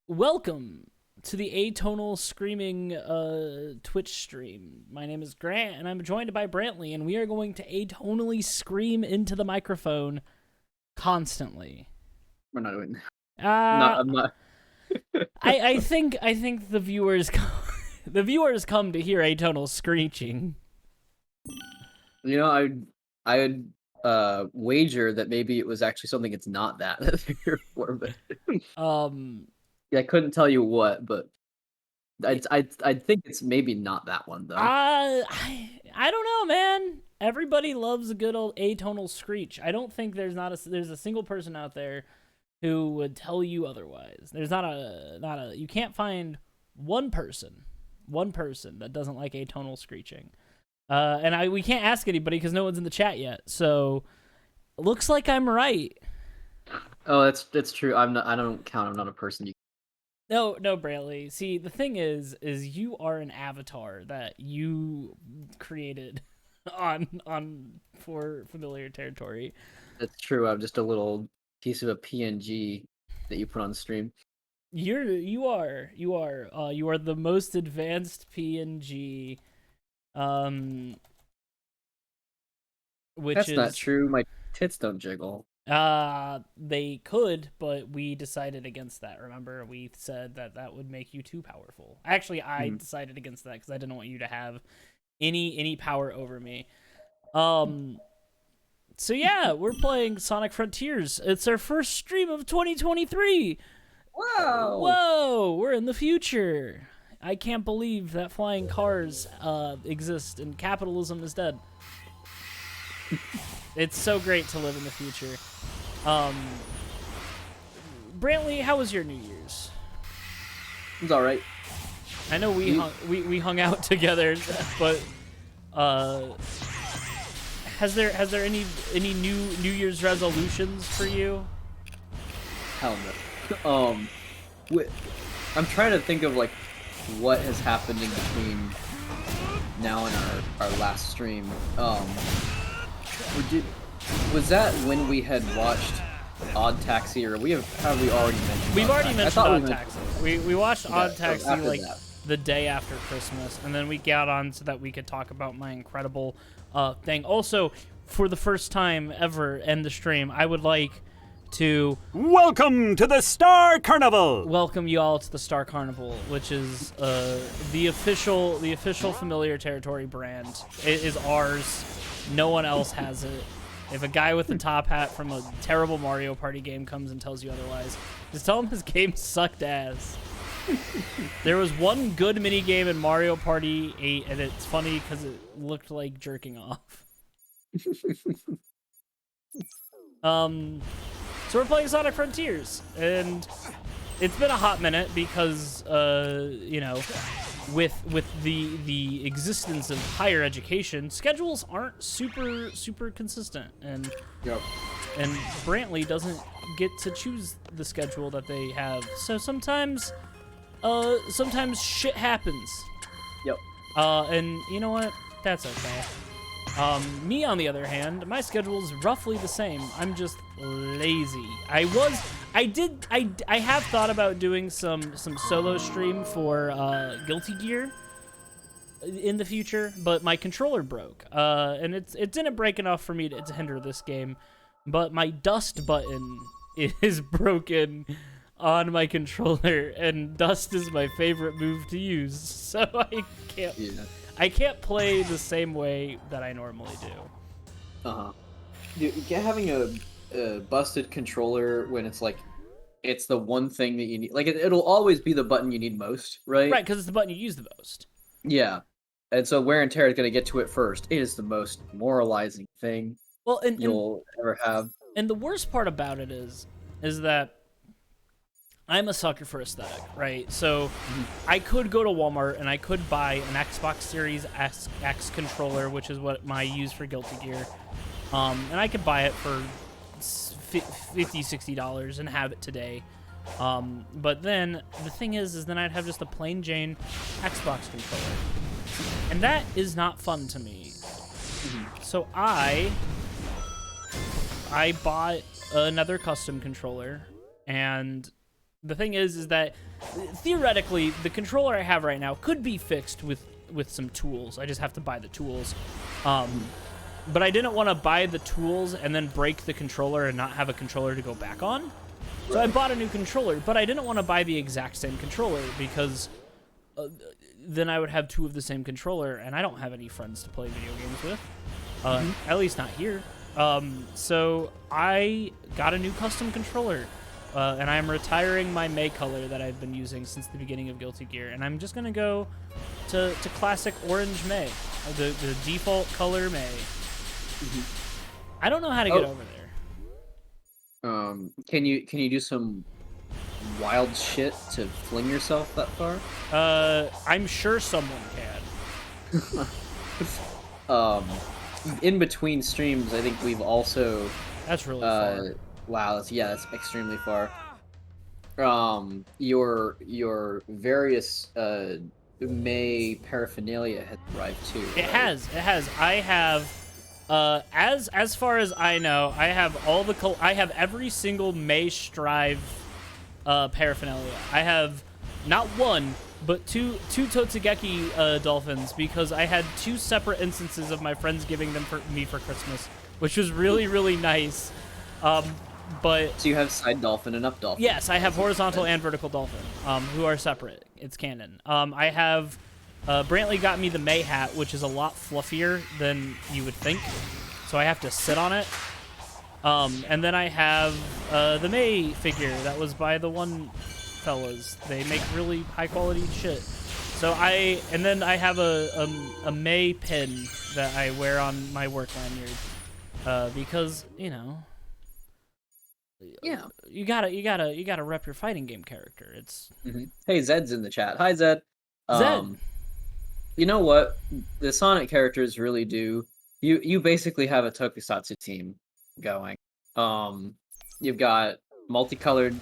Welcome to the atonal screaming Twitch stream. My name is Grant, and I'm joined by Brantley, and we are going to atonally scream into the microphone constantly. We're not doing that. Uh, I'm not. I think the viewers come to hear atonal screeching. You know, I would wager that maybe it was actually something it's not that they're here for, but yeah, I couldn't tell you what, but I think it's maybe not that one though. I don't know, man. Everybody loves a good old atonal screech. I don't think there's a single person out there who would tell you otherwise. There's not a you can't find one person that doesn't like atonal screeching. And we can't ask anybody because no one's in the chat yet. So looks like I'm right. Oh, that's true. I don't count. I'm not a person. No, Brantley. See, the thing is you are an avatar that you created for familiar territory. That's true. I'm just a little piece of a PNG that you put on the stream. You are the most advanced PNG. Which That's is not true. My tits don't jiggle. They could, but we decided against that. Remember, we said that would make you too powerful. Actually, I decided against that because I didn't want you to have any power over me. So yeah, we're playing Sonic Frontiers. It's our first stream of 2023. Whoa, we're in the future. I can't believe that flying cars exist and capitalism is dead. It's so great to live in the future. Brantley, how was your New Year's? It's all right. I know we hung out together, but has there any New Year's resolutions for you? Hell no. I'm trying to think of like what has happened in between now and our last stream. Was that when we had watched Odd Taxi, or have we already mentioned? We've already mentioned Odd Taxi. We watched Odd Taxi like the day after Christmas, and then we got on so that we could talk about my incredible thing. Also, for the first time ever in the stream, I would like to welcome to the Star Carnival. Welcome you all to the Star Carnival, which is the official familiar territory brand. It is ours. No one else has it. If a guy with a top hat from a terrible Mario Party game comes and tells you otherwise, just tell him his game sucked ass. There was one good mini game in Mario Party 8, and it's funny because it looked like jerking off. So we're playing Sonic Frontiers, and it's been a hot minute because, you know, with the existence of higher education, schedules aren't super consistent, and and Brantley doesn't get to choose the schedule that they have. So sometimes shit happens. Yep. And you know what? That's okay. Me, on the other hand, my schedule's roughly the same. I'm just lazy. I have thought about doing some solo stream for Guilty Gear in the future, but my controller broke. And it didn't break enough for me to hinder this game, but my dust button is broken on my controller, and dust is my favorite move to use, so I can't... Yeah. I can't play the same way that I normally do. Dude, having a busted controller when it's like, it's the one thing that you need. Like, it'll always be the button you need most, right? Right, because it's the button you use the most. Yeah. And so wear and tear is going to get to it first. It is the most demoralizing thing you'll ever have. And the worst part about it is that I'm a sucker for aesthetic, right? So I could go to Walmart and I could buy an Xbox Series X controller, which is what I use for Guilty Gear. And I could buy it for $50, $60 and have it today. But then the thing is then I'd have just a plain Jane Xbox controller. And that is not fun to me. So I bought another custom controller, and the thing is that theoretically the controller I have right now could be fixed with some tools. I just have to buy the tools. But I didn't want to buy the tools and then break the controller and not have a controller to go back on. So I bought a new controller, but I didn't want to buy the exact same controller because then I would have two of the same controller, and I don't have any friends to play video games with. At least not here. So I got a new custom controller, and I'm retiring my May color that I've been using since the beginning of Guilty Gear, and I'm just going to go to classic orange May, the default color May. I don't know how to get over there. Can you do some wild shit to fling yourself that far? I'm sure someone can. In between streams, I think we've also. That's really far. Wow, that's extremely far. Your various May paraphernalia has arrived too. It has. I have. As far as I know, I have I have every single May Strive paraphernalia. I have not one, but two Totsugeki dolphins, because I had two separate instances of my friends giving them for me for Christmas, which was really, really nice. But so you have side dolphin and up dolphin. Yes, I have horizontal and vertical dolphin, who are separate. It's canon. I have Brantley got me the May hat, which is a lot fluffier than you would think, so I have to sit on it. And then I have the May figure that was by the one fellas. They make really high quality shit. So and then I have a May pin that I wear on my work lanyard, because yeah, you gotta rep your fighting game character. It's Hey, Zed's in the chat. Hi, Zed. Zed. You know what the Sonic characters really do? You basically have a tokusatsu team going. You've got multicolored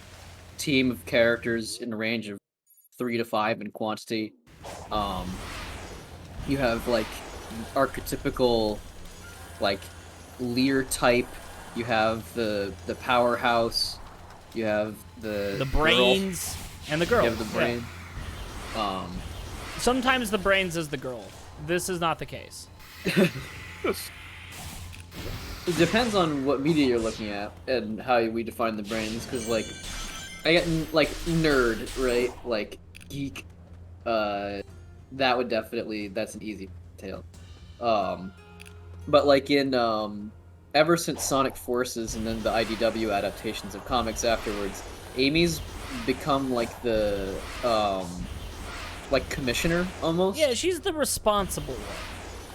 team of characters in a range of 3 to 5 in quantity. You have like archetypical like Lear type. You have the powerhouse. You have the brains girl. And the girl. You have the brain. Yeah. Sometimes the brains is the girl. This is not the case. It depends on what media you're looking at and how we define the brains, because like I get like nerd, right? Like geek. That would definitely, that's an easy tale. But like in ever since Sonic Forces and then the IDW adaptations of comics afterwards, Amy's become like the like commissioner almost. Yeah, she's the responsible one.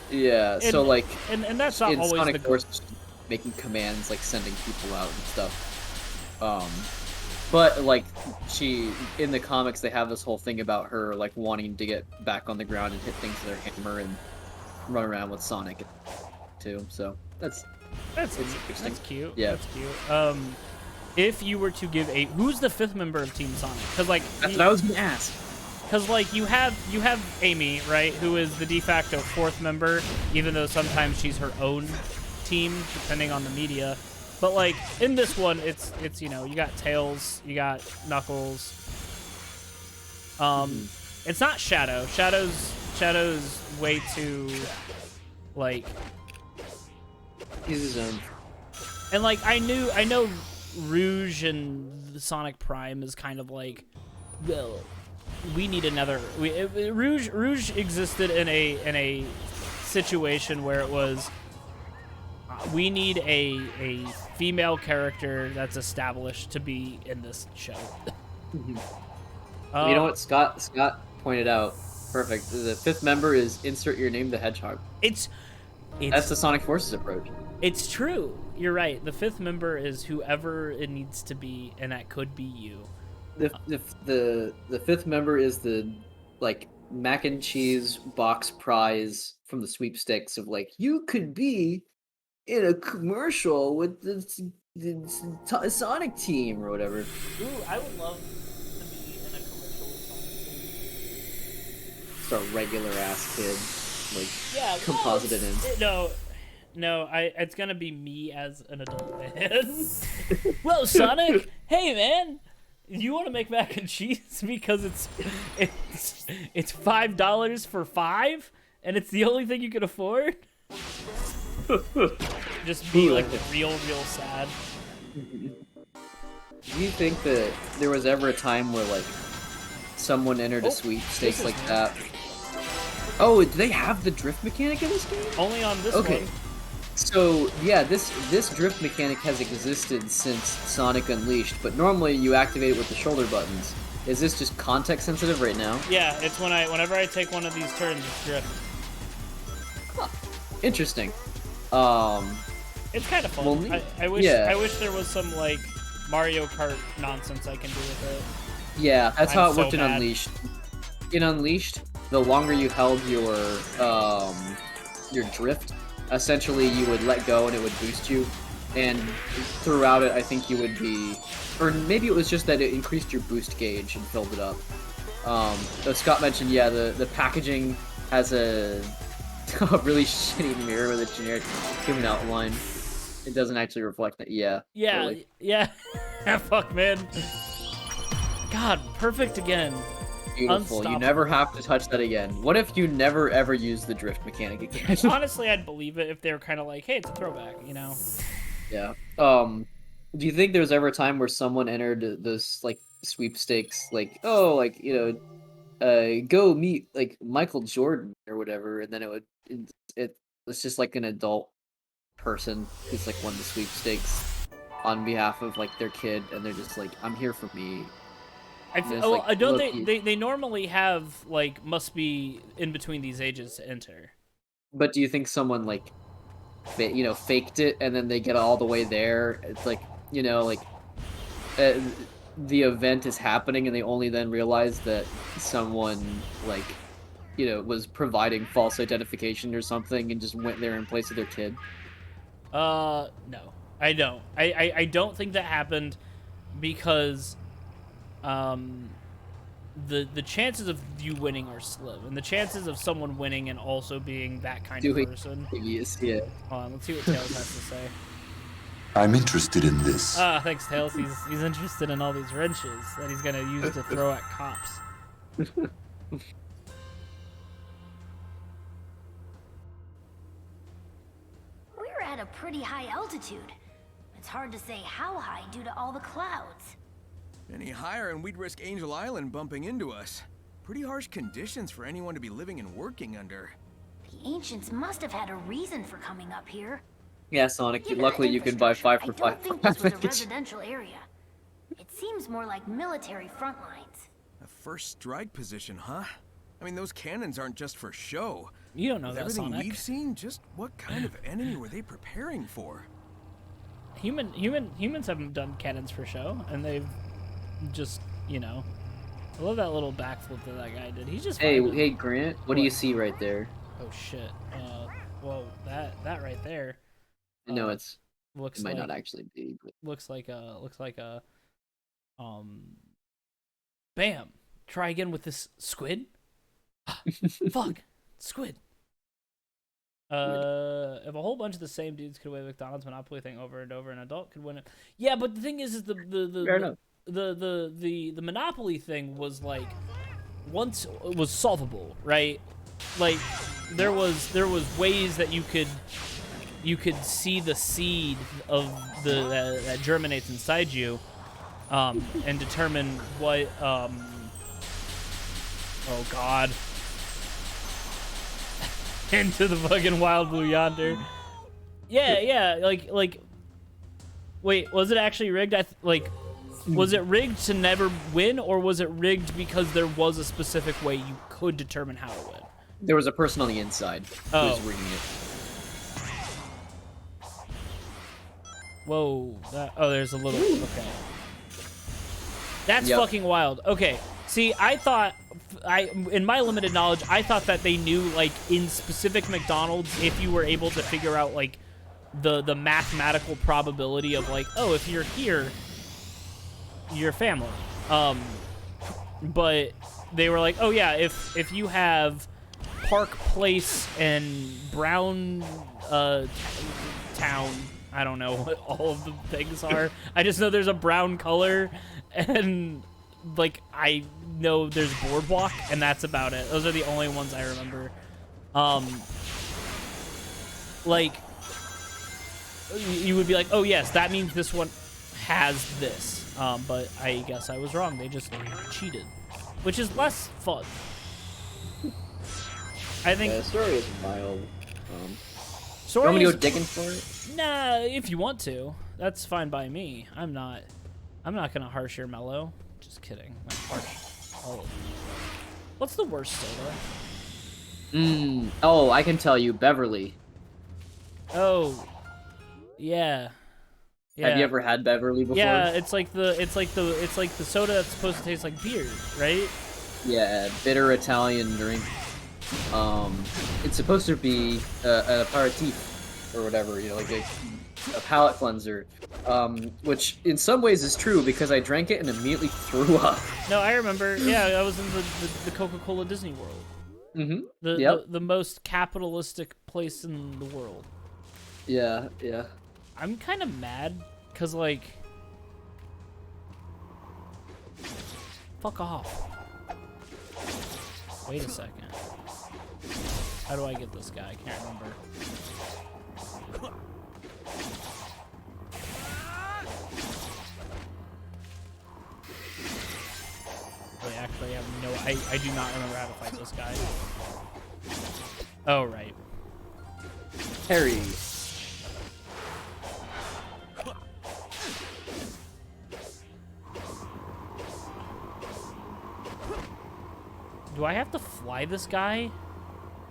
Yeah, so like and that's not in always Sonic the Forces, making commands, like sending people out and stuff. But like in the comics, they have this whole thing about her like wanting to get back on the ground and hit things with her hammer and run around with Sonic too. So that's interesting. That's cute. Yeah, that's cute. If you were to give who's the 5th member of Team Sonic? Because like that's what I was gonna ask. Because like you have Amy, right, who is the de facto 4th member, even though sometimes she's her own team depending on the media. But like in this one, it's you got Tails, you got Knuckles. It's not Shadow. Shadow's way too like. He's his own. And like I know Rouge and Sonic Prime is kind of like, well, we need another. Rouge existed in a situation where it was. We need a female character that's established to be in this show. You know what Scott pointed out? Perfect. The 5th member is insert your name, the Hedgehog. It's that's the Sonic Forces approach. It's true. You're right. The 5th member is whoever it needs to be, and that could be you. The 5th member is the like mac and cheese box prize from the sweepstakes of like you could be in a commercial with the Sonic team or whatever. Ooh, I would love to be in a commercial with Sonic. Just a regular ass kid, like composited in. No, it's gonna be me as an adult man. Whoa, Sonic! Hey, man! You want to make mac and cheese because it's $5 for 5, and it's the only thing you can afford. Just be like real sad. Do you think that there was ever a time where like someone entered a sweepstakes like that? Oh, do they have the drift mechanic in this game? Only on this one. So yeah, this drift mechanic has existed since Sonic Unleashed, but normally you activate it with the shoulder buttons. Is this just context sensitive right now? Yeah, it's whenever I take one of these turns, it's drift. Huh. Interesting. It's kind of fun. Well, I wish there was some like Mario Kart nonsense I can do with it. Yeah, that's how it worked in Unleashed. In Unleashed, the longer you held your drift, essentially you would let go and it would boost you, and throughout it I think you would be, or maybe it was just that it increased your boost gauge and filled it up. As Scott mentioned, yeah, the packaging has a really shitty mirror with a generic human outline. It doesn't actually reflect that. Yeah. Yeah. Totally. Yeah. Fuck, man. God, perfect again. Beautiful. You never have to touch that again. What if you never ever use the drift mechanic again? Honestly, I'd believe it if they were kind of like, hey, it's a throwback, you know? Yeah. Do you think there was ever a time where someone entered this like sweepstakes, like, oh, like, you know, go meet like Michael Jordan or whatever, and then it's just like an adult person who's like won the sweepstakes on behalf of like their kid, and they're just like, I'm here for me. They normally have like must be in between these ages to enter. But do you think someone like faked it and then they get all the way there? It's like, you know, like the event is happening and they only then realize that someone like, you know, was providing false identification or something and just went there in place of their kid. No, I don't. I don't think that happened because the chances of you winning are slim, and the chances of someone winning and also being that kind of person. Yeah. Hold on, let's see what Tails has to say. I'm interested in this. Thanks, Tails. He's interested in all these wrenches that he's gonna use to throw at cops. We're at a pretty high altitude. It's hard to say how high due to all the clouds. Any higher and we'd risk Angel Island bumping into us. Pretty harsh conditions for anyone to be living and working under. The ancients must have had a reason for coming up here. Yeah, Sonic, luckily you could buy 5 for 5. I don't think this was a residential area. It seems more like military front lines. A first strike position, huh? I mean, those cannons aren't just for show. You don't know that, everything Sonic. we've seen, just what kind of enemy were they preparing for? Humans haven't done cannons for show, and they've just, you know, I love that little backflip that guy did. He's just hey Grant, what do you see right there? Oh shit. Whoa, that right there. No, it might like, not actually be. But... Looks like a bam. Try again with this squid. Fuck, squid. If a whole bunch of the same dudes could win McDonald's Monopoly thing over and over, an adult could win it. Yeah, but the thing is the Monopoly thing was like once it was solvable, right? Like there was ways that you could see the seed of that germinates inside you, and determine what oh god. Into the fucking wild blue yonder. Yeah, like wait, was it actually rigged? Was it rigged to never win, or was it rigged because there was a specific way you could determine how to win? There was a person on the inside who was rigging it. Whoa, there's a little, okay. That's fucking wild. Okay, see, in my limited knowledge, I thought that they knew, like, in specific McDonald's, if you were able to figure out, like, the mathematical probability of, like, oh, if you're here, you're family. But they were like, oh, yeah, if you have Park Place and Brown Town I don't know what all of the things are. I just know there's a brown color, and like I know there's boardwalk, and that's about it. Those are the only ones I remember. Like you would be like, oh yes, that means this one has this. But I guess I was wrong. They just cheated, which is less fun. I think the story is mild. Story you want me to is go digging for it? Nah, if you want to, that's fine by me. I'm not gonna harsh your mellow. Just kidding. Not harsh. Oh. What's the worst soda? Oh, I can tell you, Beverly. Oh, yeah. Yeah. Have you ever had Beverly before? Yeah, it's like the soda that's supposed to taste like beer, right? Yeah, bitter Italian drink. It's supposed to be an aperitif or whatever, you know, like a palate cleanser. Which in some ways is true because I drank it and immediately threw up. No, I remember. Yeah, I was in the Coca-Cola Disney World. Mm-hmm. The most capitalistic place in the world. Yeah, yeah. I'm kind of mad because, like, fuck off. Wait a second. How do I get this guy? I can't remember. Wait, actually, I have no. I do not remember how to fight this guy. Oh, right. Harry. Do I have to fly this guy?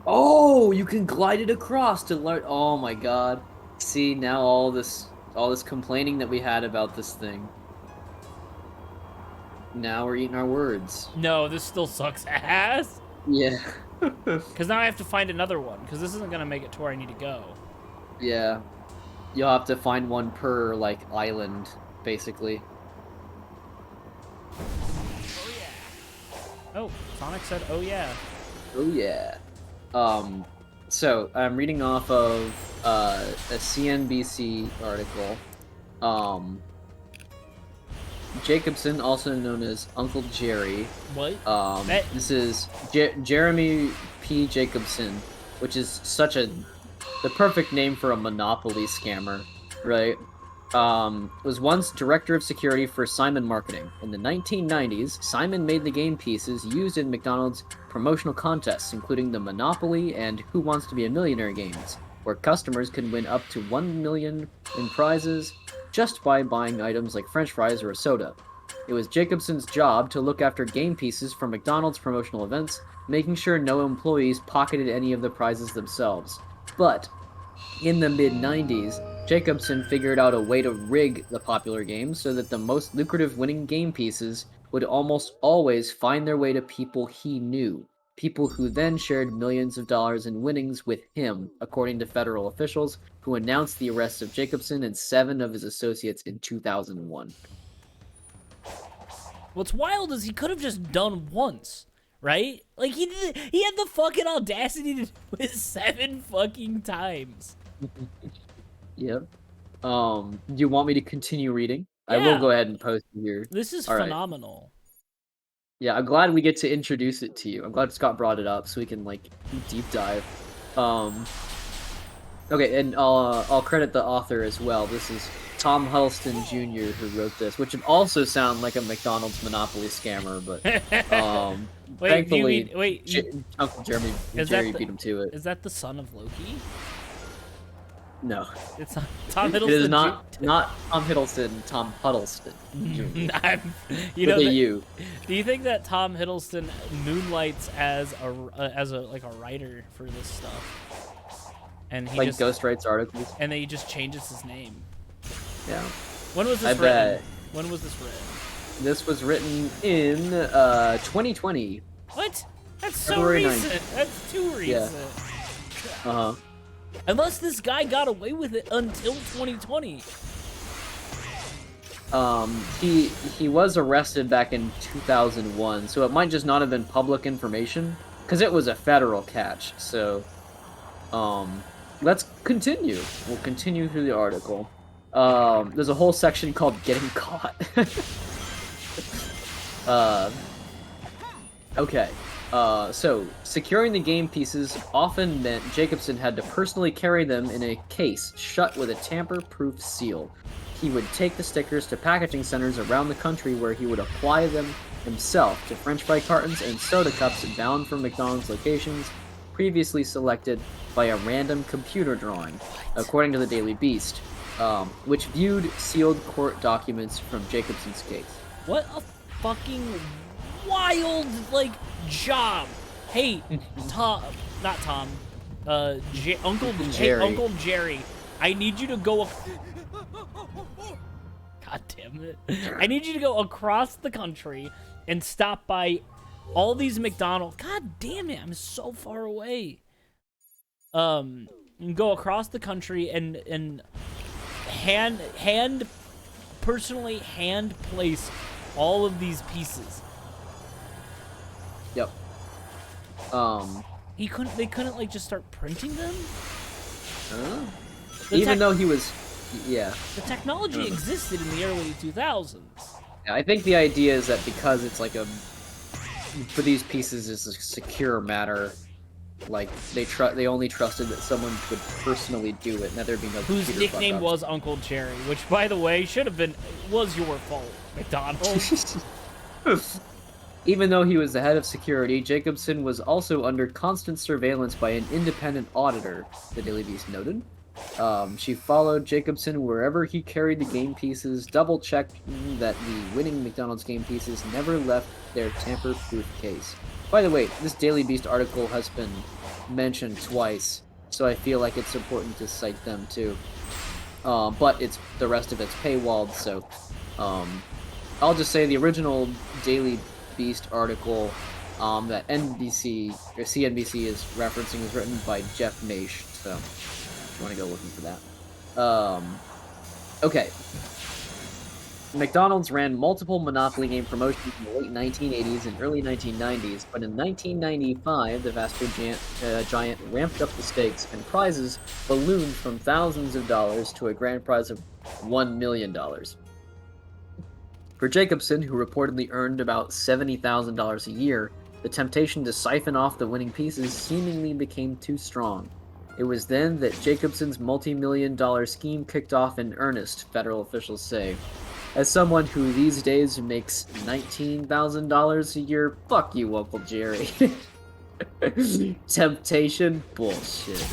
Oh, you can glide it across to learn. Oh my god. See, now all this complaining that we had about this thing. Now we're eating our words. No, this still sucks ass. Yeah. Because now I have to find another one, because this isn't going to make it to where I need to go. Yeah. You'll have to find one per, like, island, basically. Oh, Sonic said, oh yeah. Oh yeah. So I'm reading off of a CNBC article. Jacobson, also known as Uncle Jerry. What? This is Jeremy P. Jacobson, which is the perfect name for a monopoly scammer, right? Was once director of security for Simon Marketing. In the 1990s, Simon made the game pieces used in McDonald's promotional contests, including the Monopoly and Who Wants to Be a Millionaire games, where customers could win up to $1 million in prizes just by buying items like French fries or a soda. It was Jacobson's job to look after game pieces for McDonald's promotional events, making sure no employees pocketed any of the prizes themselves. But in the mid-90s, Jacobson figured out a way to rig the popular games so that the most lucrative winning game pieces would almost always find their way to people he knew, people who then shared millions of dollars in winnings with him, according to federal officials who announced the arrest of Jacobson and 7 of his associates in 2001. What's wild is he could have just done once, right? Like, he had the fucking audacity to do it 7 fucking times. Yep. Do you want me to continue reading? Yeah. I will go ahead and post it here. This is All right. phenomenal. Yeah, I'm glad we get to introduce it to you. I'm glad Scott brought it up so we can, like, deep dive. Okay, and I'll credit the author as well. This is Tom Huddleston Jr. who wrote this, which would also sound like a McDonald's Monopoly scammer, but Wait, thankfully, Uncle Jerry beat him to it. Is that the son of Loki? No, it's not Tom Hiddleston. It is not Tom Hiddleston. Tom Huddleston Jr. Do you think that Tom Hiddleston moonlights as a writer for this stuff? And he just ghostwrites articles, and then he just changes his name. Yeah. When was this written? When was this written? This was written in 2020. What? That's so February recent. 9th. That's too recent. Yeah. Unless this guy got away with it until 2020. He was arrested back in 2001, so it might just not have been public information, because it was a federal catch. So, let's continue. We'll continue through the article. There's a whole section called "Getting Caught." Okay. So securing the game pieces often meant Jacobson had to personally carry them in a case shut with a tamper-proof seal. He would take the stickers to packaging centers around the country where he would apply them himself to French fry cartons and soda cups bound for McDonald's locations previously selected by a random computer drawing, according to the Daily Beast, which viewed sealed court documents from Jacobson's case. What a fucking wild, like, job. Hey, Tom, not Tom, Uncle Jerry. Hey, Uncle Jerry, I need you to go. God damn it! I need you to go across the country and stop by all these McDonald's. God damn it! I'm so far away. You can go across the country and personally hand place all of these pieces. Yep. They couldn't like just start printing them? Even though he was, yeah. The technology existed in the early 2000s. Yeah, I think the idea is that because it's like for these pieces is a secure matter, like they only trusted that someone would personally do it, and that there'd be no whose computer nickname fuck-ups. was Uncle Jerry, which by the way was your fault, McDonald's. Even though he was the head of security, Jacobson was also under constant surveillance by an independent auditor, the Daily Beast noted. She followed Jacobson wherever he carried the game pieces, double-checking that the winning McDonald's game pieces never left their tamper-proof case. By the way, this Daily Beast article has been mentioned twice, so I feel like it's important to cite them too. But the rest of it's paywalled, so I'll just say the original Daily Beast article that NBC or CNBC is referencing is written by Jeff Maish, so if you want to go looking for that. Okay. McDonald's ran multiple Monopoly game promotions in the late 1980s and early 1990s, but in 1995, the fast food giant ramped up the stakes, and prizes ballooned from thousands of dollars to a grand prize of $1 million. For Jacobson, who reportedly earned about $70,000 a year, the temptation to siphon off the winning pieces seemingly became too strong. It was then that Jacobson's multi-million-dollar scheme kicked off in earnest, federal officials say. As someone who these days makes $19,000 a year, fuck you, Uncle Jerry. Temptation? Bullshit.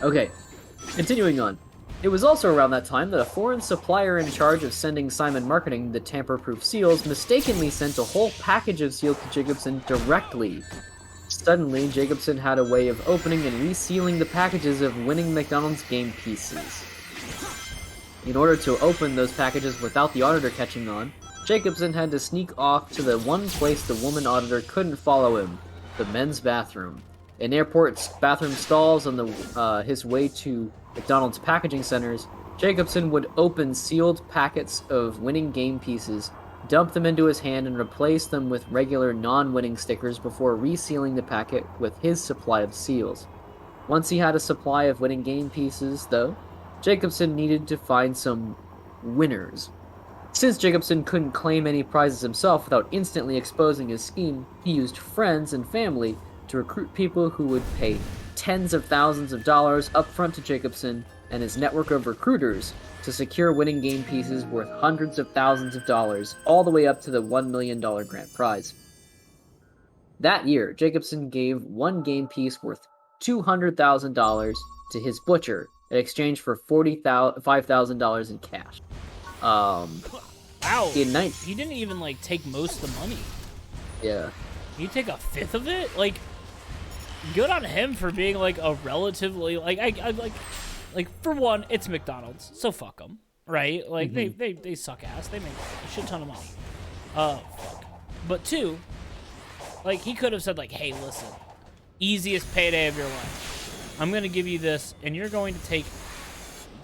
Okay, continuing on. It was also around that time that a foreign supplier in charge of sending Simon Marketing the tamper-proof seals mistakenly sent a whole package of seals to Jacobson directly. Suddenly, Jacobson had a way of opening and resealing the packages of winning McDonald's game pieces. In order to open those packages without the auditor catching on, Jacobson had to sneak off to the one place the woman auditor couldn't follow him, the men's bathroom. In airport bathroom stalls on his way to McDonald's packaging centers, Jacobson would open sealed packets of winning game pieces, dump them into his hand, and replace them with regular non-winning stickers before resealing the packet with his supply of seals. Once he had a supply of winning game pieces, though, Jacobson needed to find some winners. Since Jacobson couldn't claim any prizes himself without instantly exposing his scheme, he used friends and family to recruit people who would pay tens of thousands of dollars upfront to Jacobson and his network of recruiters to secure winning game pieces worth hundreds of thousands of dollars, all the way up to the $1 million grand prize. That year, Jacobson gave one game piece worth $200,000 to his butcher in exchange for $5,000 in cash. Wow. He didn't even like take most of the money. Yeah. You take a fifth of it? Like, good on him for being like a relatively like for one, it's McDonald's, so fuck them, right? Like they suck ass. They make a shit ton of money. Fuck. But two, like he could have said like, hey, listen, easiest payday of your life. I'm gonna give you this, and you're going to take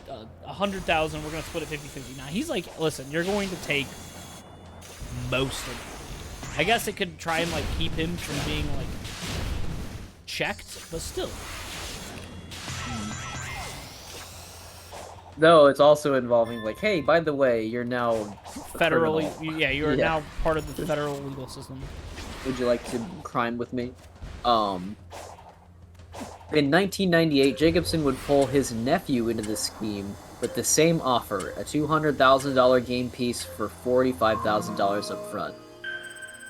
100,000. We're gonna split it 50-50. Now he's like, listen, you're going to take most of it. I guess it could try and like keep him from being like checked, but still. No, it's also involving like, hey, by the way, you're now Federally, criminal. yeah, you are now part of the federal legal system. Would you like to crime with me? In 1998, Jacobson would pull his nephew into the scheme with the same offer, a $200,000 game piece for $45,000 up front.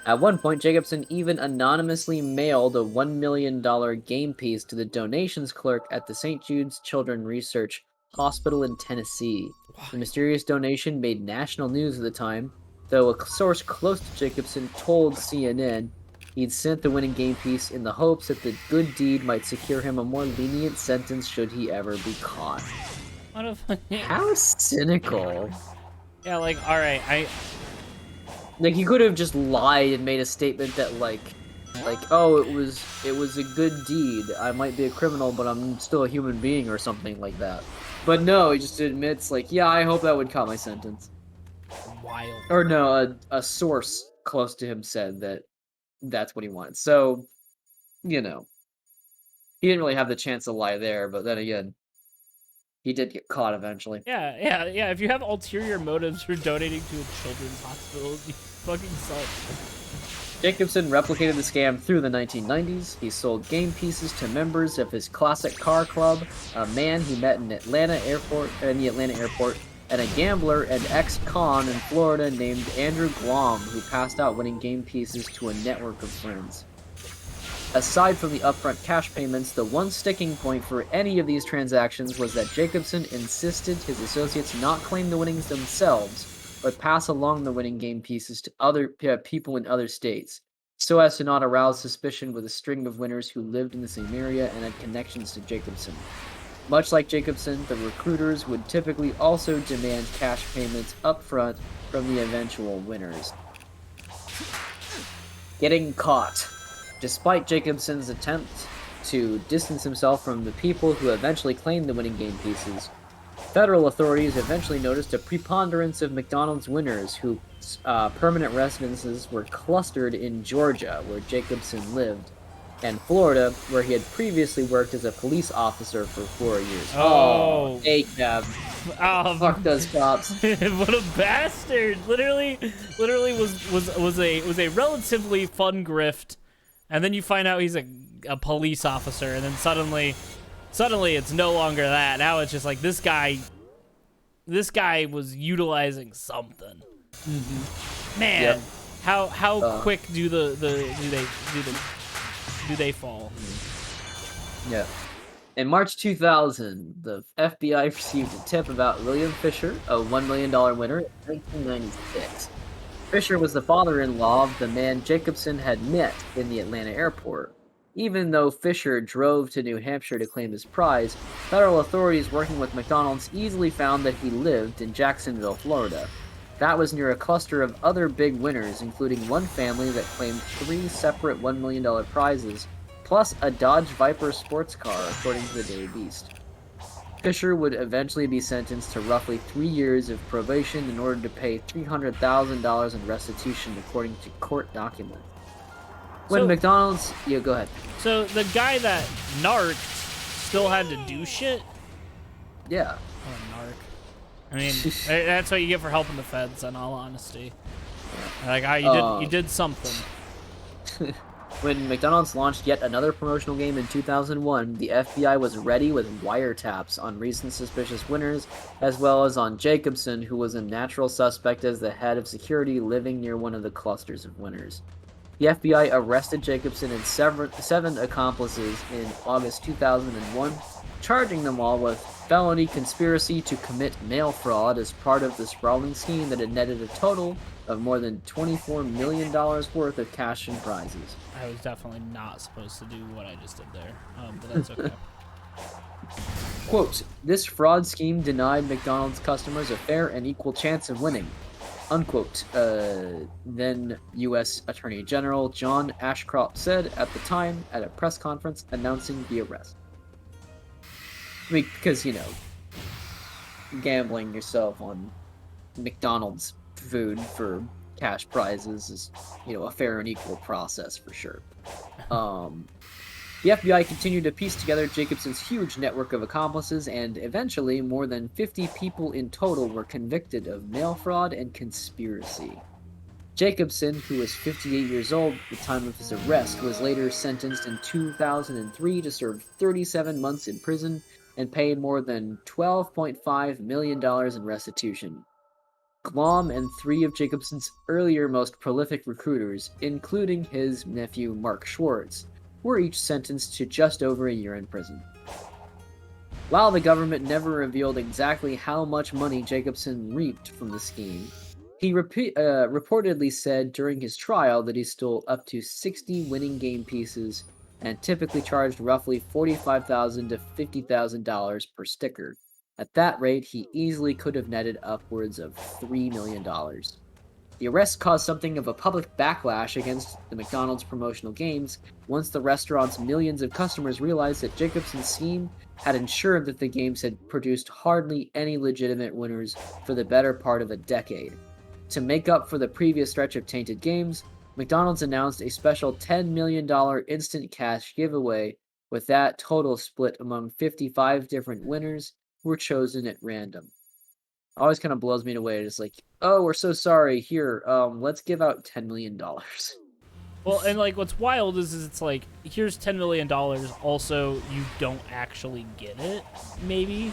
At one point, Jacobson even anonymously mailed a $1 million game piece to the donations clerk at the St. Jude's Children's Research Hospital in Tennessee. The mysterious donation made national news at the time, though a source close to Jacobson told CNN he'd sent the winning game piece in the hopes that the good deed might secure him a more lenient sentence should he ever be caught. What a fucking... How cynical. Yeah, like, alright, Like, he could have just lied and made a statement that, like, oh, it was a good deed. I might be a criminal, but I'm still a human being or something like that. But no, he just admits, like, yeah, I hope that would cut my sentence. Wild. Or no, a source close to him said that that's what he wanted. So, you know, he didn't really have the chance to lie there, but then again, he did get caught eventually. Yeah. If you have ulterior motives for donating to a children's hospital, you fucking suck. Jacobson replicated the scam through the 1990s. He sold game pieces to members of his classic car club, a man he met in the Atlanta airport, and a gambler and ex-con in Florida named Andrew Glom, who passed out winning game pieces to a network of friends. Aside from the upfront cash payments, the one sticking point for any of these transactions was that Jacobson insisted his associates not claim the winnings themselves, but pass along the winning game pieces to other people in other states, so as to not arouse suspicion with a string of winners who lived in the same area and had connections to Jacobson. Much like Jacobson, the recruiters would typically also demand cash payments up front from the eventual winners. Getting caught. Despite Jacobson's attempt to distance himself from the people who eventually claimed the winning game pieces, federal authorities eventually noticed a preponderance of McDonald's winners whose permanent residences were clustered in Georgia, where Jacobson lived, and Florida, where he had previously worked as a police officer for 4 years. Oh, A-cab. Fuck those cops. What a bastard! Literally was a relatively fun grift, and then you find out he's a police officer, and then suddenly it's no longer that. Now it's just like this guy was utilizing something. Man, Yep. how quick do they fall? Yeah. In March 2000, the FBI received a tip about William Fisher, a $1 million winner in 1996. Fisher was the father-in-law of the man Jacobson had met in the Atlanta airport. Even though Fisher drove to New Hampshire to claim his prize, federal authorities working with McDonald's easily found that he lived in Jacksonville, Florida. That was near a cluster of other big winners, including one family that claimed 3 separate $1 million prizes, plus a Dodge Viper sports car, according to the Daily Beast. Fisher would eventually be sentenced to roughly 3 years of probation in order to pay $300,000 in restitution, according to court documents. When McDonald's... Yeah, go ahead. So the guy that narked still had to do shit? Yeah. Oh, narc. I mean, that's what you get for helping the feds, in all honesty. Like, you did something. When McDonald's launched yet another promotional game in 2001, the FBI was ready with wiretaps on recent suspicious winners, as well as on Jacobson, who was a natural suspect as the head of security living near one of the clusters of winners. The FBI arrested Jacobson and 7 accomplices in August 2001, charging them all with felony conspiracy to commit mail fraud as part of the sprawling scheme that had netted a total of more than $24 million worth of cash and prizes. I was definitely not supposed to do what I just did there, but that's okay. Quote, "This fraud scheme denied McDonald's customers a fair and equal chance of winning," unquote, then U.S. Attorney General John Ashcroft said at the time at a press conference announcing the arrest. I mean, because, you know, gambling yourself on McDonald's food for cash prizes is, you know, a fair and equal process for sure. The FBI continued to piece together Jacobson's huge network of accomplices, and eventually more than 50 people in total were convicted of mail fraud and conspiracy. Jacobson, who was 58 years old at the time of his arrest, was later sentenced in 2003 to serve 37 months in prison and paid more than $12.5 million in restitution. Glom and 3 of Jacobson's earlier most prolific recruiters, including his nephew Mark Schwartz, were each sentenced to just over a year in prison. While the government never revealed exactly how much money Jacobson reaped from the scheme, he reportedly said during his trial that he stole up to 60 winning game pieces and typically charged roughly $45,000 to $50,000 per sticker. At that rate, he easily could have netted upwards of $3 million. The arrest caused something of a public backlash against the McDonald's promotional games once the restaurant's millions of customers realized that Jacobson's scheme had ensured that the games had produced hardly any legitimate winners for the better part of a decade. To make up for the previous stretch of tainted games, McDonald's announced a special $10 million instant cash giveaway, with that total split among 55 different winners who were chosen at random. Always kind of blows me away. It's like, oh, we're so sorry. Here, let's give out $10 million. Well, and like what's wild is it's like, here's $10 million. Also, you don't actually get it. Maybe.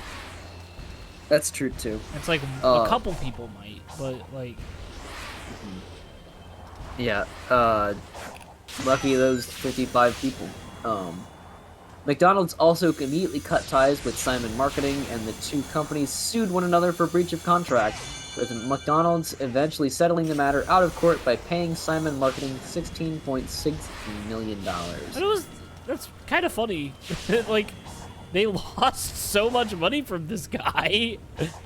That's true too. It's like a couple people might, but like. Yeah. Lucky those 55 people. McDonald's also immediately cut ties with Simon Marketing, and the two companies sued one another for breach of contract, with McDonald's eventually settling the matter out of court by paying Simon Marketing $16.6 million. That's kind of funny. Like, they lost so much money from this guy.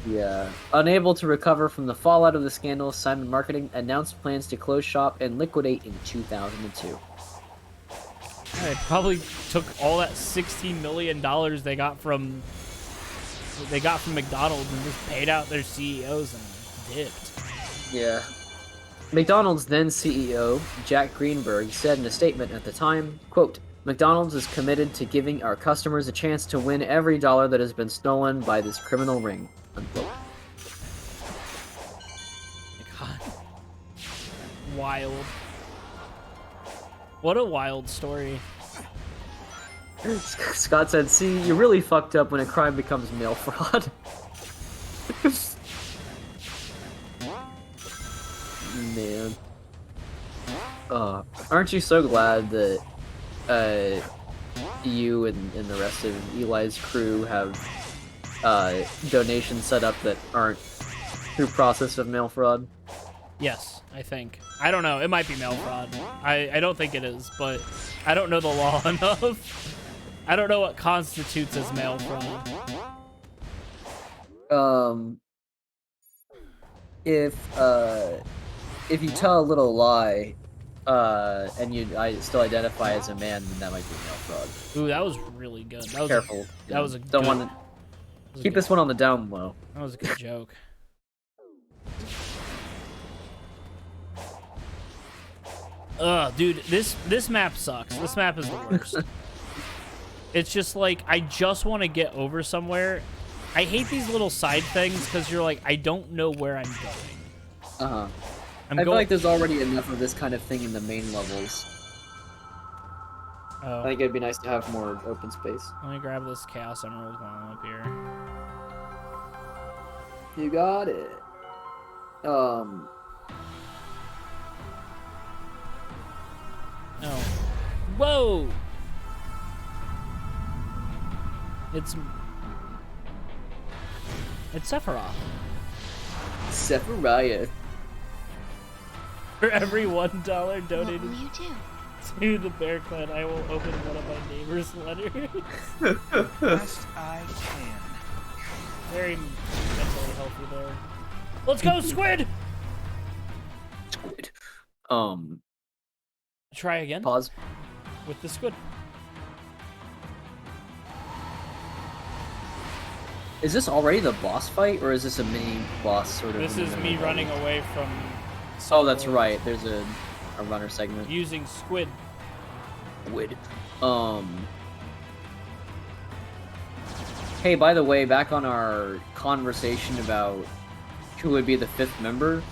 Yeah. Unable to recover from the fallout of the scandal, Simon Marketing announced plans to close shop and liquidate in 2002. They probably took all that $16 million they got from McDonald's and just paid out their CEOs and dipped. Yeah. McDonald's then CEO, Jack Greenberg, said in a statement at the time, quote, "McDonald's is committed to giving our customers a chance to win every dollar that has been stolen by this criminal ring." Unquote. God. Wild. What a wild story. Scott said, "See, you really fucked up when a crime becomes mail fraud." Man. Aren't you so glad that you and the rest of Eli's crew have donations set up that aren't through process of mail fraud? Yes, I think. I don't know. It might be mail fraud. I don't think it is, but I don't know the law enough. I don't know what constitutes as mail fraud. If you tell a little lie, and I still identify as a man, then that might be mail fraud. Ooh, that was really good. That was Careful. That was a Don't good, want to keep this one on the down low. That was a good joke. Ugh, dude, this map sucks. This map is the worst. It's just like, I just want to get over somewhere. I hate these little side things because you're like, I don't know where I'm going. Uh-huh. I feel like there's already enough of this kind of thing in the main levels. Oh. I think it'd be nice to have more open space. Let me grab this Chaos Emerald while I'm up here. You got it. Oh. Whoa! It's Sephiroth. Sephiroth. For every $1 donated What will you do? to the Bear Clan, I will open one of my neighbor's letters. Best I can. Very mentally healthy there. Let's go, Squid! Squid. Try again. Pause. With the Squid. Is this already the boss fight, or is this a mini boss sort of? This is me running away from. Oh, that's right. There's a runner segment. Using Squid. Squid. Hey, by the way, back on our conversation about who would be the 5th member,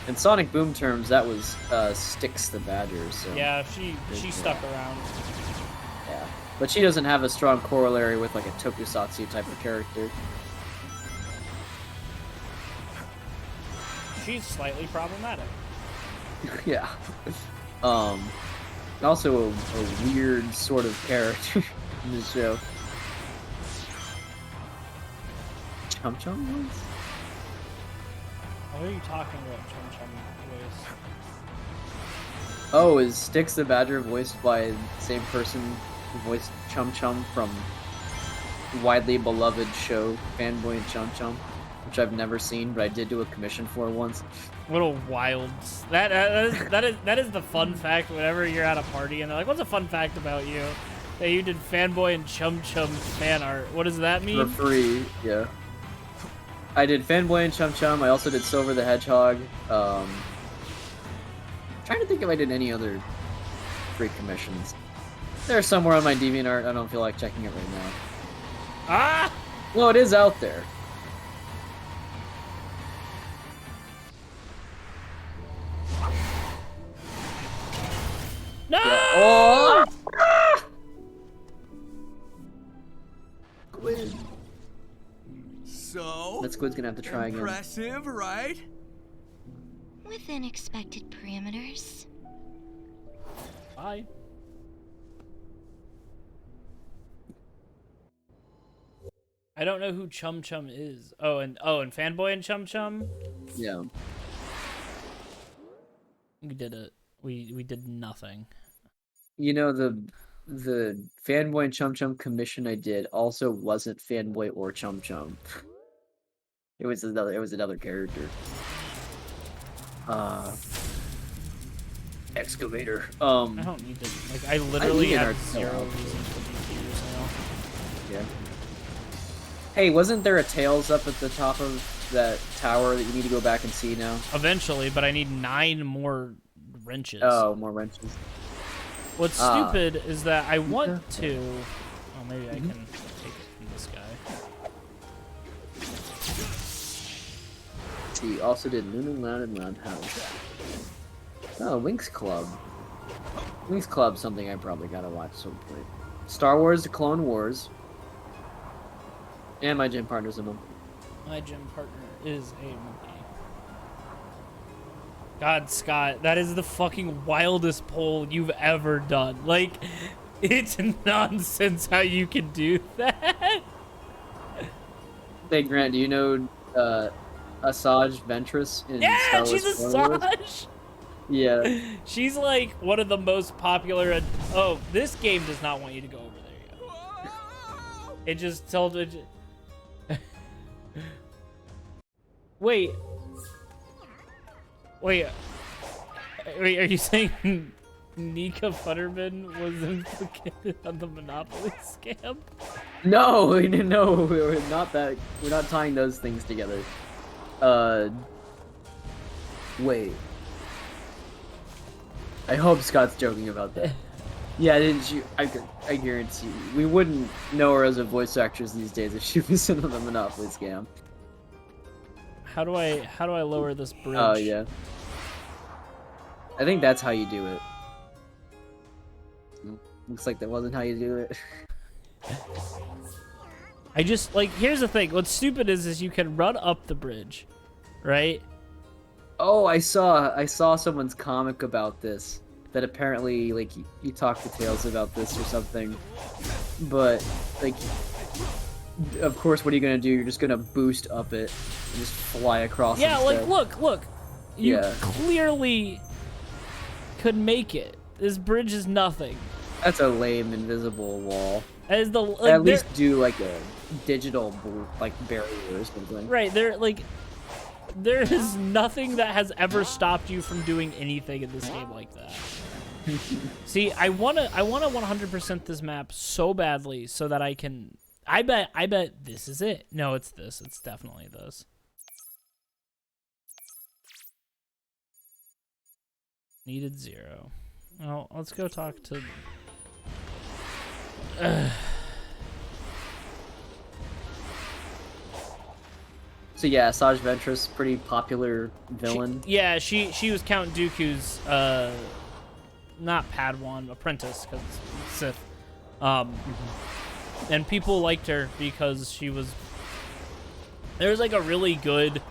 in Sonic Boom terms, that was Styx the Badger. So yeah, she stuck around. Yeah, but she doesn't have a strong corollary with like a Tokusatsu type of character. She's slightly problematic. Yeah. Also a weird sort of character in the show. Chum Chum voice? What are you talking about, Chum Chum voice? Oh, is Styx the Badger voiced by the same person who voiced Chum Chum from widely beloved show Fanboy and Chum Chum, which I've never seen, but I did do a commission for once. What a wild... That is the fun fact whenever you're at a party and they're like, what's a fun fact about you? That you did Fanboy and Chum Chum fan art. What does that mean? For free, yeah. I did Fanboy and Chum Chum. I also did Silver the Hedgehog. Trying to think if I did any other free commissions. They're somewhere on my DeviantArt. I don't feel like checking it right now. Ah! Well, it is out there. No! Yeah. Oh! Ah! Squid. So That squid's gonna have to try again. impressive, right? Within expected parameters. Bye. I don't know who Chum Chum is. Oh, and Fanboy and Chum Chum? Yeah. We did it. We did nothing. You know, the Fanboy and Chum Chum commission I did also wasn't Fanboy or Chum Chum. It was another character. Excavator. I don't need to, like, I literally need have art zero still. reason to be here, so. Yeah. Hey, wasn't there a Tails up at the top of that tower that you need to go back and see now? Eventually, but I need 9 more wrenches. Oh, more wrenches. What's stupid is that I want to... Oh, maybe I can take it from this guy. He also did Luna Loud and Loud House. Oh, Winx Club. Winx Club's something I probably gotta watch some point. Star Wars: The Clone Wars. And my gym partner's in them. My gym partner is a monkey. God, Scott, that is the fucking wildest poll you've ever done. Like, it's nonsense how you can do that. Hey, Grant, do you know Asajj Ventress in Yeah, Star Wars she's Clone Wars? Asajj. Yeah. She's like one of the most popular. Oh, this game does not want you to go over there yet. It just told it. Wait, are you saying Nika Futterman was implicated on the Monopoly scam? No, we're not that. We're not tying those things together. Wait. I hope Scott's joking about that. Yeah, didn't you? I guarantee you, we wouldn't know her as a voice actress these days if she was in the Monopoly scam. How do I lower this bridge? Oh yeah. I think that's how you do it. Looks like that wasn't how you do it. I just, like, here's the thing. What's stupid is you can run up the bridge, right? Oh, I saw someone's comic about this. That apparently, like, you talked to Tails about this or something. But, like, of course, what are you gonna do? You're just gonna boost up it and just fly across. Yeah, instead. like, look. You Yeah. clearly could make it. This bridge is nothing. That's a lame invisible wall. As the like, At least do like a digital like barrier or something. right there, like, there is nothing that has ever stopped you from doing anything in this game like that. See, I wanna 100% this map so badly so that I can. I bet this is it. No, it's this. It's definitely this. Needed 0. Well, let's go talk to. So yeah, Asajj Ventress, pretty popular villain. She was Count Dooku's not Padawan, apprentice, because Sith. And people liked her because she was. There was like a really good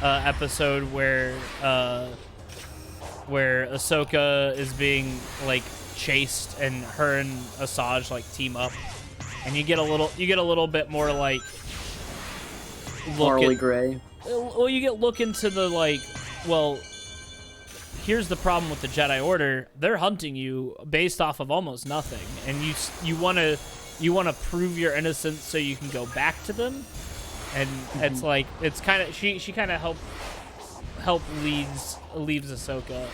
episode where Ahsoka is being like chased, and her and Asajj like team up, and you get a little bit more like Morally gray. Well, you get look into the like, well, here's the problem with the Jedi Order. They're hunting you based off of almost nothing, and you want to prove your innocence so you can go back to them. And it's like, it's kind of, she kind of leads Ahsoka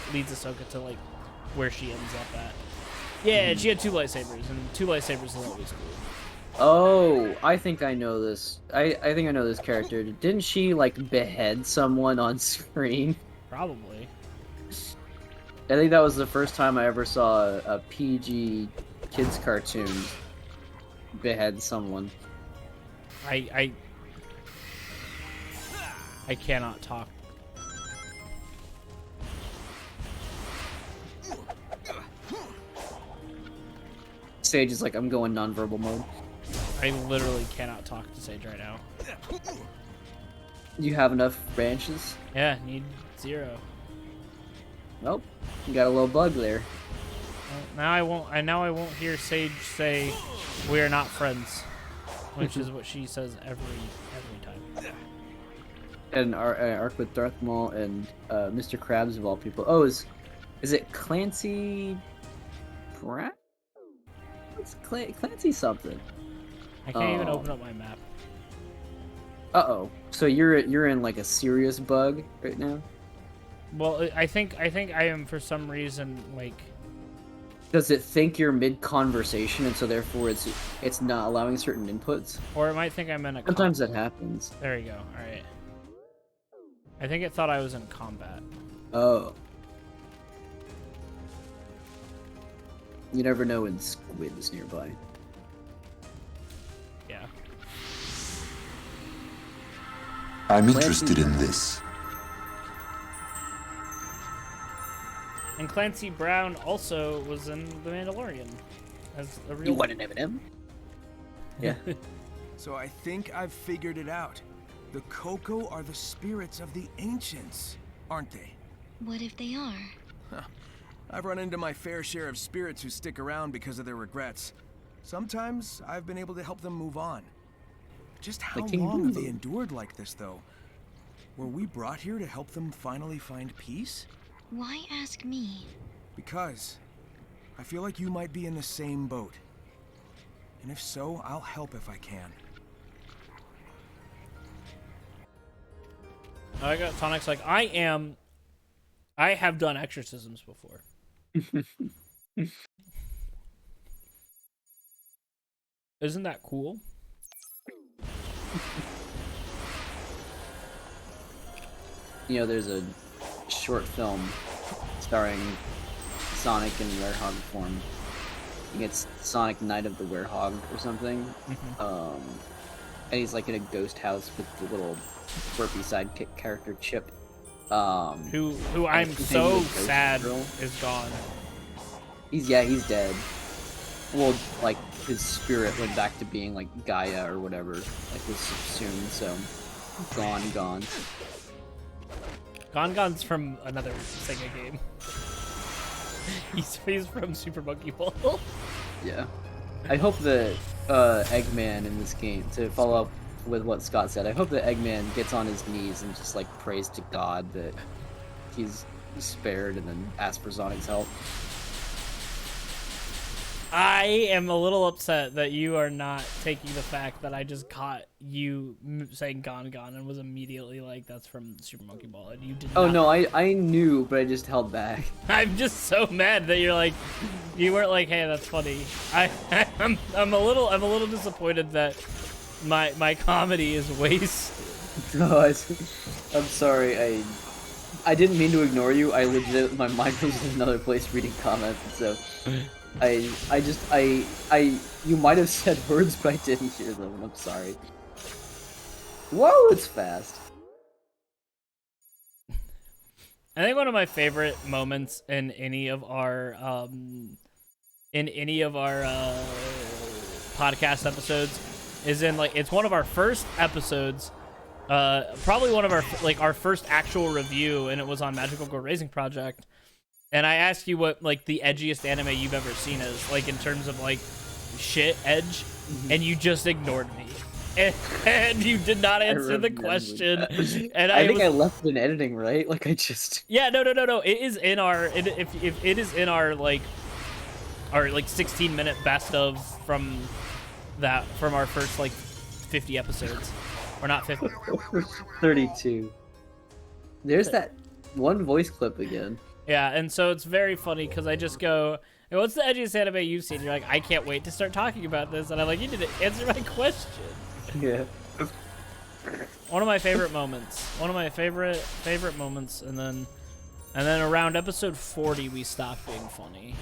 to like where she ends up at. Yeah, and she had 2 lightsabers, and 2 lightsabers is always cool. Oh, I think I know this. I think I know this character. Didn't she like behead someone on screen? Probably. I think that was the first time I ever saw a PG kids cartoon behead someone. I cannot talk. Sage is like, I'm going nonverbal mode. I literally cannot talk to Sage right now. You have enough branches? Yeah, need 0. Nope. You got a little bug there. Well, now I won't hear Sage say we are not friends, which is what she says every time. And our arc with Darth Maul and Mr. Krabs of all people. Oh, is it Clancy Pratt? What's Clancy something? I can't even open up my map. Uh-oh. So you're in like a serious bug right now? Well, I think I am for some reason like. Does it think you're mid-conversation and so therefore it's not allowing certain inputs? Or it might think I'm in a. Sometimes that happens. There you go. All right. I think it thought I was in combat. Oh. You never know when Squid is nearby. Yeah. I'm interested in this. And Clancy Brown also was in The Mandalorian as a real. You want an M&M? Yeah. So I think I've figured it out. The Coco are the spirits of the ancients, aren't they? What if they are? Huh. I've run into my fair share of spirits who stick around because of their regrets. Sometimes I've been able to help them move on. Just how long have they endured like this, though? Were we brought here to help them finally find peace? Why ask me? Because I feel like you might be in the same boat. And if so, I'll help if I can. I got Tonic's like, I have done exorcisms before. Isn't that cool? You know, there's a short film starring Sonic in werehog form. I think it's Sonic Night of the Werehog or something. And he's like in a ghost house with the little burpy sidekick character Chip. Who I'm so sad is gone. He's dead. Well, like his spirit went back to being like Gaia or whatever, like was subsumed. So gone. Gon's from another Sega game. He's from Super Monkey Ball. Yeah. I hope that Eggman in this game, to follow up with what Scott said, I hope that Eggman gets on his knees and just like prays to God that he's spared and then asks for Sonic's help. I am a little upset that you are not taking the fact that I just caught you saying Gon and was immediately like, that's from Super Monkey Ball, and you did not. Oh no, I knew, but I just held back. I'm just so mad that you're like, you weren't like, hey, that's funny. I'm a little disappointed that my comedy is wasted. No, I'm sorry. I didn't mean to ignore you. I legit, my mind was in another place reading comments, so you might have said words, but I didn't hear them. I'm sorry. Whoa, it's fast. I think one of my favorite moments in any of our podcast episodes is in like it's one of our first episodes, probably one of our first actual review, and it was on Magical Girl Raising Project. And I asked you what like the edgiest anime you've ever seen is, like in terms of like shit edge, and you just ignored me. And you did not answer the question. And I think I left it in editing, right? Like I just. Yeah, no. It is in our. If it is in our 16-minute best of from our first like 50 episodes, or not 50. 32. There's that one voice clip again. Yeah, and so it's very funny because I just go, hey, what's the edgiest anime you've seen? You're like, I can't wait to start talking about this. And I'm like, you didn't answer my question. Yeah. One of my favorite moments. One of my favorite moments, and then around episode 40 we stopped being funny.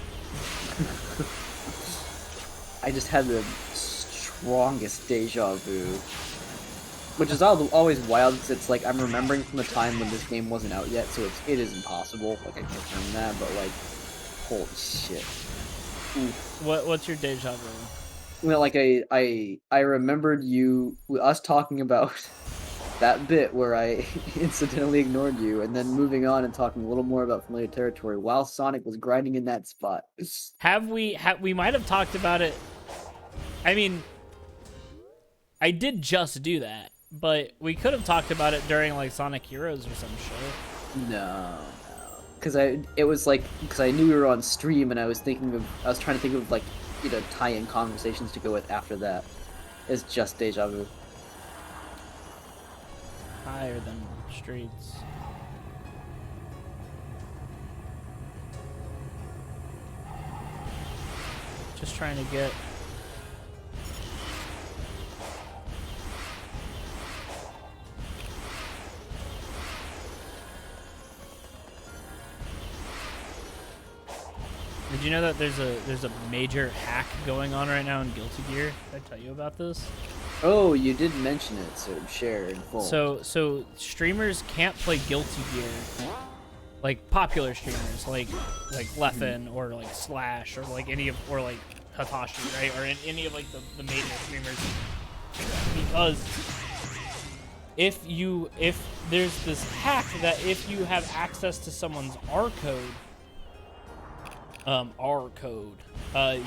I just had the strongest deja vu. Which is always wild, because it's like I'm remembering from the time when this game wasn't out yet, so it is impossible. Like I can't remember that, but like, holy shit. Oof. What's your deja vu? Well, like I remembered us talking about that bit where I incidentally ignored you, and then moving on and talking a little more about familiar territory while Sonic was grinding in that spot. We might have talked about it. I mean, I did just do that. But we could have talked about it during like Sonic Heroes or some shit. No. Because I knew we were on stream, and I was trying to think of like, tie-in conversations to go with after that. It's just deja vu. Higher than streets. Just trying to get. Did you know that there's a major hack going on right now in Guilty Gear? Did I tell you about this? Oh, you did mention it, so share in full. So streamers can't play Guilty Gear, like popular streamers, like Leffen or like Slash or like or like Hatashi, right? Or any of like the major streamers, because if there's this hack that if you have access to someone's R code,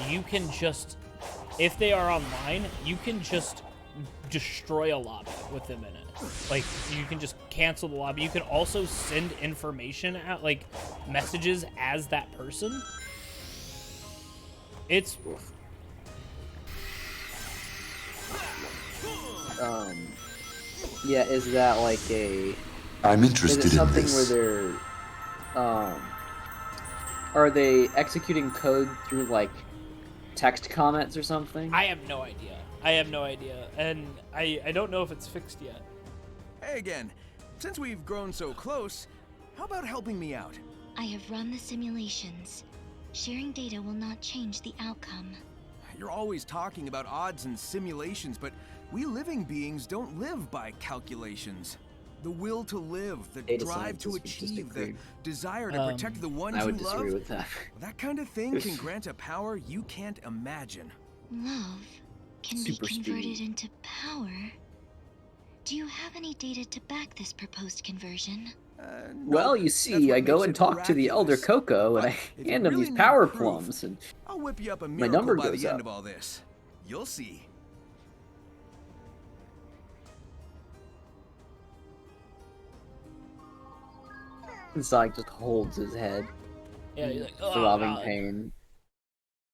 you can just, if they are online, you can just destroy a lobby with them in it. Like, you can just cancel the lobby. You can also send information out, like messages as that person. It's yeah, is that like I'm interested is it something in this. where they're are they executing code through like text comments or something? I have no idea. And I don't know if it's fixed yet. Hey again, since we've grown so close, how about helping me out? I have run the simulations. Sharing data will not change the outcome. You're always talking about odds and simulations, but we living beings don't live by calculations. The will to live, the Data drive to scientists would achieve, the disagree. desire to protect the ones I you would disagree love. with that. That kind of thing can grant a power you can't imagine. Love can Super be converted speed. into power. Do you have any data to back this proposed conversion? No, Well, you that's see, what I go makes and it talk to the Elder miraculous. Coco, and But I if you hand him really these need power proof, plums, and I'll whip you up a my miracle number by goes the end up. of all this. You'll see. Sonic just holds his head, Yeah, he's like, oh, throbbing God. pain.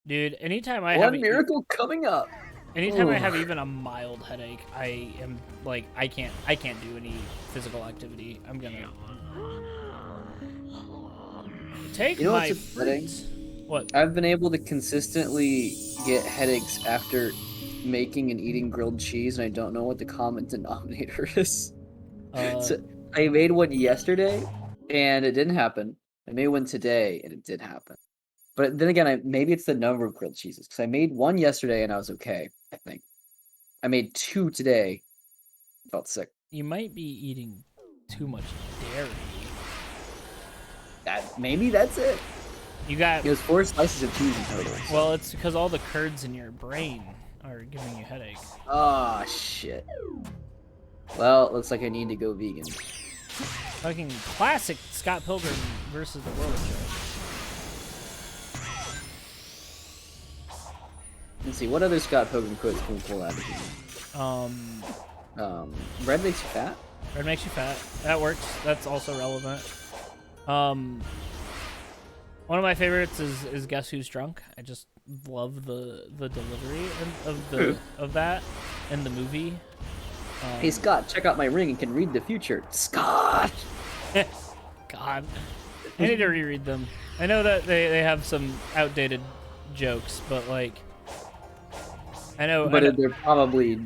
Dude, anytime I One have miracle coming up. anytime I Ooh. have even a mild headache, I am like, I can't do any physical activity. I'm gonna take You know my what's upsetting? fruits. What? I've been able to consistently get headaches after making and eating grilled cheese, and I don't know what the common denominator is. So I made one yesterday, and it didn't happen. I made one today, and it did happen. But then again, maybe it's the number of grilled cheeses, because I made one yesterday, and I was okay, I think. I made two today. Felt sick. You might be eating too much dairy. maybe that's it. You got. It was 4 slices of cheese in total. So. Well, it's because all the curds in your brain are giving you headache. Oh shit. Well, it looks like I need to go vegan. Fucking classic Scott Pilgrim versus the World Show. Let's see, what other Scott Pilgrim quotes can we pull out of here? Bread makes you fat? Bread makes you fat. That works. That's also relevant. One of my favorites is Guess Who's Drunk. I just love the delivery of that in the movie. Hey Scott, check out my ring and can read the future. Scott! God. I need to reread them. I know that they have some outdated jokes, but like I know they're probably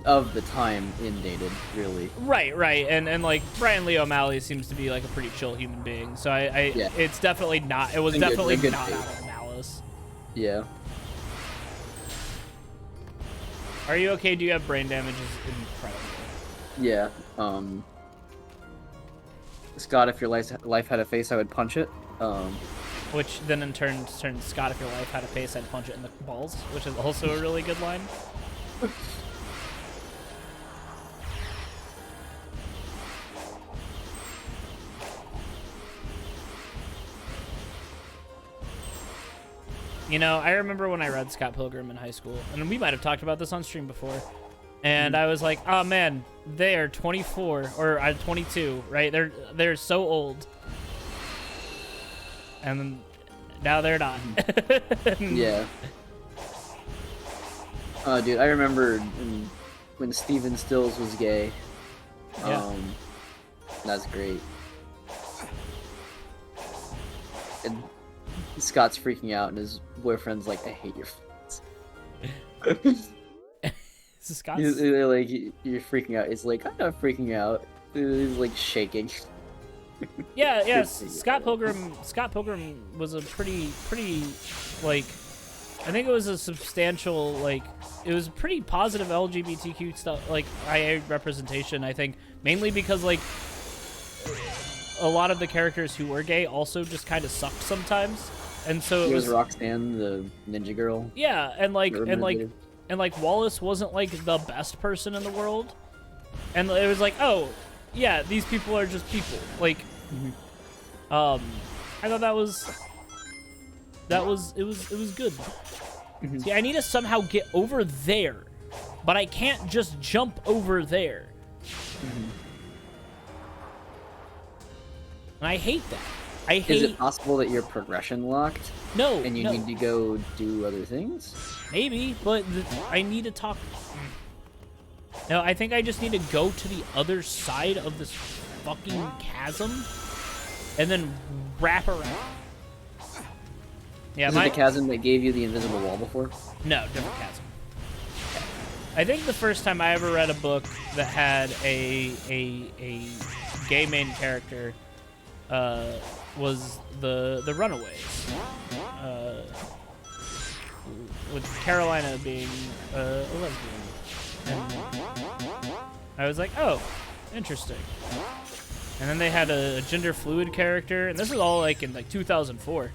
of the time indated, really. Right. And like Brian Lee O'Malley seems to be like a pretty chill human being. So Yeah. It's definitely not definitely not out of malice. Yeah. Are you okay? Do you have brain damage? Is incredible. Yeah. Scott, if your life had a face, I would punch it. Which then in turn turns Scott, if your life had a face, I'd punch it in the balls, which is also a really good line. You know, I remember when I read Scott Pilgrim in high school, and we might have talked about this on stream before, and I was like, oh man, they are 24, or 22, right? They're so old. And now they're not. Yeah. Oh, dude, I remember when Steven Stills was gay. Yeah. That's great. And Scott's freaking out, and his boyfriend's like, "I hate your friends." Scott's... like, you're freaking out. He's like, "I'm not freaking out." He's like shaking. Yeah. Scott Pilgrim was a pretty like, I think it was a substantial, like, it was pretty positive LGBTQ stuff, like IA representation. I think mainly because like a lot of the characters who were gay also just kind of sucked sometimes, and so it was Roxanne, the ninja girl. Yeah, and like Wallace wasn't like the best person in the world, and it was like, oh yeah, these people are just people. Like, I thought it was good. See, I need to somehow get over there, but I can't just jump over there. And I hate that. Is it possible that you're progression locked? No. And you need to go do other things? Maybe, but I need to talk. No, I think I just need to go to the other side of this fucking chasm and then wrap around. Yeah, Is it the chasm that gave you the invisible wall before? No, different chasm. I think the first time I ever read a book that had a gay main character was the Runaways, with Carolina being a lesbian, and I was like, oh, interesting. And then they had a gender fluid character, and this is all like in like 2004.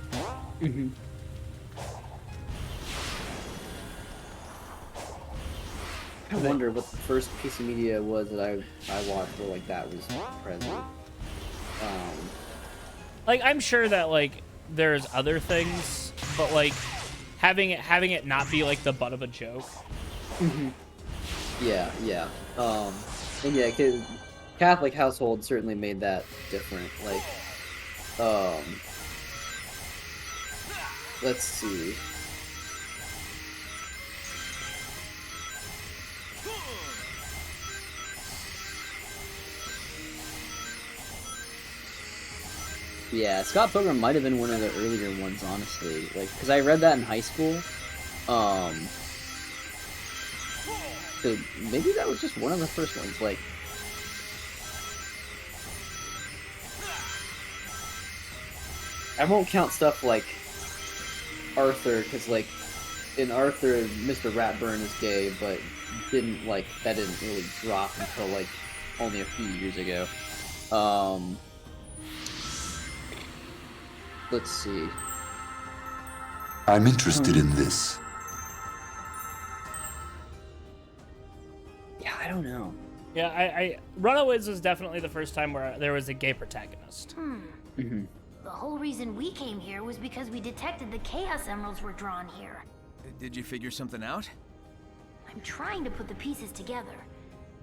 I wonder what the first piece of media was that I watched where like that was present. Like, I'm sure that like there's other things, but like having it not be like the butt of a joke. Yeah. And yeah, 'cause Catholic household certainly made that different. Like, let's see. Yeah, Scott Pilgrim might have been one of the earlier ones, honestly. Like, because I read that in high school. So maybe that was just one of the first ones. Like, I won't count stuff like Arthur, because like in Arthur, Mr. Ratburn is gay, but that didn't really drop until like only a few years ago. let's see. I'm interested in this. Yeah, I don't know. Yeah, I Runaways was definitely the first time where there was a gay protagonist. Mm-hmm. The whole reason we came here was because we detected the Chaos Emeralds were drawn here. Did you figure something out? I'm trying to put the pieces together.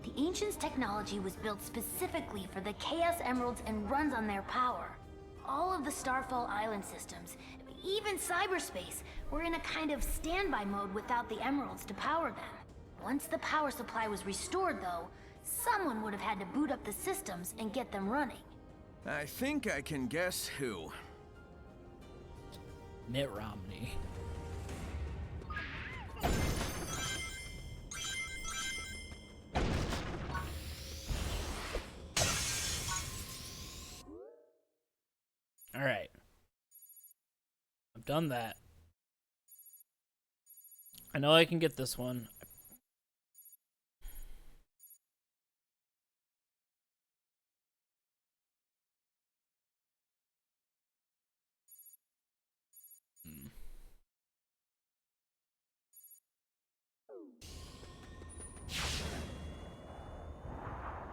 The Ancients' technology was built specifically for the Chaos Emeralds and runs on their power. All of the Starfall Island systems, even cyberspace, were in a kind of standby mode without the Emeralds to power them. Once the power supply was restored, though, someone would have had to boot up the systems and get them running. I think I can guess who. Mitt Romney. All right. I've done that. I know I can get this one.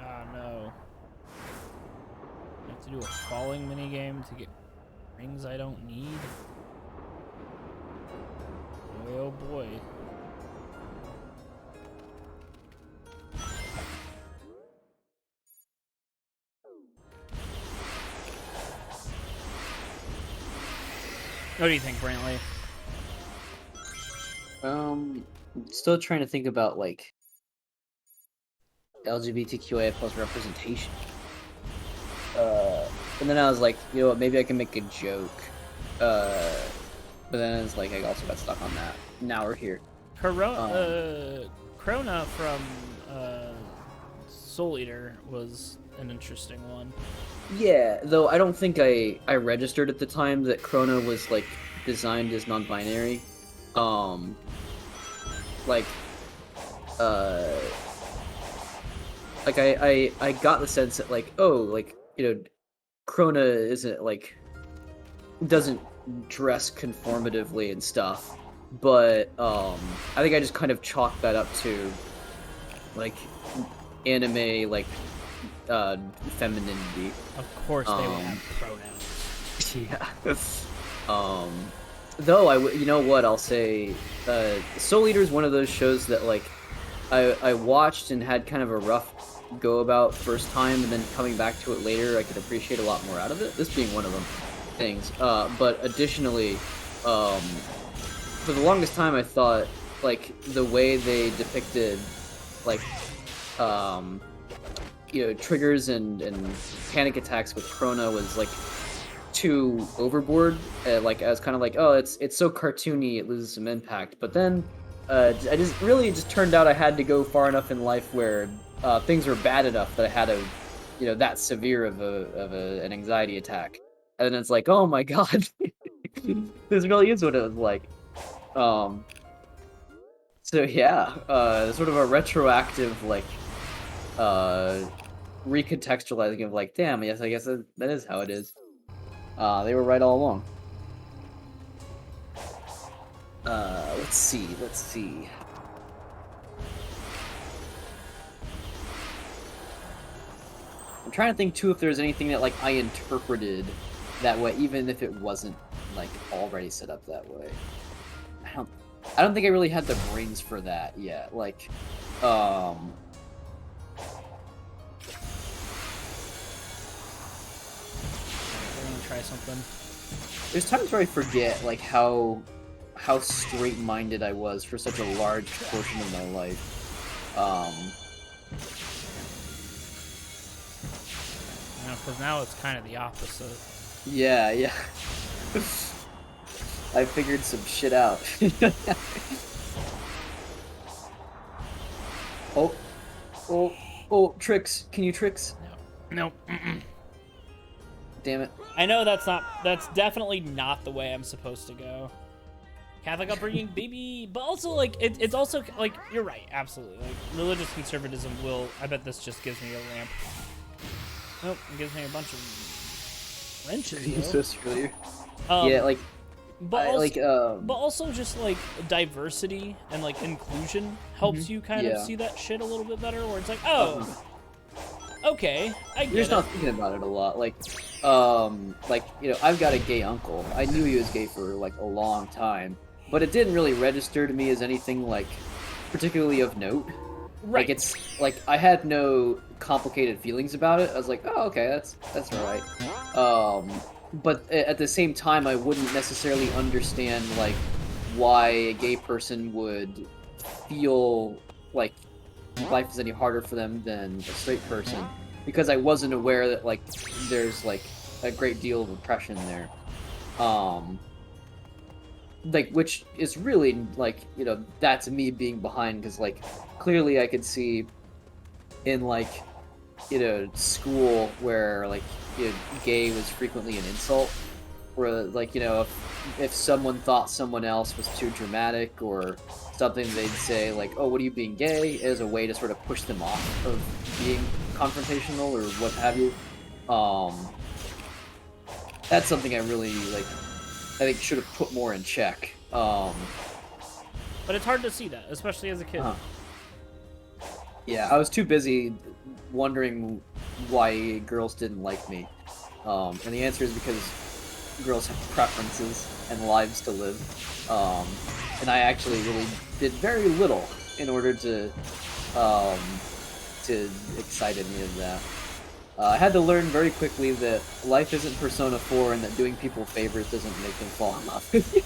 Oh no. I have to do a falling minigame to get rings I don't need. Boy, oh boy. What do you think, Brantley? Still trying to think about like LGBTQIA plus representation. And then I was like, you know what, maybe I can make a joke. But then it's like I also got stuck on that. Now we're here. Krona from Soul Eater was an interesting one. Yeah, though I don't think I registered at the time that Krona was like designed as non-binary. I got the sense that like, oh, like, you know, Krona isn't like doesn't dress conformatively and stuff, but I think I just kind of chalked that up to like anime like femininity. Of course they would have pronouns. Yeah. Though you know what, I'll say, Soul Eater is one of those shows that like I watched and had kind of a rough go about first time, and then coming back to it later, I could appreciate a lot more out of it. This being one of them things. But additionally, for the longest time, I thought like the way they depicted like you know, triggers and panic attacks with Krona was like too overboard. Like I was kind of like, oh, it's so cartoony, it loses some impact. But then it just turned out I had to go far enough in life where things were bad enough that I had a, you know, that severe of an anxiety attack. And then it's like, oh my god, this really is what it was like. So yeah, sort of a retroactive like recontextualizing of like, damn, yes, I guess that is how it is. They were right all along. Let's see. I'm trying to think too if there's anything that like I interpreted that way, even if it wasn't like already set up that way. I don't think I really had the brains for that yet. Like, I'm gonna try something. There's times where I forget like how straight-minded I was for such a large portion of my life. Because now it's kind of the opposite. Yeah. I figured some shit out. Oh, tricks. Can you tricks? No. Damn it. I know that's definitely not the way I'm supposed to go. Catholic upbringing, baby, but also like it's also like you're right, absolutely. Like religious conservatism will. I bet this just gives me a ramp. Nope, it gives me a bunch of wrenches. You so screw. Yeah, like, but also just like diversity and like inclusion helps you kind of see that shit a little bit better. Where it's like, oh, okay, I get you're just it. not thinking about it a lot. Like, you know, I've got a gay uncle. I knew he was gay for like a long time, but it didn't really register to me as anything like particularly of note. Right. Like, it's like I had no complicated feelings about it. I was like, oh, okay, that's all right. But at the same time, I wouldn't necessarily understand like why a gay person would feel like life is any harder for them than a straight person, because I wasn't aware that like there's like a great deal of oppression there. Like, which is really like, you know, that's me being behind, because like clearly I could see in like, you know, school where like, you know, gay was frequently an insult, where like, you know, if someone thought someone else was too dramatic or something, they'd say like, oh, what are you being gay, as a way to sort of push them off of being confrontational or what have you. That's something I really like, I think should have put more in check. But it's hard to see that, especially as a kid. Yeah, I was too busy wondering why girls didn't like me. And the answer is because girls have preferences and lives to live. And I actually really did very little in order to excite any of that. I had to learn very quickly that life isn't Persona 4 and that doing people favors doesn't make them fall in love with you.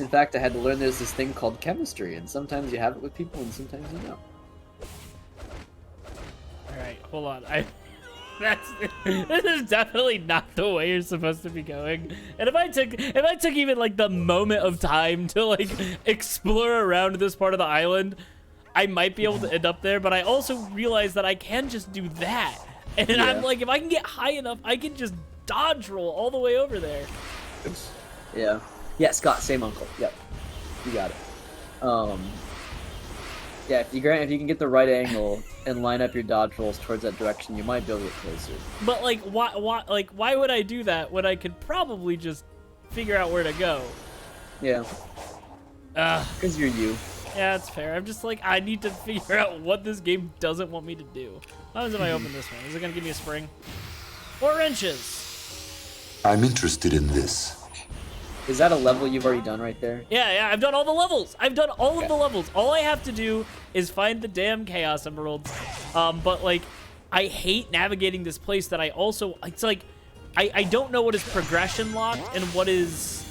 In fact, I had to learn there's this thing called chemistry, and sometimes you have it with people and sometimes you don't. Alright, hold on. This is definitely not the way you're supposed to be going. And if I took even like the moment of time to like explore around this part of the island, I might be able to end up there, but I also realize that I can just do that. And I'm like, if I can get high enough, I can just dodge roll all the way over there. Yeah. Yeah, Scott, same uncle. Yep. You got it. Yeah, if you can get the right angle and line up your dodge rolls towards that direction, you might be able to get closer. But like, why would I do that when I could probably just figure out where to go? Yeah. Because you're you. Yeah, that's fair. I'm just like, I need to figure out what this game doesn't want me to do. What happens if I open this one? Is it gonna give me a spring? 4 inches. I'm interested in this. Is that a level you've already done right there? Yeah, I've done all the levels. I've done all of the levels. All I have to do is find the damn Chaos Emeralds. But like, I hate navigating this place that I also, it's like, I don't know what is progression locked and what is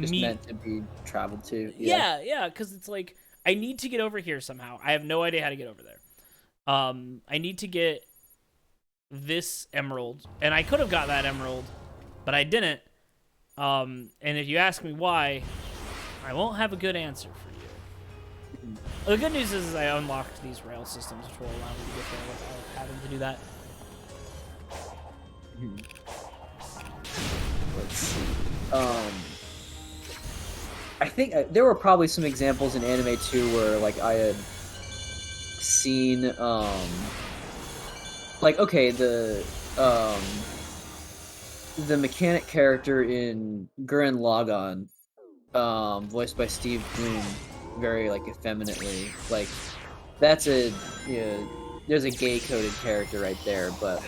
just meant to be traveled to. Yeah, because it's like, I need to get over here somehow. I have no idea how to get over there. I need to get this emerald, and I could have got that emerald, but I didn't. And if you ask me why, I won't have a good answer for you. The good news is I unlocked these rail systems, which will allow me to get there without having to do that. Let's see. I think there were probably some examples in anime too where like I had seen like, okay, the mechanic character in Gurren Lagann, voiced by Steve Bloom, very like effeminately, like that's a, you know, there's a gay coded character right there, but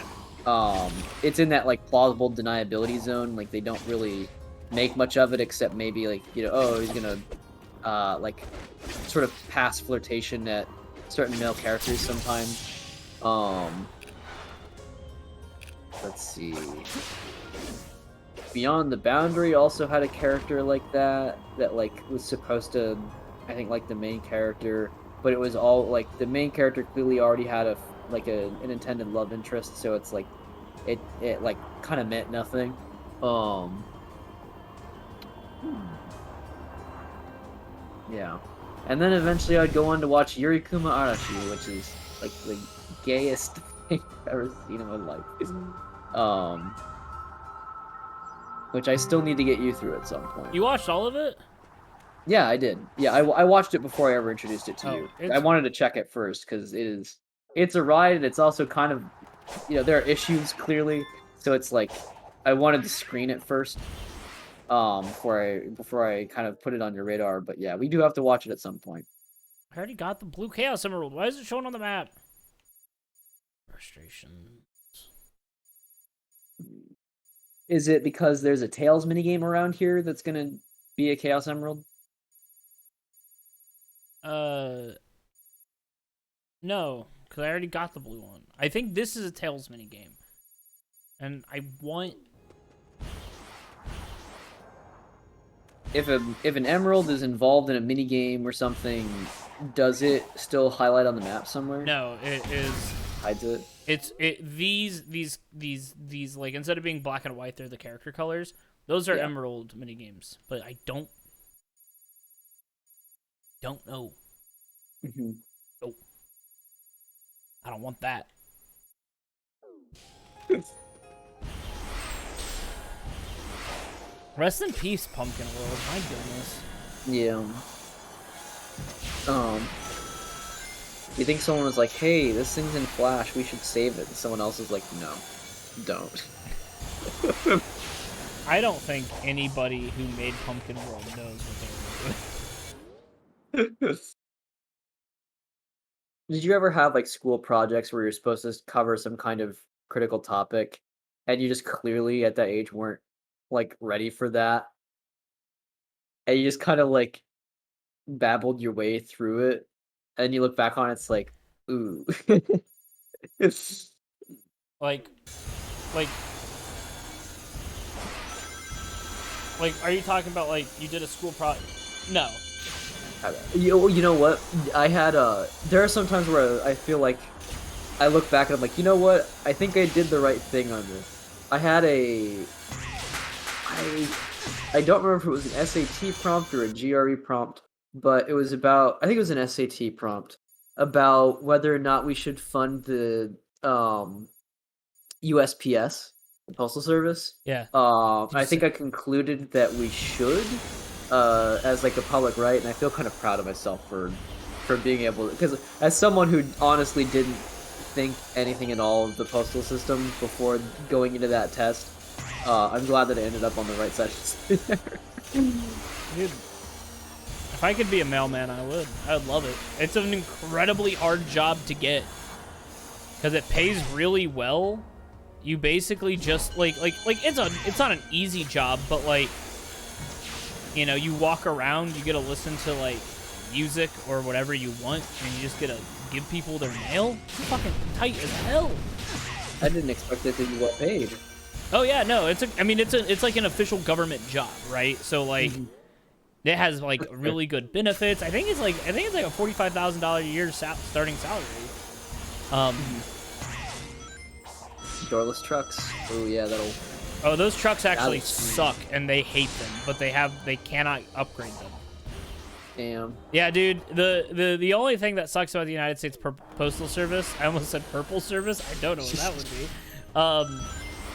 it's in that like plausible deniability zone. Like they don't really make much of it except maybe like, you know, oh, he's gonna like sort of pass flirtation at certain male characters sometimes. Let's see. Beyond the Boundary also had a character like that like was supposed to, I think, like the main character, but it was all like the main character clearly already had an intended love interest, so it's like it like kind of meant nothing. Yeah. And then eventually I'd go on to watch Yurikuma Arashi, which is like the gayest thing I've ever seen in my life. Which I still need to get you through at some point. You watched all of it? Yeah, I did. Yeah, I watched it before I ever introduced it to you. I wanted to check it first because it is it's a ride, and it's also kind of, there are issues clearly. So it's like, I wanted to screen it first, before I kind of put it on your radar. But yeah, we do have to watch it at some point. I already got the blue Chaos Emerald. Why is it showing on the map? Frustration. Is it because there's a Tails minigame around here that's gonna be a Chaos Emerald? No, because I already got the blue one. I think this is a Tails minigame. And I want... If an emerald is involved in a minigame or something, does it still highlight on the map somewhere? No, it is... Hides it? These like, instead of being black and white, they're the character colors. Those are emerald minigames, but I don't know. Mm-hmm. Nope. I don't want that. Rest in peace, Pumpkin World. My goodness. Yeah. You think someone was like, "Hey, this thing's in Flash. We should save it." And someone else is like, "No, don't." I don't think anybody who made Pumpkin World knows what they were doing. Did you ever have like school projects where you're supposed to cover some kind of critical topic, and you just clearly at that age weren't like ready for that, and you just kind of like babbled your way through it, and you look back on it, it's like, ooh. like, are you talking about like you did a school project? No. You know what? I had there are some times where I feel like I look back and I'm like, you know what? I think I did the right thing on this. I had I don't remember if it was an SAT prompt or a GRE prompt, but it was about, I think it was an SAT prompt about whether or not we should fund the USPS, the Postal Service. Yeah. I think I concluded that we should, as like a public right, and I feel kind of proud of myself for being able to, because as someone who honestly didn't think anything at all of the postal system before going into that test, I'm glad that I ended up on the right side. Dude, if I could be a mailman, I would. I would love it. It's an incredibly hard job to get because it pays really well. You basically just like it's not an easy job, but like, you know, you walk around, you get to listen to like music or whatever you want, and you just get to give people their mail. It's fucking tight as hell. I didn't expect it to be well paid. Oh yeah, no, it's like an official government job, right? So like, it has like really good benefits. I think it's like a $45,000 a year starting salary. Doorless trucks. Oh yeah, that'll. Oh, those trucks actually suck, and they hate them, but they cannot upgrade them. Damn. Yeah, dude. The only thing that sucks about the United States Postal Service, I almost said Purple Service. I don't know what that would be.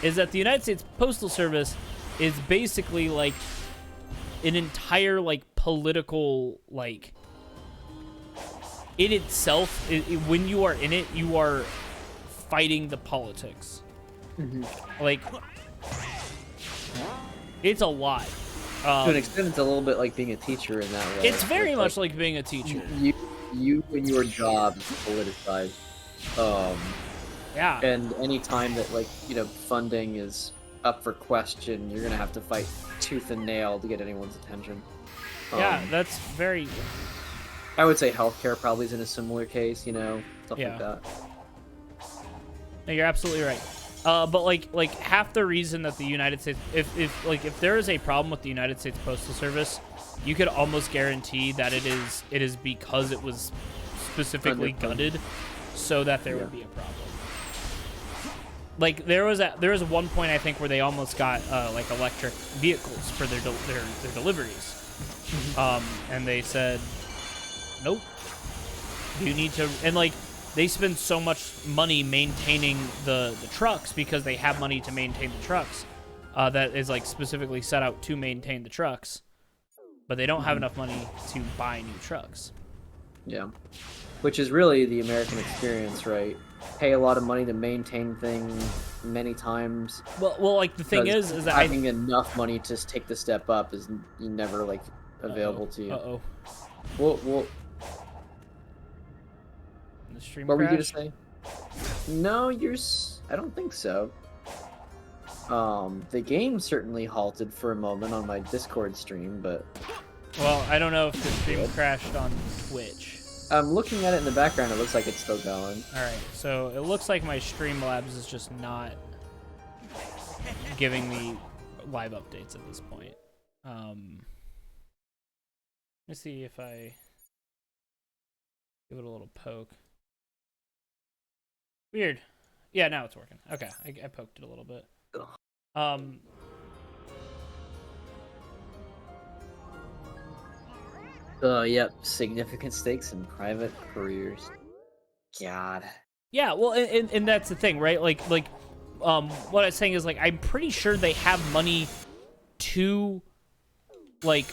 Is that the United States Postal Service is basically like an entire like political like in itself. When you are in it, you are fighting the politics. Like, it's a lot. To an extent, it's a little bit like being a teacher in that way. It's very much like being a teacher. You and your job is politicized. Yeah. And any time that, like, you know, funding is up for question, you're gonna have to fight tooth and nail to get anyone's attention. Yeah, that's very... I would say healthcare probably is in a similar case, you know, stuff like that. No, you're absolutely right. But like half the reason that the United States, if there is a problem with the United States Postal Service, you could almost guarantee that it is because it was specifically gutted so that there would be a problem. Like there was one point I think where they almost got like electric vehicles for their deliveries, and they said, nope, you need to, and like they spend so much money maintaining the trucks because they have money to maintain the trucks, that is like specifically set out to maintain the trucks, but they don't have enough money to buy new trucks. Yeah. which is really the American experience, right? Pay a lot of money to maintain things many times. Well, like the thing is that having enough money to take the step up is never like available to you. Well. The stream what crash? were you gonna say? No, I don't think so. The game certainly halted for a moment on my Discord stream, but... Well, I don't know if the stream crashed on Twitch. I'm looking at it in the background, it looks like it's still going. Alright, so it looks like my Streamlabs is just not giving me live updates at this point. Let me see if I give it a little poke. Weird. Yeah, now it's working. Okay, I poked it a little bit. Yep, significant stakes in private careers. God. Yeah, well, and that's the thing, right? Like, what I was saying is, like, I'm pretty sure they have money to, like,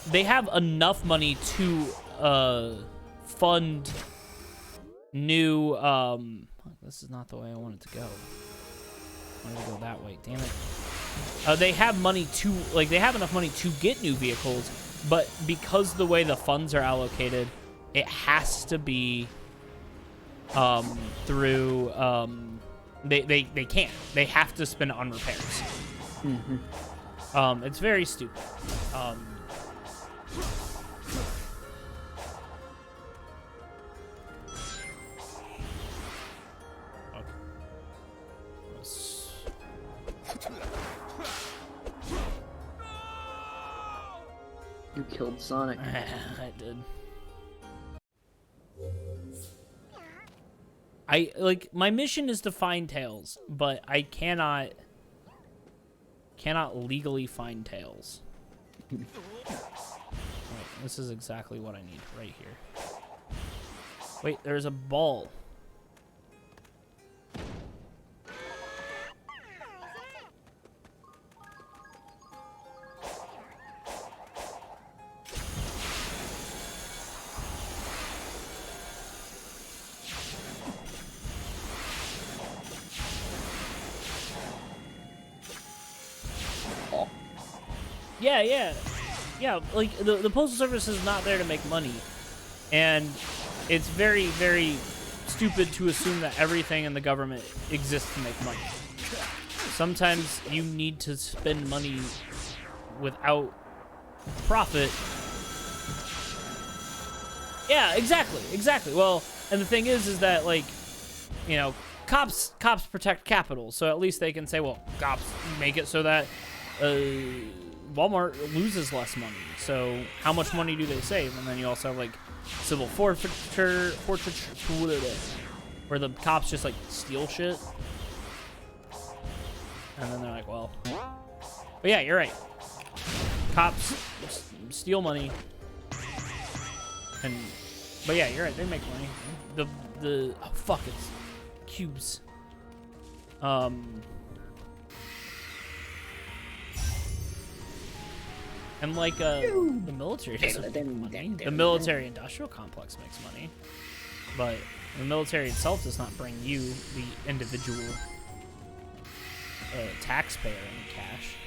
they have enough money to, fund new, this is not the way I wanted to go. I wanted to go that way, damn it. They have money to, like, they have enough money to get new vehicles, but because the way the funds are allocated, it has to be through they can't. They have to spend it on repairs. It's very stupid. You killed Sonic. I did. My mission is to find Tails, but I cannot legally find Tails. Wait, this is exactly what I need right here. Wait, there's a ball. Yeah, like, the Postal Service is not there to make money. And it's very, very stupid to assume that everything in the government exists to make money. Sometimes you need to spend money without profit. Yeah, exactly. Well, and the thing is that, like, you know, cops protect capital, so at least they can say, well, cops make it so that, Walmart loses less money, so how much money do they save? And then you also have, like, civil forfeiture, where the cops just, like, steal shit. And then they're like, well. But yeah, you're right. Cops steal money. But yeah, you're right, they make money. Oh fuck, it's cubes. And like, the military doesn't make money. The military industrial complex makes money. But the military itself does not bring you, the individual taxpayer, any cash.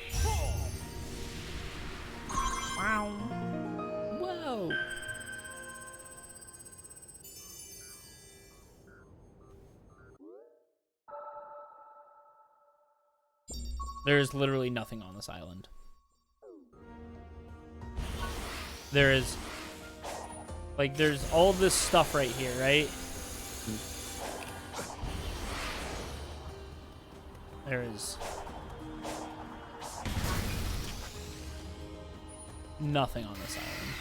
Wow. Whoa. There's literally nothing on this island. There is, like, there's all this stuff right here, right? There is nothing on this island.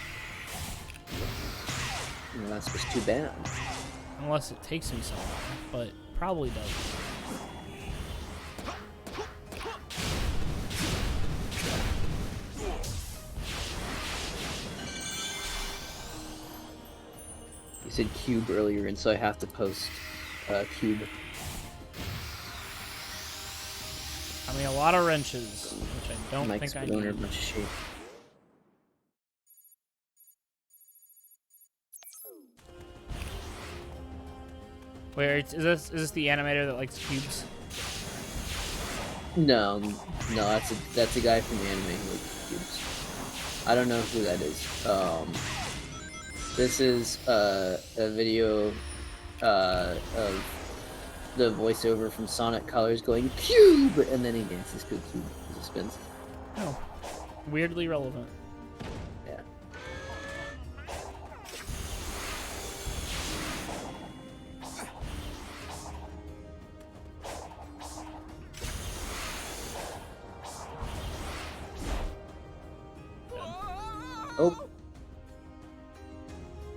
Well, that's just too bad. Unless it takes me somewhere, but probably doesn't. You said cube earlier, and so I have to post cube. I mean, a lot of wrenches, which I don't think I need. Much shape. Wait, is this the animator that likes cubes? No, that's a guy from the anime who likes cubes. I don't know who that is. This is a video of the voiceover from Sonic Colors going cube, and then he dances to a cube as it spins. Oh, weirdly relevant. Yeah. Oh.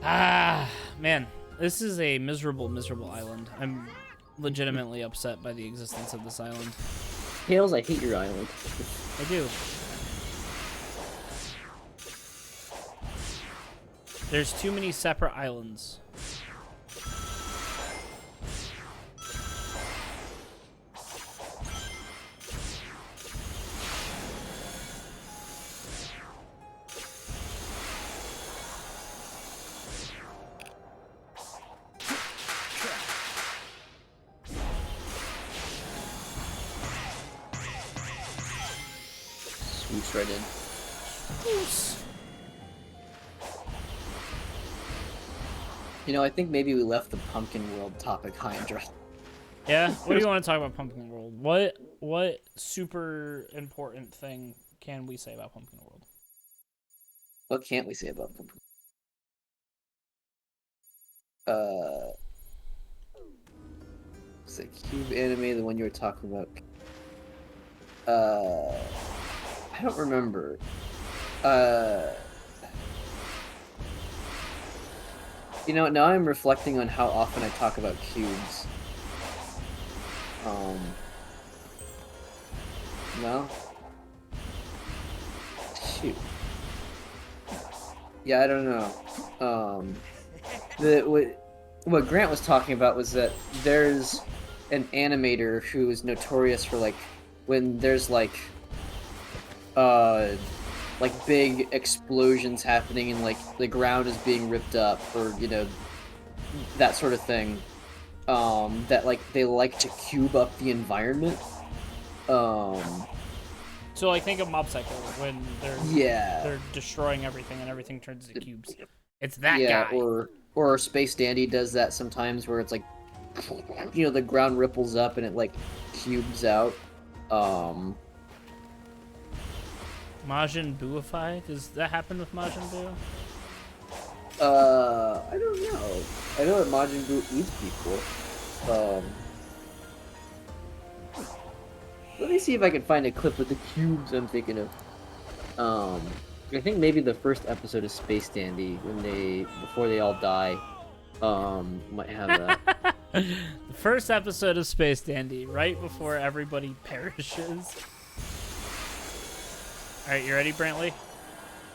Ah, man. This is a miserable, miserable island. I'm legitimately upset by the existence of this island. Tails, I hate your island. I do. There's too many separate islands. Swoosh right in. You know, I think maybe we left the Pumpkin World topic high and dry. Yeah? What do you want to talk about Pumpkin World? What super important thing can we say about Pumpkin World? What can't we say about Pumpkin? It's the cube anime, the one you were talking about. I don't remember. You know, now I'm reflecting on how often I talk about cubes. No? Shoot. Yeah, I don't know. What Grant was talking about was that there's an animator who is notorious for, like, when there's, like big explosions happening and, like, the ground is being ripped up, or, you know, that sort of thing, that, like, they like to cube up the environment. So, like, think of Mob Psycho when they're destroying everything and everything turns into cubes. It's that guy. Or Space Dandy does that sometimes, where it's like, you know, the ground ripples up and it, like, cubes out. Majin Buify? Does that happen with Majin Buu? I don't know. I know that Majin Buu eats people. Let me see if I can find a clip with the cubes I'm thinking of. I think maybe the first episode of Space Dandy, before they all die, might have that. The first episode of Space Dandy, right before everybody perishes. Alright, you ready, Brantley?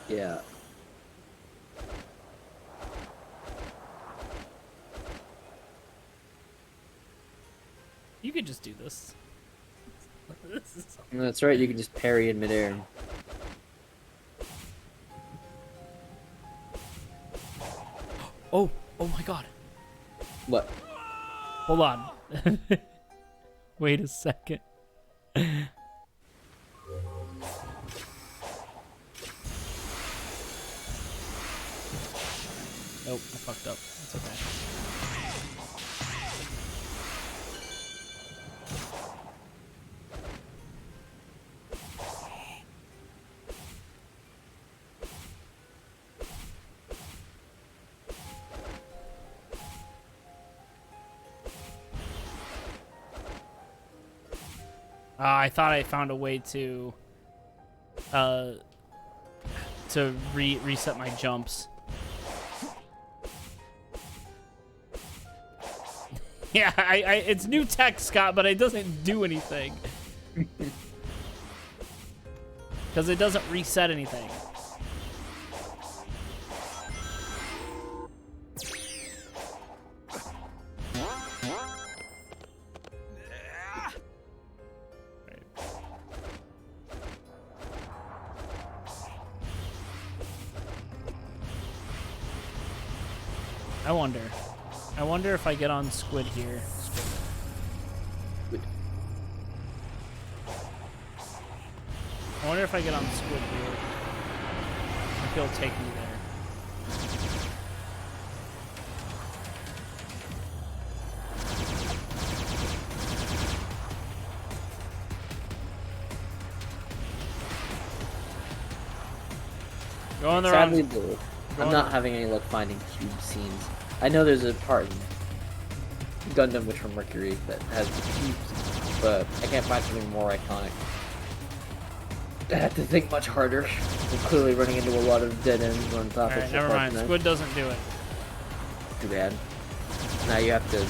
Yeah. You could just do this. That's right, you can just parry in midair. Oh my god. What? Hold on. Wait a second. Nope, I fucked up. It's okay. I thought I found a way to reset my jumps. Yeah, it's new tech, Scott, but it doesn't do anything. Because it doesn't reset anything. I wonder. I wonder if I get on Squid here. I wonder if I get on Squid here. If he'll take me there. Go on the Sadly, wrong. I'm not having any luck finding cube scenes. I know there's a part in Gundam Witch from Mercury that has cubes, but I can't find something more iconic. I have to think much harder. I'm clearly running into a lot of dead ends on top of Alright, never mind. Squid doesn't do it. Too bad. Now you have to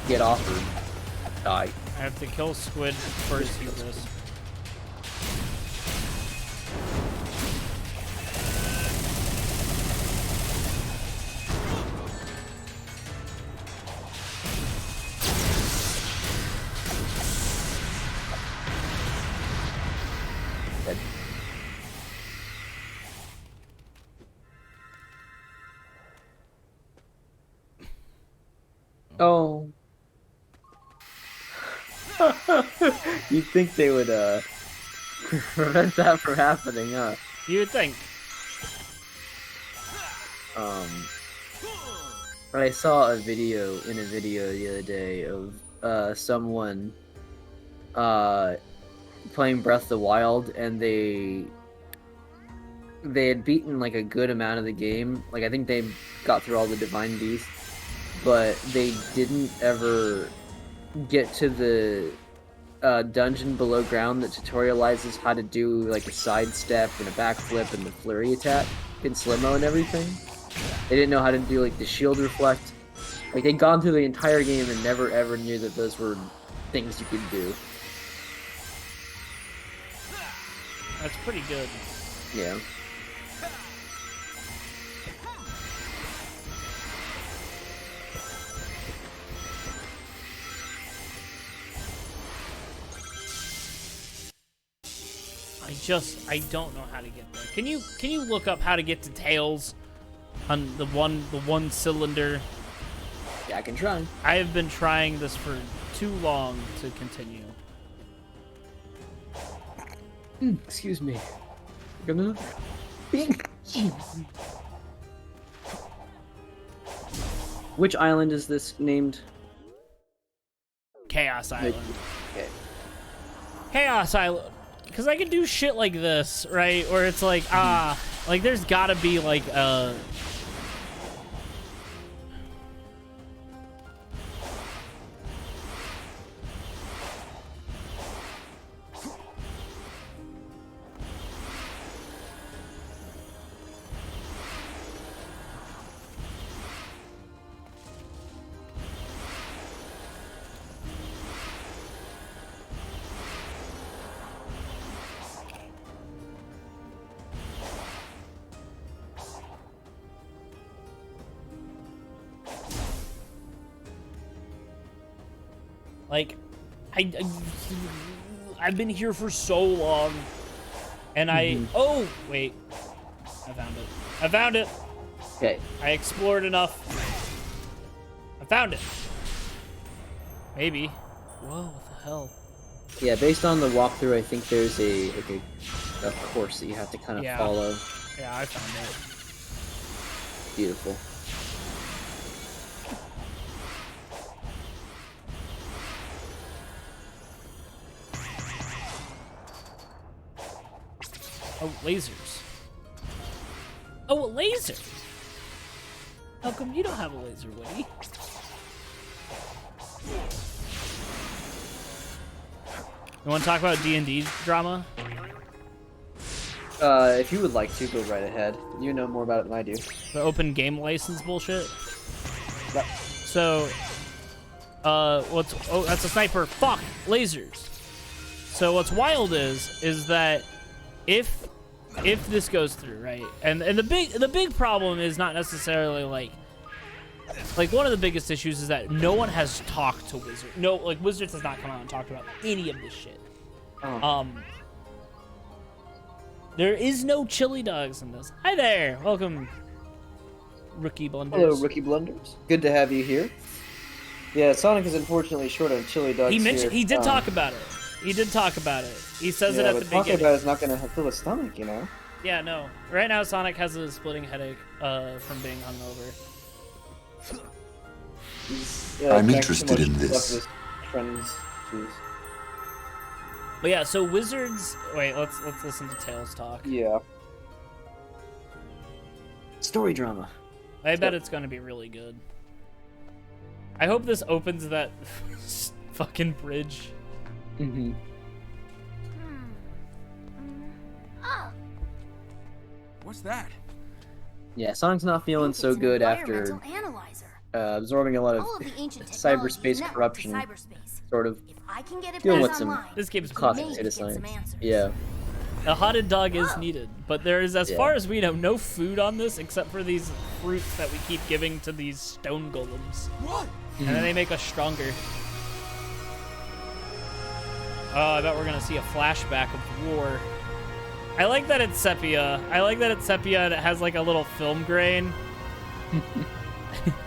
get off or die. I have to kill Squid first he does. Oh. You'd think they would prevent that from happening, huh? You would think. I saw a video the other day of someone playing Breath of the Wild, and they had beaten like a good amount of the game. Like I think they got through all the Divine Beasts, but they didn't ever get to the dungeon below ground that tutorializes how to do like a sidestep and a backflip and the flurry attack in slow-mo and everything. They didn't know how to do like the shield reflect. Like they'd gone through the entire game and never ever knew that those were things you could do. That's pretty good. Yeah. I don't know how to get there. Can you look up how to get to Tails on the one cylinder? Yeah, I can try. I have been trying this for too long to continue. Excuse me. Gonna. Which island is this named? Chaos Island. Okay. Chaos Island. Because I can do shit like this, right? Where it's like, like there's gotta be like a... Like, I've been here for so long, and oh, wait. I found it. I found it! Okay. I explored enough. I found it. Maybe. Whoa, what the hell? Yeah, based on the walkthrough, I think there's a course that you have to kind of follow. Yeah, I found it. Beautiful. Oh, lasers. Oh, a laser! How come you don't have a laser, Woody? You want to talk about D&D drama? If you would like to, go right ahead. You know more about it than I do. The open game license bullshit? Yep. So, oh, that's a sniper. Fuck! Lasers. So what's wild is that if this goes through, right, and the big problem is not necessarily like one of the biggest issues is that no one has talked to Wizards. No, like Wizards has not come out and talked about any of this shit. Oh. There is no chili dogs in this. Hi there, welcome. Rookie Blunders. Hello, Rookie Blunders. Good to have you here. Yeah, Sonic is unfortunately short on chili dogs. He did talk about it. He did talk about it. He says it at the beginning. Talking about it's not going to fill his stomach, you know? Yeah, no. Right now, Sonic has a splitting headache from being hungover. I'm interested in this. But yeah, so Wizards... Wait, let's listen to Tails talk. Yeah. Story drama. I bet it's going to be really good. I hope this opens that fucking bridge. Mm-hmm. Oh, What's that? Yeah, Sonic's not feeling so good after absorbing a lot of cyberspace corruption. Sort of dealing with some this game's classic data science. Yeah. A hotted dog is needed, but there is, as far as we know, no food on this except for these fruits that we keep giving to these stone golems. What? And then they make us stronger. Oh, I bet we're gonna see a flashback of war. I like that it's sepia. I like that it's sepia and it has like a little film grain.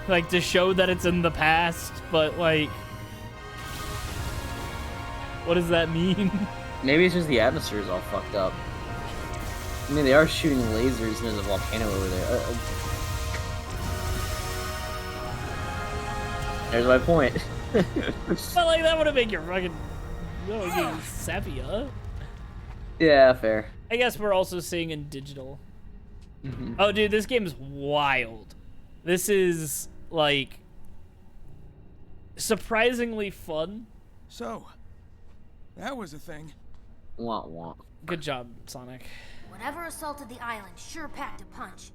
Like to show that it's in the past, but like... What does that mean? Maybe it's just the atmosphere is all fucked up. I mean, they are shooting lasers and there's a volcano over there. There's my point. But like that would have made your fucking sepia. Yeah, fair. I guess we're also seeing in digital. Mm-hmm. Oh, dude, this game is wild. This is like surprisingly fun. So, that was a thing. Wah wah. Good job, Sonic. Whatever assaulted the island sure packed a punch.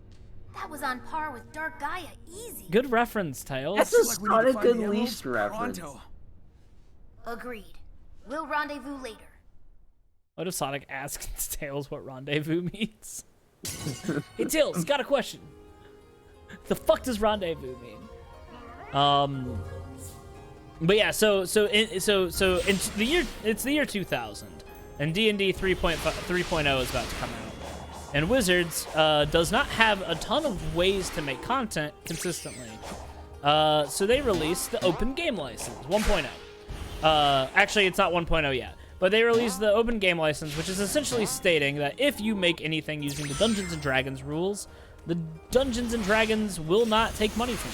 That was on par with Dark Gaia, easy. Good reference, Tails. That's a Sonic Unleashed reference. Agreed. We'll rendezvous later. What if Sonic asks Tails what rendezvous means? Hey, Tails, got a question. The fuck does rendezvous mean? But yeah, so in the year, it's the year 2000, and D&D 3.0 is about to come out, and Wizards does not have a ton of ways to make content consistently, so they released the Open Game License 1.0. Actually, it's not 1.0 yet, but they released the Open Game License, which is essentially stating that if you make anything using the Dungeons and Dragons rules, the Dungeons and Dragons will not take money from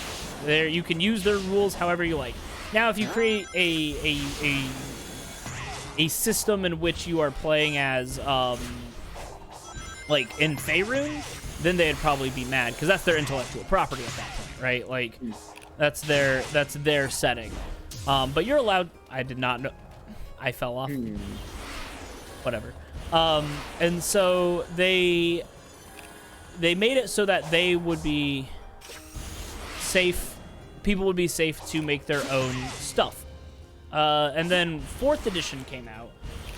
you. You can use their rules however you like. Now, if you create a system in which you are playing as, like, in Faerun, then they'd probably be mad, because that's their intellectual property at that point, right? Like, that's their setting. But you're allowed... I did not know... I fell off. Whatever. And so they made it so that they would be safe... People would be safe to make their own stuff. And then 4th edition came out,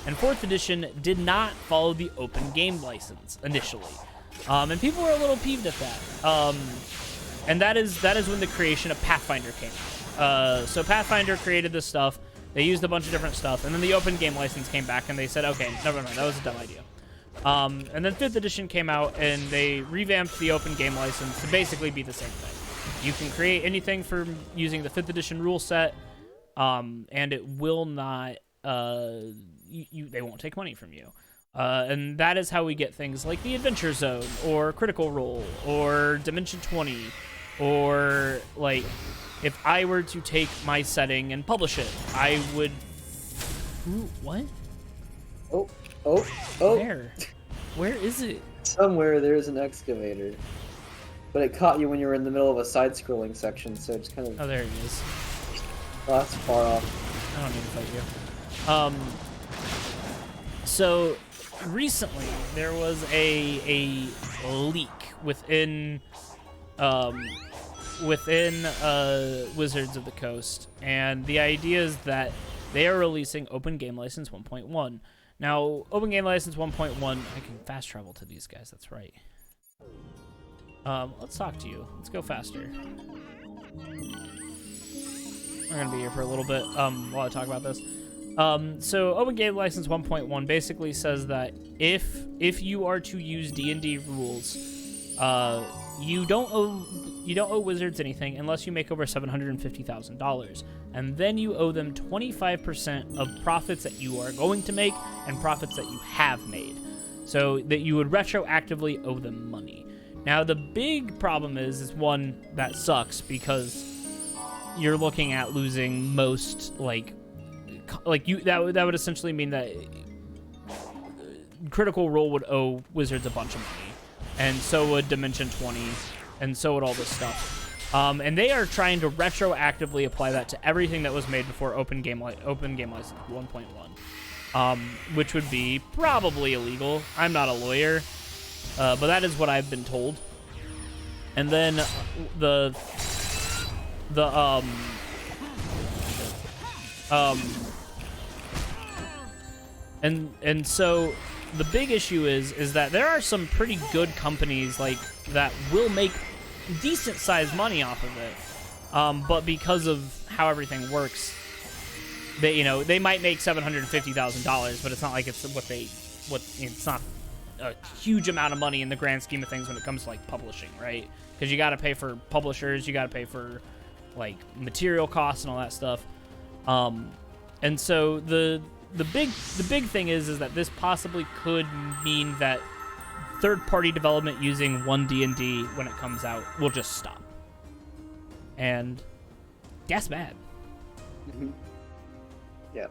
and 4th edition did not follow the Open Game License initially. And people were a little peeved at that. And that is when the creation of Pathfinder came out. So Pathfinder created this stuff. They used a bunch of different stuff, and then the Open Game License came back, and they said, okay, never mind, that was a dumb idea. And then 5th edition came out, and they revamped the Open Game License to basically be the same thing. You can create anything from using the 5th edition rule set, and it will not, they won't take money from you. And that is how we get things like the Adventure Zone, or Critical Role, or Dimension 20, or, like, if I were to take my setting and publish it, I would... Ooh, what? Oh. Where? Where is it? Somewhere there's an excavator. But it caught you when you were in the middle of a side-scrolling section, so it's kind of... Oh, there he is. Oh, that's far off. I don't need to fight you. So, recently, there was a leak within Wizards of the Coast, and the idea is that they are releasing Open Game License 1.1. Now, Open Game License 1.1, I can fast travel to these guys, that's right. Let's talk to you. Let's go faster. We're gonna be here for a little bit while I talk about this. So Open Game License 1.1 basically says that if you are to use D&D rules, you don't you don't owe Wizards anything unless you make over $750,000, and then you owe them 25% of profits that you are going to make and profits that you have made, so that you would retroactively owe them money. Now, the big problem is one that sucks because you're looking at losing most that would essentially mean that Critical Role would owe Wizards a bunch of money, and so would Dimension 20, and so would all this stuff. And they are trying to retroactively apply that to everything that was made before Open Game License 1.1, which would be probably illegal. I'm not a lawyer, but that is what I've been told. And then and so the big issue is that there are some pretty good companies that will make decent sized money off of it, but because of how everything works, they might make $750,000, but it's not like it's not a huge amount of money in the grand scheme of things when it comes to publishing, right? Because you got to pay for publishers, you got to pay for material costs and all that stuff, and so the big thing is that this possibly could mean that third-party development using 1D&D when it comes out will just stop, and that's bad. Mm-hmm. Yeah.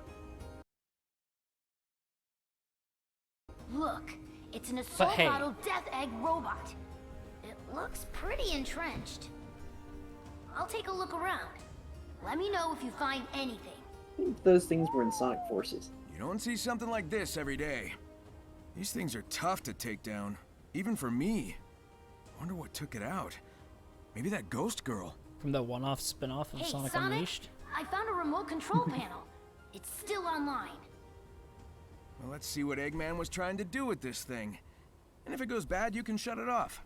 Look, it's an assault model Death Egg robot. It looks pretty entrenched. I'll take a look around. Let me know if you find anything. I think those things were in Sonic Forces. You don't see something like this every day. These things are tough to take down, even for me. Wonder what took it out. Maybe that ghost girl. From the one-off spin-off of Sonic Unleashed? I found a remote control panel. It's still online. Well, let's see what Eggman was trying to do with this thing. And if it goes bad, you can shut it off.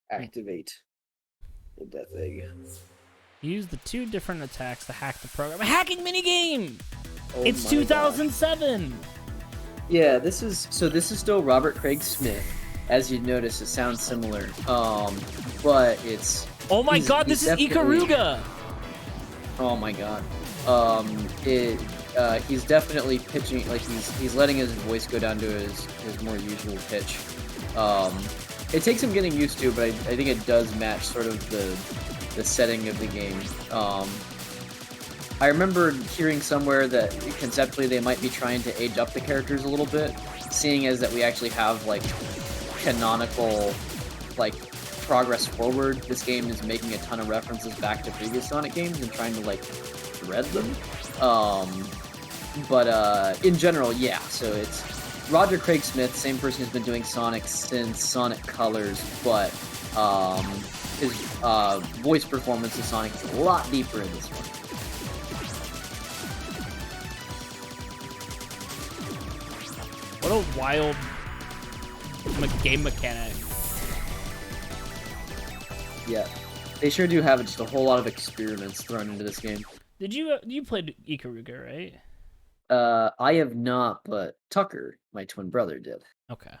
Activate the Death Egg. Use the 2 different attacks to hack the program. A hacking minigame! Oh, it's 2007! God. Yeah, this is still Robert Craig Smith. As you notice, it sounds similar. But it's... Oh my god, this is Ikaruga! Oh my god. He's definitely pitching, he's letting his voice go down to his more usual pitch. It takes some getting used to, but I think it does match sort of the setting of the game. I remember hearing somewhere that conceptually they might be trying to age up the characters a little bit, seeing as that we actually have canonical progress forward. This game is making a ton of references back to previous Sonic games and trying to thread them. But in general, yeah. So it's Roger Craig Smith, same person who's been doing Sonic since Sonic Colors, but his voice performance of Sonic is a lot deeper in this one. What a wild game mechanic. Yeah, they sure do have just a whole lot of experiments thrown into this game. Did you played Ikaruga, right? I have not, but Tucker, my twin brother, did. Okay.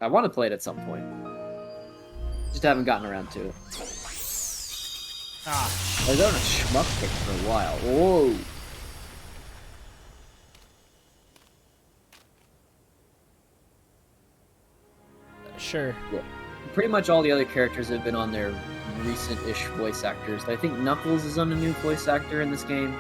I want to play it at some point. Just haven't gotten around to it. I was on a shmuck kick for a while. Whoa. Sure. Yeah. Pretty much all the other characters have been on their recent-ish voice actors. I think Knuckles is on a new voice actor in this game.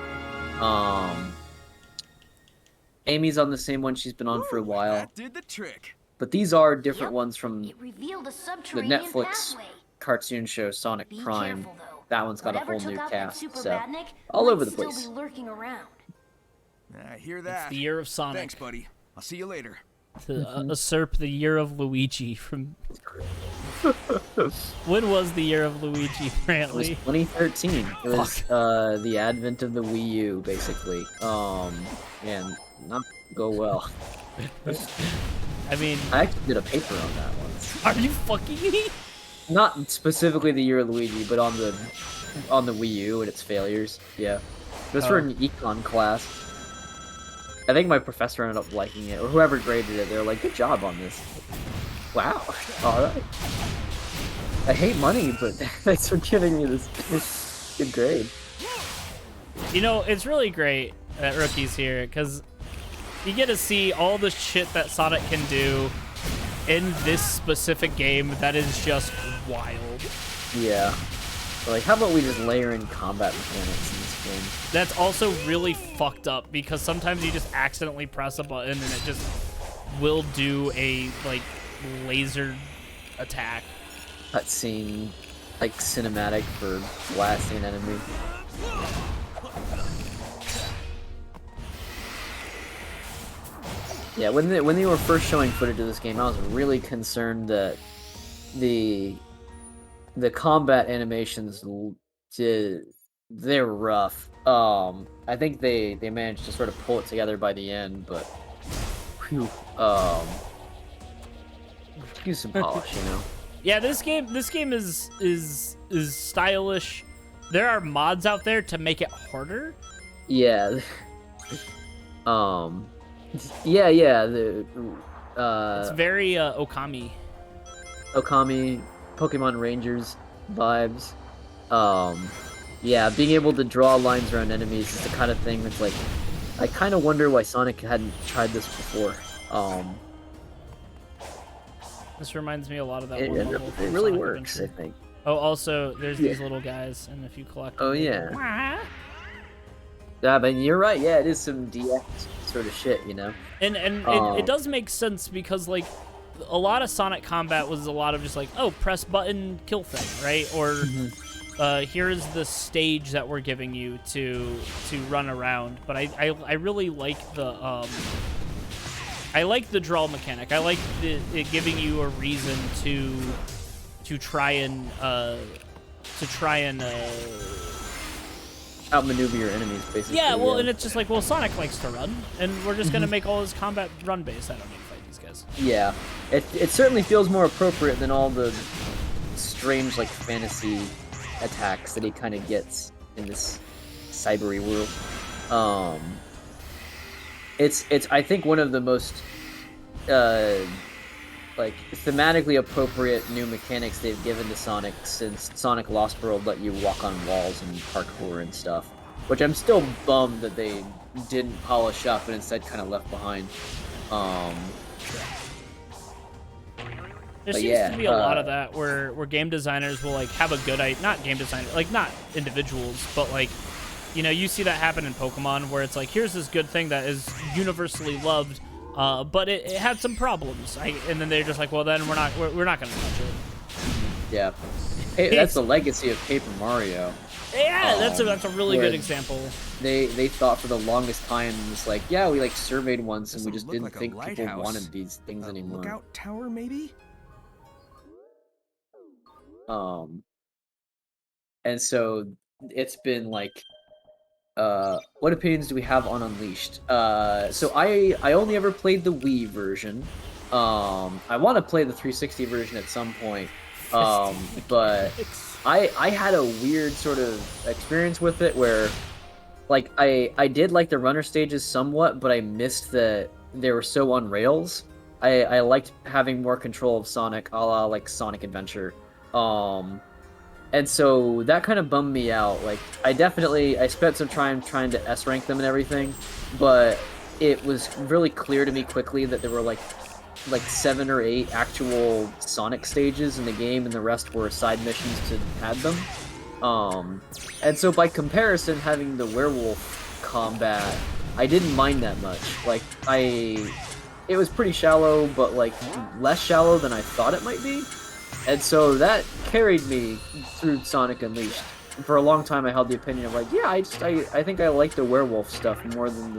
Amy's on the same one she's been on for a while. That did the trick. But these are different ones from It revealed a the subterranean Netflix pathway. cartoon show Sonic Be Prime. careful, though. That one's got Whatever a whole new took out that cast, Super so Badnik all might over the still place. be lurking around. I hear that. It's the year of Sonic. Thanks, buddy. I'll see you later. To usurp the year of Luigi from... When was the year of Luigi, It was apparently? 2013. It was the advent of the Wii U, basically. And not go well. I mean... I actually did a paper on that once. Are you fucking me? Not specifically the year of Luigi, but on the Wii U and its failures. Yeah. It was for an econ class. I think my professor ended up liking it, or whoever graded it. They were like, "Good job on this." Wow. All right. I hate money, but thanks for giving me this good grade. You know, it's really great that Rookie's here, because you get to see all the shit that Sonic can do in this specific game that is just wild. Yeah. Like, how about we just layer in combat mechanics in this game? That's also really fucked up, because sometimes you just accidentally press a button and it just will do a, like, laser attack. Cutscene, like, cinematic for blasting an enemy. Yeah, when they were first showing footage of this game, I was really concerned that the combat animations they're rough. I think they managed to sort of pull it together by the end, but whew, use some polish, you know. Yeah, this game is stylish. There are mods out there to make it harder. Yeah. Yeah. It's very Okami. Okami, Pokemon Rangers vibes. Yeah, being able to draw lines around enemies is the kind of thing that's like, I kind of wonder why Sonic hadn't tried this before. This reminds me a lot of that It really Sonic works, Adventure. I think. Oh, also, there's these little guys, and if you collect them, Oh, yeah. Yeah, but you're right. Yeah, it is some DX sort of shit, you know? And it does make sense, because, like, a lot of Sonic combat was a lot of just like, oh, press button, kill thing, right? Or here's the stage that we're giving you to run around. But I really like the draw mechanic. I like it giving you a reason to try and outmaneuver your enemies, basically. Yeah, well, and it's just like, well, Sonic likes to run, and we're just gonna make all his combat run based. I don't need to fight these guys. Yeah, it certainly feels more appropriate than all the strange, like, fantasy attacks that he kind of gets in this cybery world. It's I think one of the most like, thematically appropriate new mechanics they've given to Sonic since Sonic Lost World let you walk on walls and parkour and stuff, which I'm still bummed that they didn't polish up and instead kind of left behind. There seems to be a lot of that where game designers will, like, have a good idea, not game designers, like, not individuals, but, like, you know, you see that happen in Pokemon where it's like, here's this good thing that is universally loved, but it had some problems, and then they're just like, well, then we're not gonna touch it. Yeah, hey, that's the legacy of Paper Mario. Yeah, that's a really good example. They thought for the longest time, it was like, yeah, we, like, surveyed once and we just didn't think people lighthouse. wanted these things anymore. Lookout tower, maybe? And so it's been like, what opinions do we have on Unleashed? So I only ever played the Wii version. I want to play the 360 version at some point. But I had a weird sort of experience with it where, like, I did like the runner stages somewhat, but I missed that they were so on rails. I liked having more control of Sonic, a la, like, Sonic Adventure. And so that kind of bummed me out. Like, I spent some time trying to S-rank them and everything, but it was really clear to me quickly that there were like 7 or 8 actual Sonic stages in the game, and the rest were side missions to add them. And so by comparison, having the werewolf combat, I didn't mind that much. Like, it was pretty shallow, but, like, less shallow than I thought it might be. And so that carried me through Sonic Unleashed. And for a long time, I held the opinion of, like, yeah, I think I like the werewolf stuff more than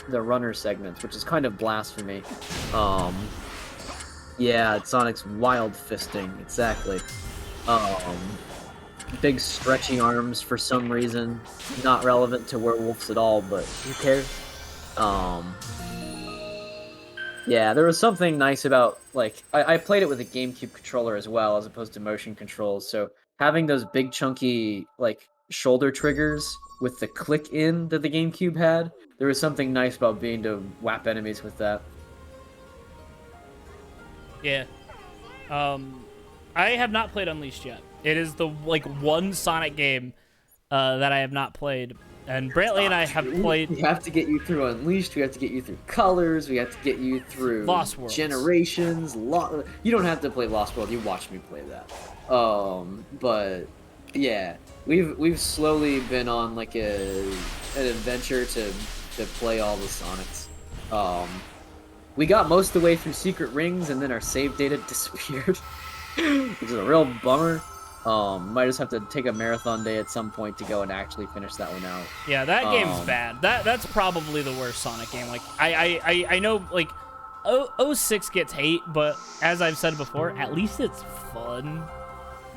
the runner segments, which is kind of blasphemy. Yeah, Sonic's wild fisting, exactly. Big stretchy arms for some reason, not relevant to werewolves at all, but who cares? Yeah, there was something nice about, like, I played it with a GameCube controller as well, as opposed to motion controls, so having those big chunky, like, shoulder triggers with the click in that the GameCube had. There was something nice about being to whap enemies with that. Yeah. I have not played Unleashed yet. It is the one Sonic game that I have not played. And Brantley and I have played. We have to get you through Unleashed. We have to get you through Colors. We have to get you through Lost Worlds. Generations. You don't have to play Lost World. You watch me play that. But yeah, we've slowly been on like an adventure to play all the Sonics. We got most of the way through Secret Rings, and then our save data disappeared, which is a real bummer. Might just have to take a marathon day at some point to go and actually finish that one out. Yeah, that game's bad. That's probably the worst Sonic game. Like I know like 06 gets hate, but as I've said before, at least it's fun.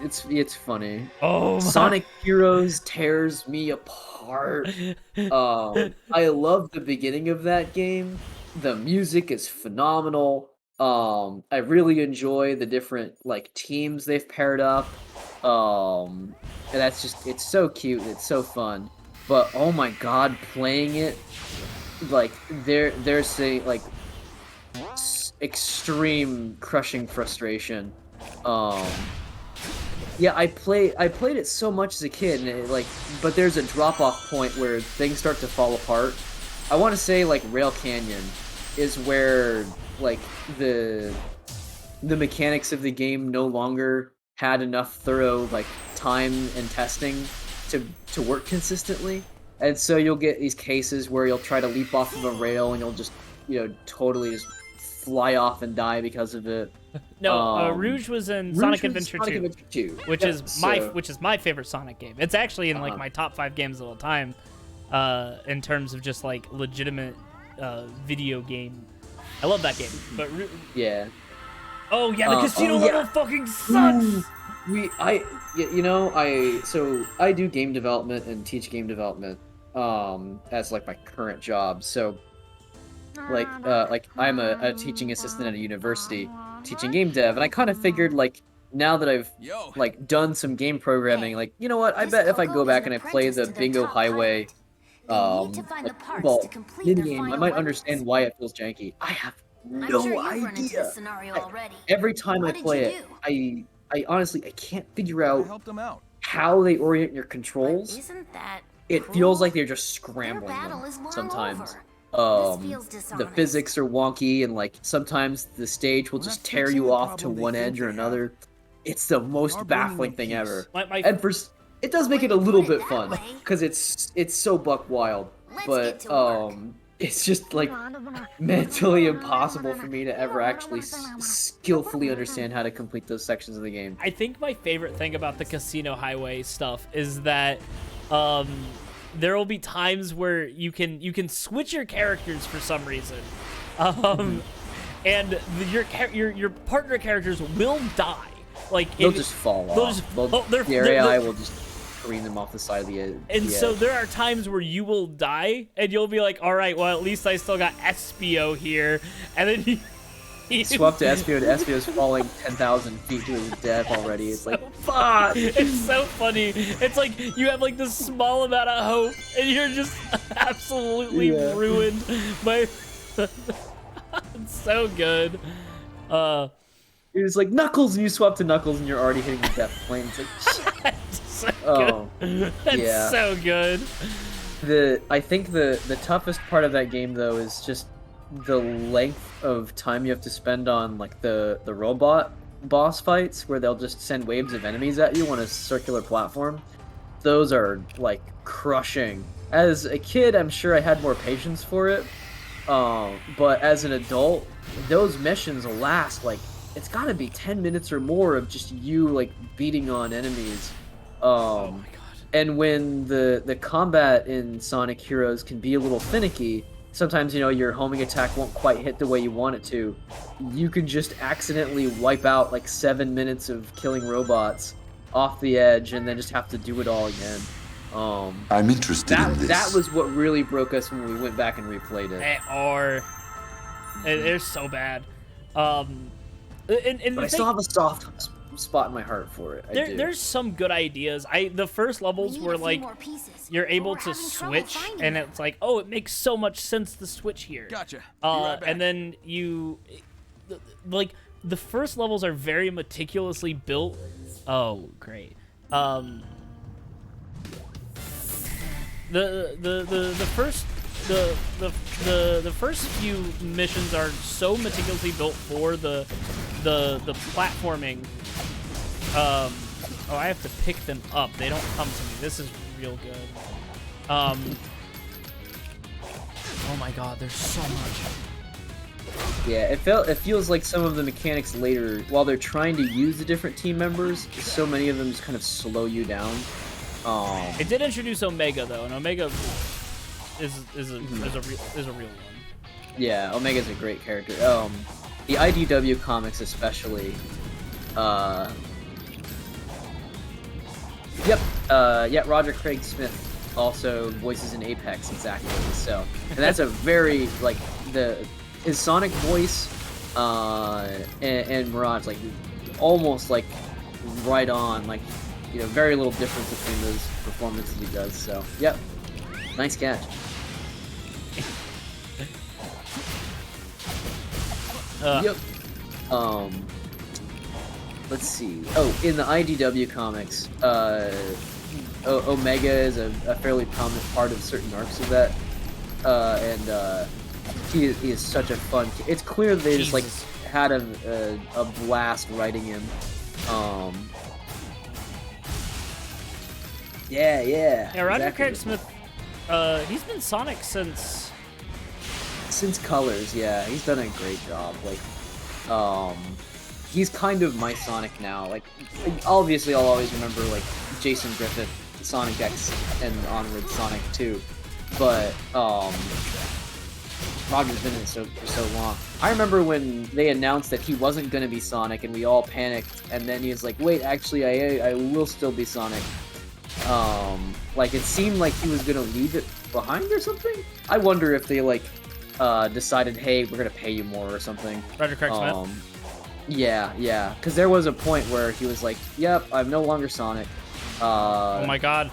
It's funny. Oh, Sonic Heroes tears me apart. I love the beginning of that game. The music is phenomenal. I really enjoy the different like teams they've paired up. And that's just, it's so cute, it's so fun. But oh my god, playing it, like there's saying like extreme crushing frustration. Yeah, I played it so much as a kid, and but there's a drop-off point where things start to fall apart. I want to say like Rail Canyon is where like the mechanics of the game no longer had enough thorough like time and testing to work consistently, and so you'll get these cases where you'll try to leap off of a rail and you'll just totally just fly off and die because of it. No, Rouge was in Sonic Adventure 2, which is my favorite Sonic game. It's actually in like my top 5 games of all time, in terms of just like legitimate video game. I love that game, but yeah. Oh yeah, the casino level fucking sucks. I do game development and teach game development as like my current job. So like I'm a teaching assistant at a university teaching game dev, and I kind of figured like now that I've like done some game programming, like you know what, I bet if I go back and I play the Bingo Highway mini game, I might understand why it feels janky. I have no idea. Every time I play it, I honestly can't figure out how they orient your controls. It feels like they're just scrambling them sometimes. The physics are wonky, and like sometimes the stage will just tear you off to one edge or another. It's the most baffling thing ever. And it does make it a little bit fun because it's so buck wild, but it's just like mentally impossible for me to ever actually skillfully understand how to complete those sections of the game. I think my favorite thing about the Casino Highway stuff is that there will be times where you can switch your characters for some reason, and your partner characters will die. Like they'll just fall off. The AI will just careen them off the side of the edge. And so there are times where you will die, and you'll be like, "All right, well at least I still got Espio here," and then you swap to Espio, and Espio's falling 10,000 feet to his death already. It's like, fuck! It's so funny. It's like you have like this small amount of hope, and you're just absolutely ruined by. It's so good. It's like Knuckles, and you swap to Knuckles, and you're already hitting the death plane. It's like, so good. That's so good. I think the toughest part of that game though is just the length of time you have to spend on like the robot boss fights, where they'll just send waves of enemies at you on a circular platform. Those are like crushing. As a kid, I'm sure I had more patience for it, but as an adult, those missions last like, it's gotta be 10 minutes or more of just you like beating on enemies. Oh my god. And when the combat in Sonic Heroes can be a little finicky, sometimes your homing attack won't quite hit the way you want it to, you can just accidentally wipe out like 7 minutes of killing robots off the edge and then just have to do it all again. I'm interested in this. That was what really broke us when we went back and replayed it. They're so bad. But I still have a soft spot in my heart for it. There's some good ideas. The first levels were like you're able to switch, and it's like, oh, it makes so much sense to switch here. Gotcha. And then like the first levels are very meticulously built. Oh, great. The first few missions are so meticulously built for the platforming. Oh, I have to pick them up. They don't come to me. This is real good. Oh my god, there's so much. Yeah, it feels like some of the mechanics later, while they're trying to use the different team members, so many of them just kind of slow you down. It did introduce Omega though, and Omega is a real one. Yeah, Omega's a great character. The IDW comics especially. Yeah, Roger Craig Smith also voices in Apex, exactly. So, and that's a very like his Sonic voice, and Mirage, like almost like right on, like, you know, very little difference between those performances he does. So, yep, nice catch. Yep. Let's see. Oh, in the IDW comics, Omega is a fairly prominent part of certain arcs of that, and he is such a fun. It's clear they just like had a blast writing him. Yeah. Roger Craig Smith. He's been Sonic since Colors. Yeah, he's done a great job. Like, he's kind of my Sonic now. Like, obviously, I'll always remember like Jason Griffith, Sonic X, and onward Sonic 2. But Roger's been in it for so long. I remember when they announced that he wasn't going to be Sonic, and we all panicked. And then he was like, "Wait, actually, I will still be Sonic." Like, it seemed like he was going to leave it behind or something. I wonder if they like decided, "Hey, we're going to pay you more" or something. Roger Craig Smith. Yeah. Because there was a point where he was like, "Yep, I'm no longer Sonic." Oh my god.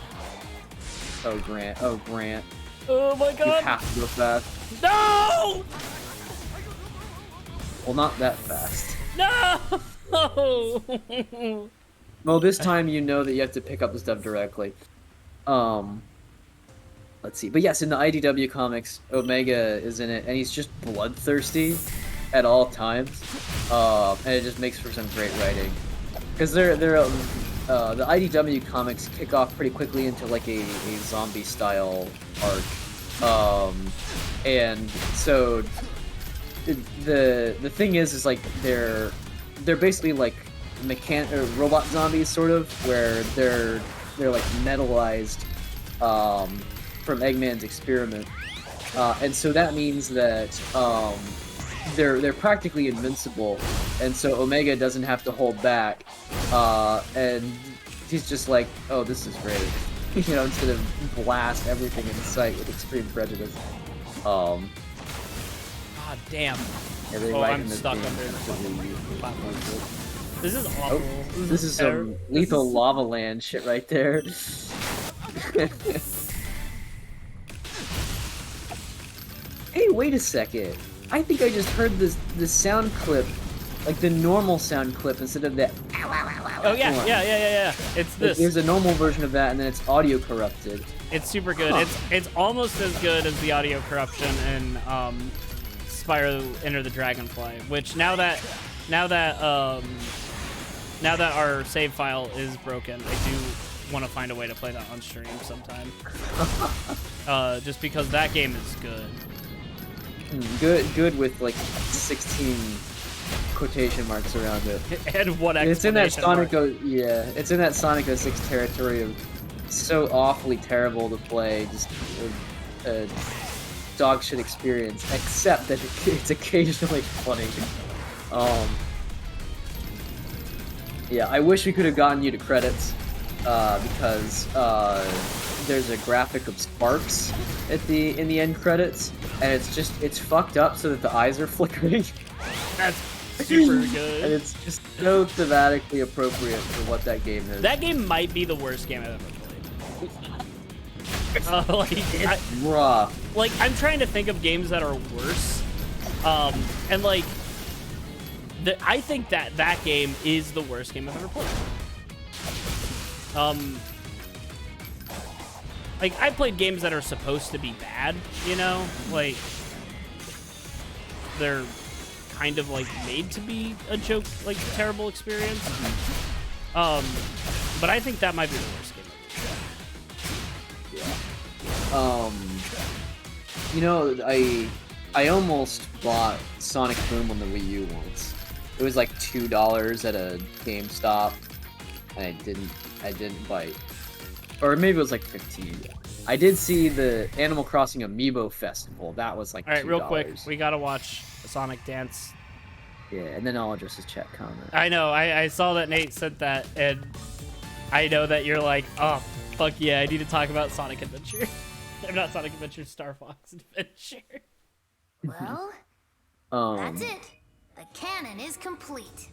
Oh, Grant. Oh my god. You have to go fast. No! Well, not that fast. No! Well, this time you know that you have to pick up the stuff directly. Let's see. But yes, in the IDW comics, Omega is in it, and he's just bloodthirsty at all times. And it just makes for some great writing. Because the IDW comics kick off pretty quickly into like a zombie style arc. And so the thing is like they're basically like robot zombies, sort of, where they're like metallized from Eggman's experiment, and so that means that they're practically invincible, and so Omega doesn't have to hold back, and he's just like, "Oh, this is great." You know, instead of blast everything in sight with extreme prejudice. God damn. Yeah, I'm stuck under the platform. This is awful. Oh, this is some lethal lava land shit right there. Hey, wait a second. I think I just heard the sound clip, like the normal sound clip instead of that. Oh yeah. It's this. There's a normal version of that, and then it's audio corrupted. It's super good. Huh. It's almost as good as the audio corruption in Spyro Enter the Dragonfly. Which now that our save file is broken, I do want to find a way to play that on stream sometime. Just because that game is good. Good with like 16 quotation marks around it. And what exclamation It's in that Sonic mark. it's in that Sonic 06 territory of so awfully terrible to play, just a dog shit experience, except that it's occasionally funny. Yeah, I wish we could have gotten you to credits, because there's a graphic of sparks in the end credits, and it's fucked up so that the eyes are flickering. That's super good. And it's just so thematically appropriate for what that game is. That game might be the worst game I've ever played. It's rough. Like, I'm trying to think of games that are worse. And like, I think that game is the worst game I've ever played. Like, I played games that are supposed to be bad, you know? Like, they're kind of, like, made to be a joke, like, terrible experience. But I think that might be the worst game I've ever played. You know, I almost bought Sonic Boom on the Wii U once. It was like $2 at a GameStop, and I didn't bite. Or maybe it was like 15. I did see the Animal Crossing Amiibo Festival. That was like $2. All right, real quick, we gotta watch Sonic Dance. Yeah, and then I'll address his chat comment. I know, I saw that Nate said that, and I know that you're like, oh, fuck yeah, I need to talk about Sonic Adventure. I'm not Sonic Adventure, Star Fox Adventure. Well, that's it. The canon is complete.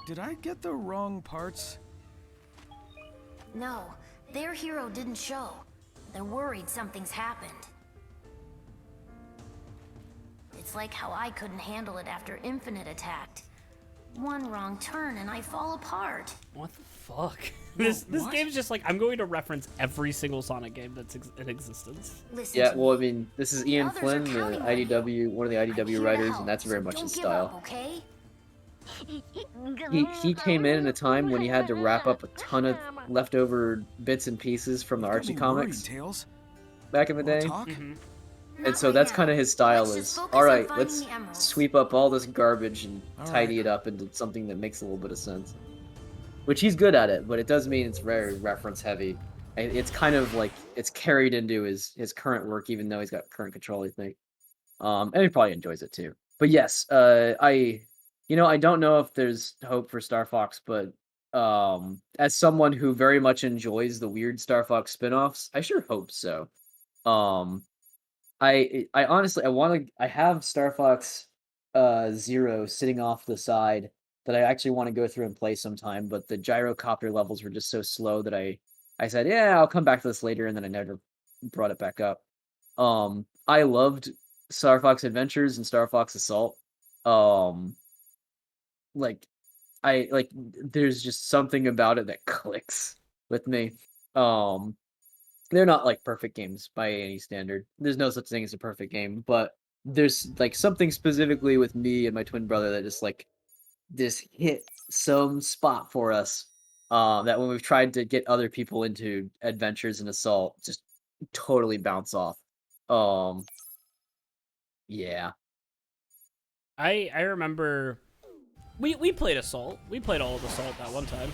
Did I get the wrong parts? No, their hero didn't show. They're worried something's happened. It's like how I couldn't handle it after Infinite attacked. One wrong turn and I fall apart. What the fuck? This game's just like, I'm going to reference every single Sonic game that's in existence. Listen yeah, well, I mean, this is Ian Flynn, the IDW, one of the IDW writers, and that's very much his style. Okay? He came in a time when he had to wrap up a ton of leftover bits and pieces from the Archie comics back in the day. And so that's kind of his style is, alright, let's sweep up all this garbage and tidy it up into something that makes a little bit of sense. Which he's good at it, but it does mean it's very reference heavy. And it's kind of like, it's carried into his current work, even though he's got current control, I think. And he probably enjoys it too. But yes, I don't know if there's hope for Star Fox, but as someone who very much enjoys the weird Star Fox spin-offs, I sure hope so. I honestly, I have Star Fox 0 sitting off the side that I actually want to go through and play sometime, but the gyrocopter levels were just so slow that I said, yeah, I'll come back to this later, and then I never brought it back up. I loved Star Fox Adventures and Star Fox Assault. There's just something about it that clicks with me. They're not like perfect games by any standard. There's no such thing as a perfect game, but there's like something specifically with me and my twin brother that just hit some spot for us. That when we've tried to get other people into Adventures and Assault, just totally bounce off. Yeah. I remember we played Assault. We played all of Assault that one time.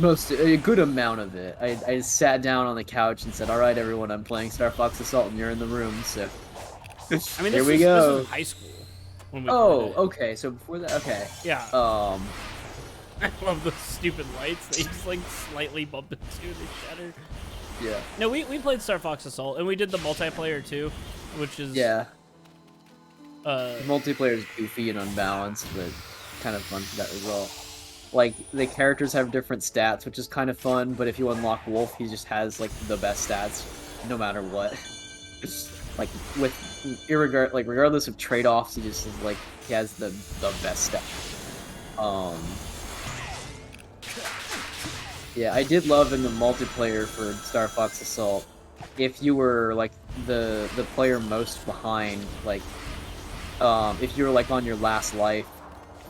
A good amount of it. I sat down on the couch and said, "All right, everyone, I'm playing Star Fox Assault, and you're in the room." So, I mean, here we go. This was in high school when we played it. Okay. So before that, okay. Yeah. I love the stupid lights. They just like slightly bump into, they shatter. Yeah. No, we played Star Fox Assault, and we did the multiplayer too, which is the multiplayer is goofy and unbalanced, but kind of fun for that result. Like, the characters have different stats, which is kind of fun, but if you unlock Wolf, he just has, like, the best stats, no matter what. Like, regardless of trade-offs, he just is, like, he has the best stats. Yeah, I did love in the multiplayer for Star Fox Assault, if you were, like, the player most behind, like, if you were, like, on your last life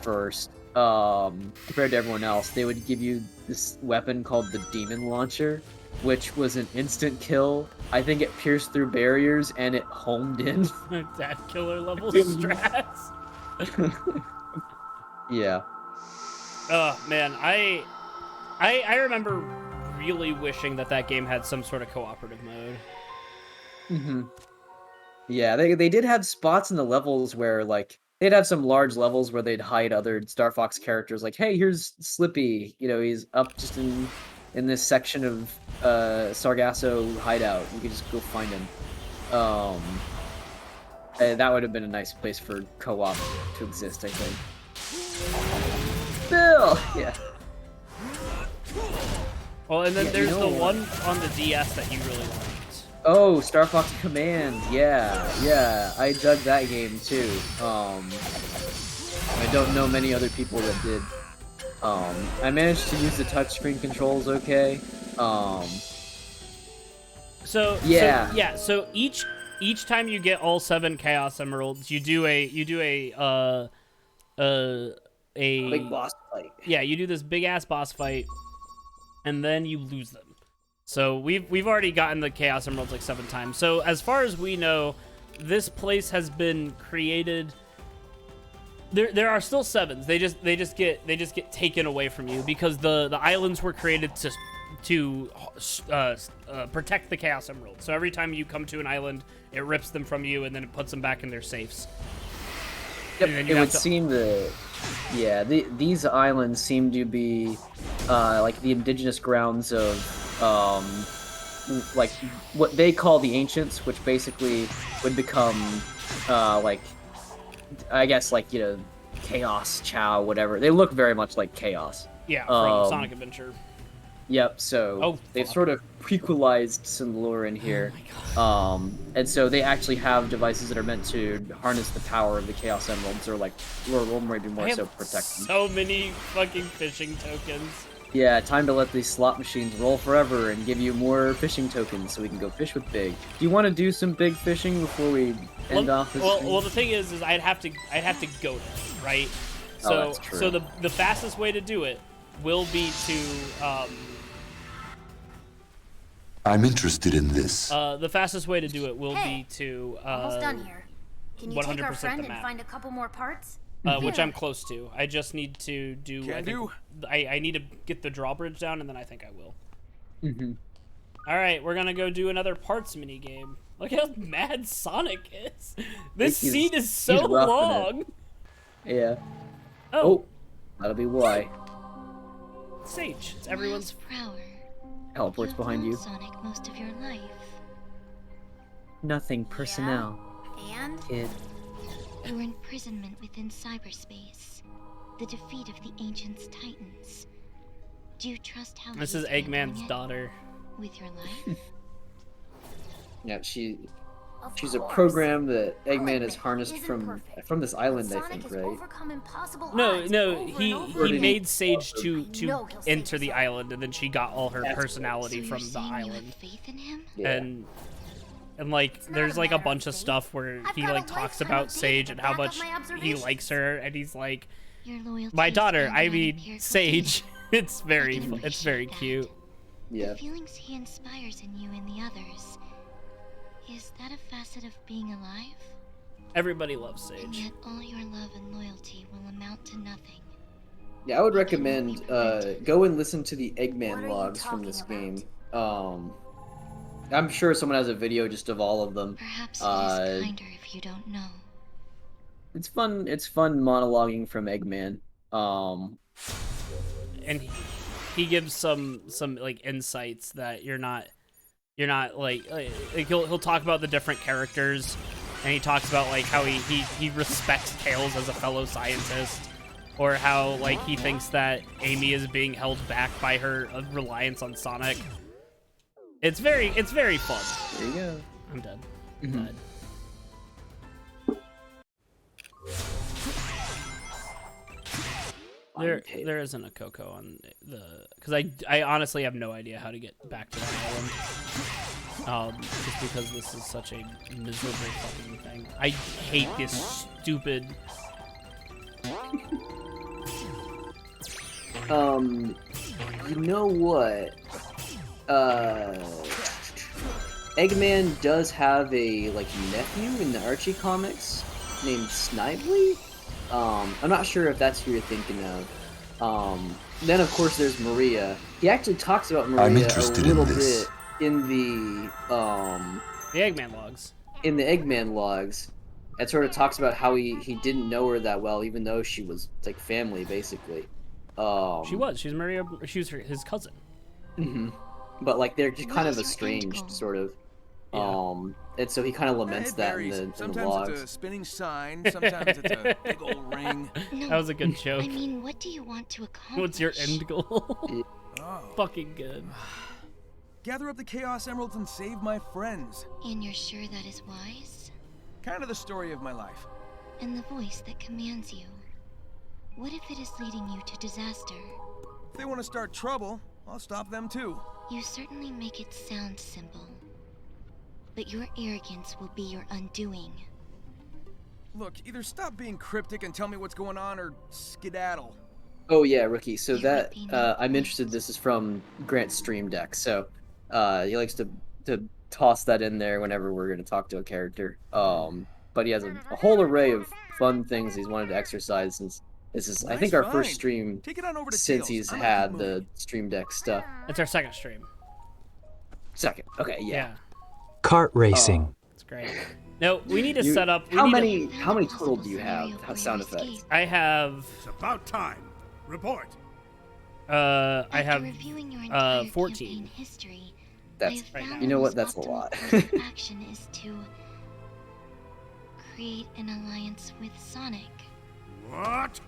first, compared to everyone else, they would give you this weapon called the Demon Launcher, which was an instant kill. I think it pierced through barriers and it homed in. Dad killer level strats. Yeah. Oh man, I remember really wishing that game had some sort of cooperative mode. Mm-hmm. Yeah, they did have spots in the levels where, like, they'd have some large levels where they'd hide other Star Fox characters, like, hey, here's Slippy, he's up just in in this section of Sargasso hideout. We could just go find him. That would have been a nice place for co-op to exist, I think. Bill! Yeah. Well, and then there's the one on the DS that you really liked. Oh, Star Fox Command. Yeah. I dug that game too. I don't know many other people that did. I managed to use the touchscreen controls okay. So each time you get all 7 Chaos Emeralds, you do a big boss fight. Yeah, you do this big ass boss fight, and then you lose them. So we've already gotten the Chaos Emeralds like 7 times. So as far as we know, this place has been created. There are still 7s. They just get taken away from you because the islands were created to protect the Chaos Emeralds. So every time you come to an island, it rips them from you and then it puts them back in their safes. Yep, it would seem that, yeah, these islands seem to be like the indigenous grounds of like what they call the Ancients, which basically would become like, I guess, like, you know, Chaos, Chow, whatever. They look very much like Chaos. Yeah, from Sonic Adventure. Yep, so they've sort of prequelized some lore in here. Oh my God. And so they actually have devices that are meant to harness the power of the Chaos Emeralds, or like, or maybe more so protect them. So many fucking fishing tokens. Yeah, time to let these slot machines roll forever and give you more fishing tokens so we can go fish with Big. Do you want to do some big fishing before we end off this stream? Well, the thing is I'd have to go there, right? So, that's true. So the fastest way to do it will be to I'm interested in this. the fastest way to do it will be to almost done here. Can you take our 100% friend the and map. find a couple more parts? Which I'm close to. I just need to do. I need to get the drawbridge down, and then I think I will. All right, we're gonna go do another parts mini game. Look how mad Sonic is. This scene is so long. Yeah. Oh, that'll be why. Sage. It's everyone's. Teleports behind you. Sonic most of your life. Nothing personnel. And? Kid. Your imprisonment within cyberspace. The defeat of the Ancients' Titans. Do you trust how This he's is Eggman's handling it daughter. with your life? Yeah, she's a program that Eggman has harnessed from this island, I think, right? No, he made Sage to enter the island, and then she got all her personality So from you're the saying you have island. faith in him? Yeah. And like, there's like a bunch of stuff where he got a like talks lifetime about of data Sage to and how back up much my he observations. likes her, and he's like, Your loyalty my is daughter, founded I on mean empirical Sage. data. It's very I can it's very appreciate cute. Yeah. The feelings he inspires in you and the others. Is that a facet of being alive? Everybody loves And Sage. yet all your love and loyalty will amount to nothing. Yeah, I would recommend go and listen to the What are Eggman you logs from talking this about? game. I'm sure someone has a video just of all of them. Perhaps it is kinder if you don't know. It's fun monologuing from Eggman. And he gives some like insights that you're not like he'll talk about the different characters, and he talks about like how he respects Tails as a fellow scientist, or how like he thinks that Amy is being held back by her reliance on Sonic. It's very fun. There you go. I'm dead. I'm dead. There isn't a Coco on the, because I honestly have no idea how to get back to that island. Just because this is such a miserable fucking thing. I hate this stupid. You know what? Eggman does have a like nephew in the Archie comics named Snively. I'm not sure if that's who you're thinking of. Then of course there's Maria. He actually talks about Maria a little bit in the Eggman logs. In the Eggman logs. It sort of talks about how he didn't know her that well, even though she was like family basically. She was Maria. She was his cousin. But like they're just What kind is of your end estranged, goal? sort of. Yeah. And so he kind of Eh, laments it that varies. in the Sometimes logs. it's a spinning sign, sometimes it's a big old ring. No, That was a good joke. I mean, what do you want to accomplish? What's your end goal? Oh. Fucking good. Gather up the Chaos Emeralds and save my friends. And you're sure that is wise? Kind of the story of my life. And the voice that commands you? What if it is leading you to disaster? If they want to start trouble, I'll stop them too. You certainly make it sound simple. But your arrogance will be your undoing. Look, either stop being cryptic and tell me what's going on, or skedaddle. Oh yeah, Rookie. So Your that opinion I'm is- interested. This is from Grant's stream deck. So he likes to toss that in there whenever we're going to talk to a character. But he has a whole array of fun things he's wanted to exercise since this is, I Nice think, our find. first stream Take it on over to since Tails. he's I'm gonna had keep the moving. stream deck stuff. It's our second stream. Second. Okay, yeah. Kart racing. It's great. No, we need to You- set up. We how need many to- how many total do you have? Sound effects? I have. It's about time. Report. I After have. reviewing your entire 14. campaign history, That's- I have right found now. You know the what? most That's a optimal lot. course of action is to create an alliance with Sonic. What?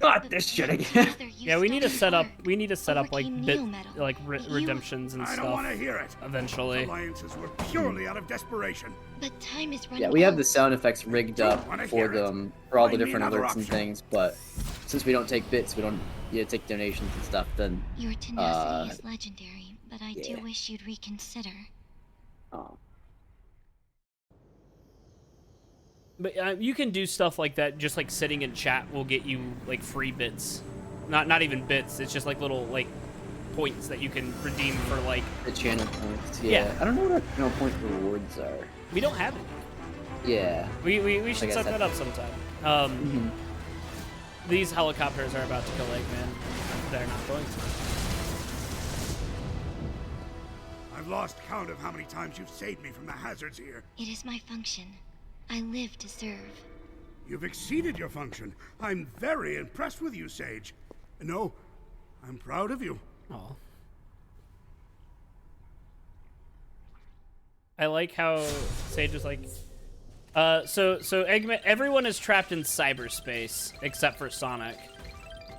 Not But this shit together again. you Yeah, we need to started set up. hard. We need to set up like Overcame bit, Neo-Metal. like You- redemptions and I don't stuff. want to hear it. Eventually. Alliances were purely out of desperation. But time is running Yeah, we have out. the sound effects rigged Don't up wanna for hear it. them for all the Find me different another alerts and option. things, but since we don't take bits, we don't take donations and stuff, then Your tenacity is legendary, but I yeah. do wish you'd reconsider. But you can do stuff like that. Just like sitting in chat will get you like free bits. Not even bits. It's just like little like points that you can redeem for like. the channel points. Yeah. Yeah. I don't know what our channel point rewards are. We don't have it. Yeah. We should guess set that- that up sometime. These helicopters are about to kill Eggman. They're not going to. I've lost count of how many times you've saved me from the hazards here. It is my function. I live to serve. You've exceeded your function. I'm very impressed with you, Sage. No, I'm proud of you. Oh. I like how Sage is like, so Eggman, everyone is trapped in cyberspace except for Sonic.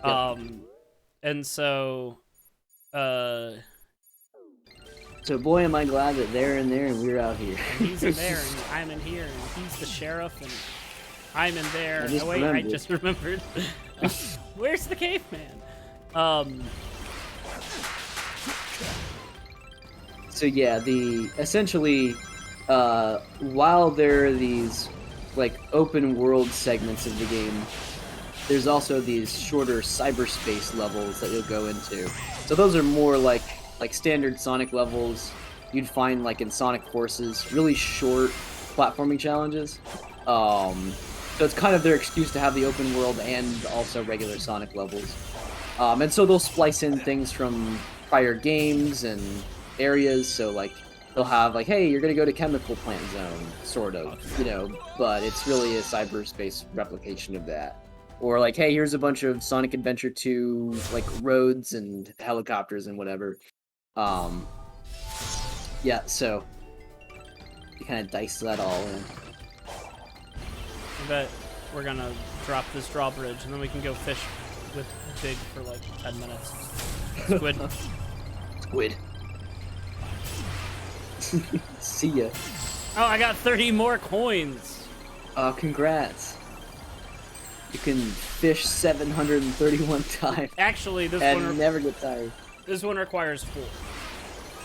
And so, So boy, am I glad that they're in there and we're out here. he's in there and I'm in here and he's the sheriff and I'm in there. I just Oh wait, remembered. I just remembered. Where's the caveman? So yeah, essentially, while there are these like open world segments of the game, there's also these shorter cyberspace levels that you'll go into. So those are more like standard Sonic levels you'd find like in Sonic Forces, really short platforming challenges. So it's kind of their excuse to have the open world and also regular Sonic levels. And so they'll splice in things from prior games and areas, so like they'll have like, hey, you're gonna go to Chemical Plant Zone, sort of, but it's really a cyberspace replication of that. Or like, hey, here's a bunch of Sonic Adventure 2 like roads and helicopters and whatever. Yeah, so you kind of dice that all in. I bet we're gonna drop this drawbridge and then we can go fish with Big for like 10 minutes. Squid. Squid. See ya. Oh, I got 30 more coins. Congrats. You can fish 731 times Actually, this and one never get tired. this one requires 4.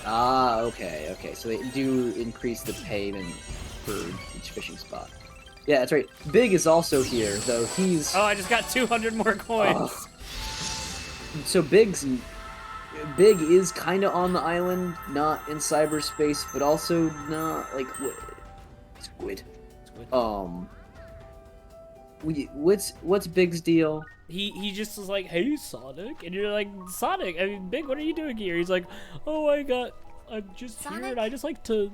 Ah, okay. So they do increase the payment for each fishing spot. Yeah, that's right. Big is also here, though he's... Oh, I just got 200 more coins. Oh. So Big is kind of on the island, not in cyberspace, but also not, like, Squid. What's Big's deal? He just was like, hey, Sonic. And you're like, Sonic, I mean, Big, what are you doing here? He's like, oh, I'm just here Sonic? and I just like to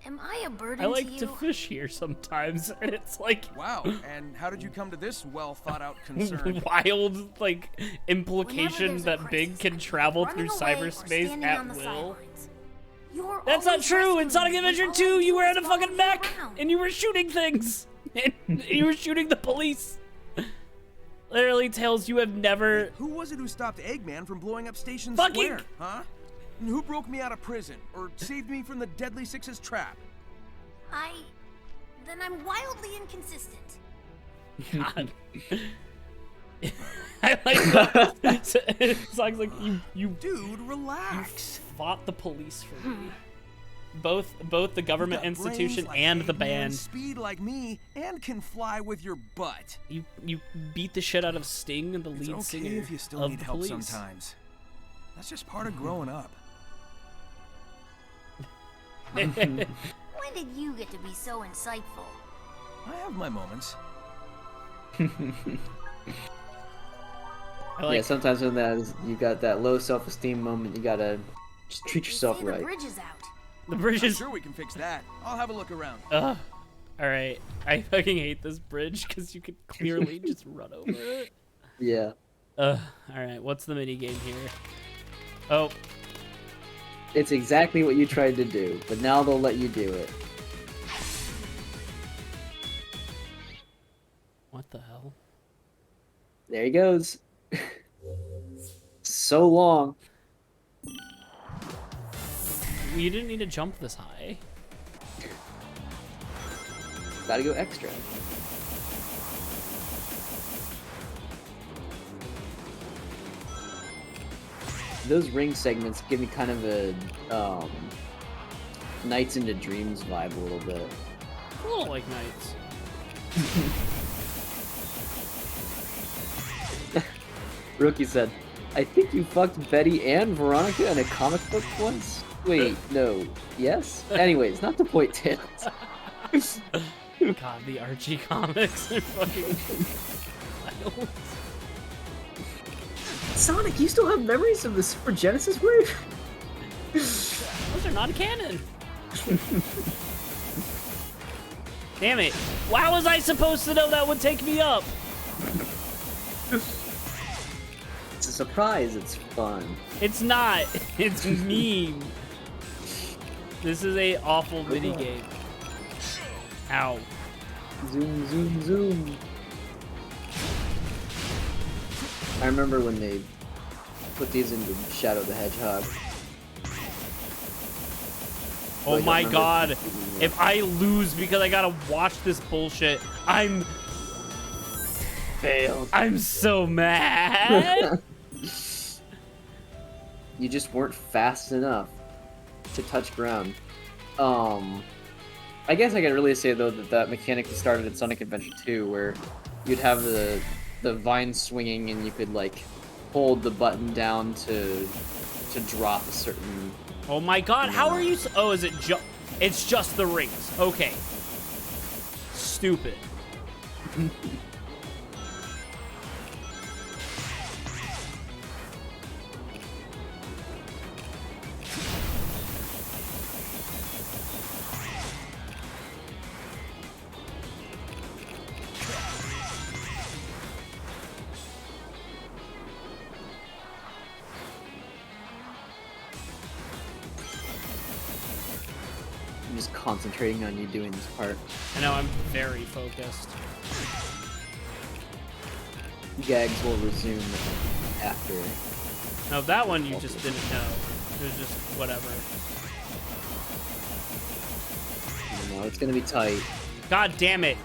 Am I a burden I like to you? to fish here sometimes, and it's like Wow, and how did you come to this well-thought-out concern? wild, like, Whenever implication there's a that crisis, Big can travel running through away or cyberspace standing at on the will. sidelines. You're That's not always true! In rescuing Sonic me when Adventure all I 2, you do were is in a follow fucking you mech! around. And you were shooting things! And you were shooting the police! Literally, Tails, you have never... Who was it who stopped Eggman from blowing up Station Fucking- Square, huh? And who broke me out of prison, or saved me from the Deadly Six's trap? Then I'm wildly inconsistent. God. I like that. It's like you Dude, relax. fought the police for me. Both the government You've got institution brains like and the Eggman, band. speed like me, and can fly with your butt. You beat the shit out of Sting, the It's lead okay singer if you still of need the help police. sometimes. That's just part of growing up. When did you get to be so insightful? I have my moments. I like, Yeah, sometimes when you got that low self-esteem moment, you gotta just treat They yourself say right. the bridge is out. the bridge I'm is... sure we can fix that. I'll have a look around. Ugh. Alright, I fucking hate this bridge because you could clearly just run over it. Yeah. Alright, what's the mini game here? Oh, It's exactly what you tried to do, but now they'll let you do it. what the hell? There he goes. So long. You didn't need to jump this high. Gotta go extra. Those ring segments give me kind of a Nights into Dreams vibe a little bit. A little like Knights. Rookie said, I think you fucked Betty and Veronica in a comic book once? Wait, no. Yes? Anyways, not the point, Tails. God, the Archie comics are fucking wild. Sonic, you still have memories of the Super Genesis wave? Those are not canon. Damn it. Why was I supposed to know that would take me up? It's a surprise, it's fun. It's not. It's mean. This is a awful minigame. Ow. Zoom, zoom, zoom. I remember when they put these into Shadow the Hedgehog. Oh I don't my remember. god. If I lose because I gotta watch this bullshit, I'm Failed. I'm so mad. You just weren't fast enough to touch ground. I guess I could really say though that mechanic that started in Sonic Adventure 2, where you'd have the vine swinging and you could like hold the button down to drop a certain. Oh my god, how are you oh, is it it's just the rings. Okay. Stupid. I'm just concentrating on you doing this part. I know, I'm very focused. Gags will resume after. No, that one you just didn't know. It was just whatever. You know, it's gonna be tight. God damn it.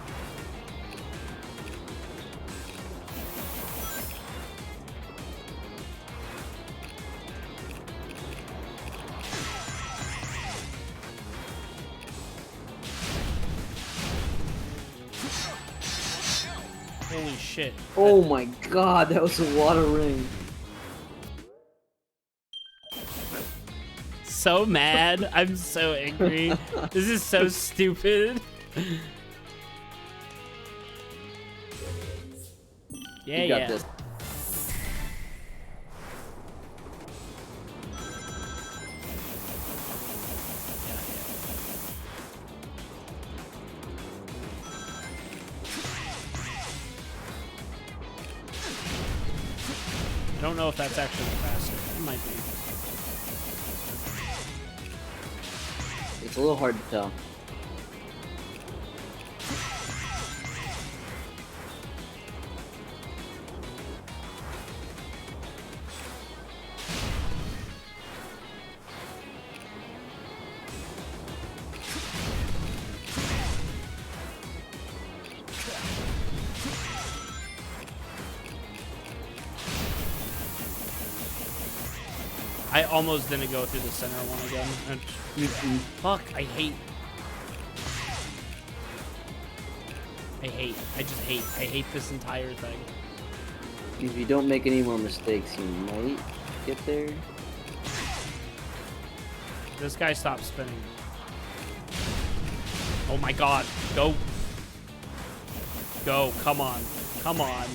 Holy shit. Oh my god, that was a lot of ring. So mad. I'm so angry. This is so stupid. Yeah, You got yeah. this. I don't know if that's actually faster. It might be. It's a little hard to tell. I almost didn't go through the center one again. Fuck, I hate. I hate this entire thing. If you don't make any more mistakes, you might get there. This guy stopped spinning. Oh my god, go. Go, come on, come on.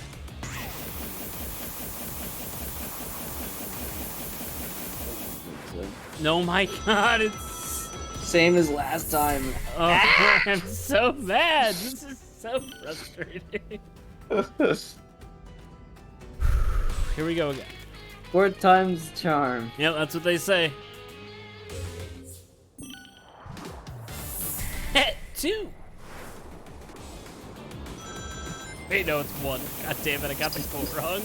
No, my god, it's same as last time. Oh, I'm so mad. This is so frustrating. Here we go again. 4 times the charm. Yep, that's what they say. 2. Wait, no, it's 1. God damn it, I got the quote wrong.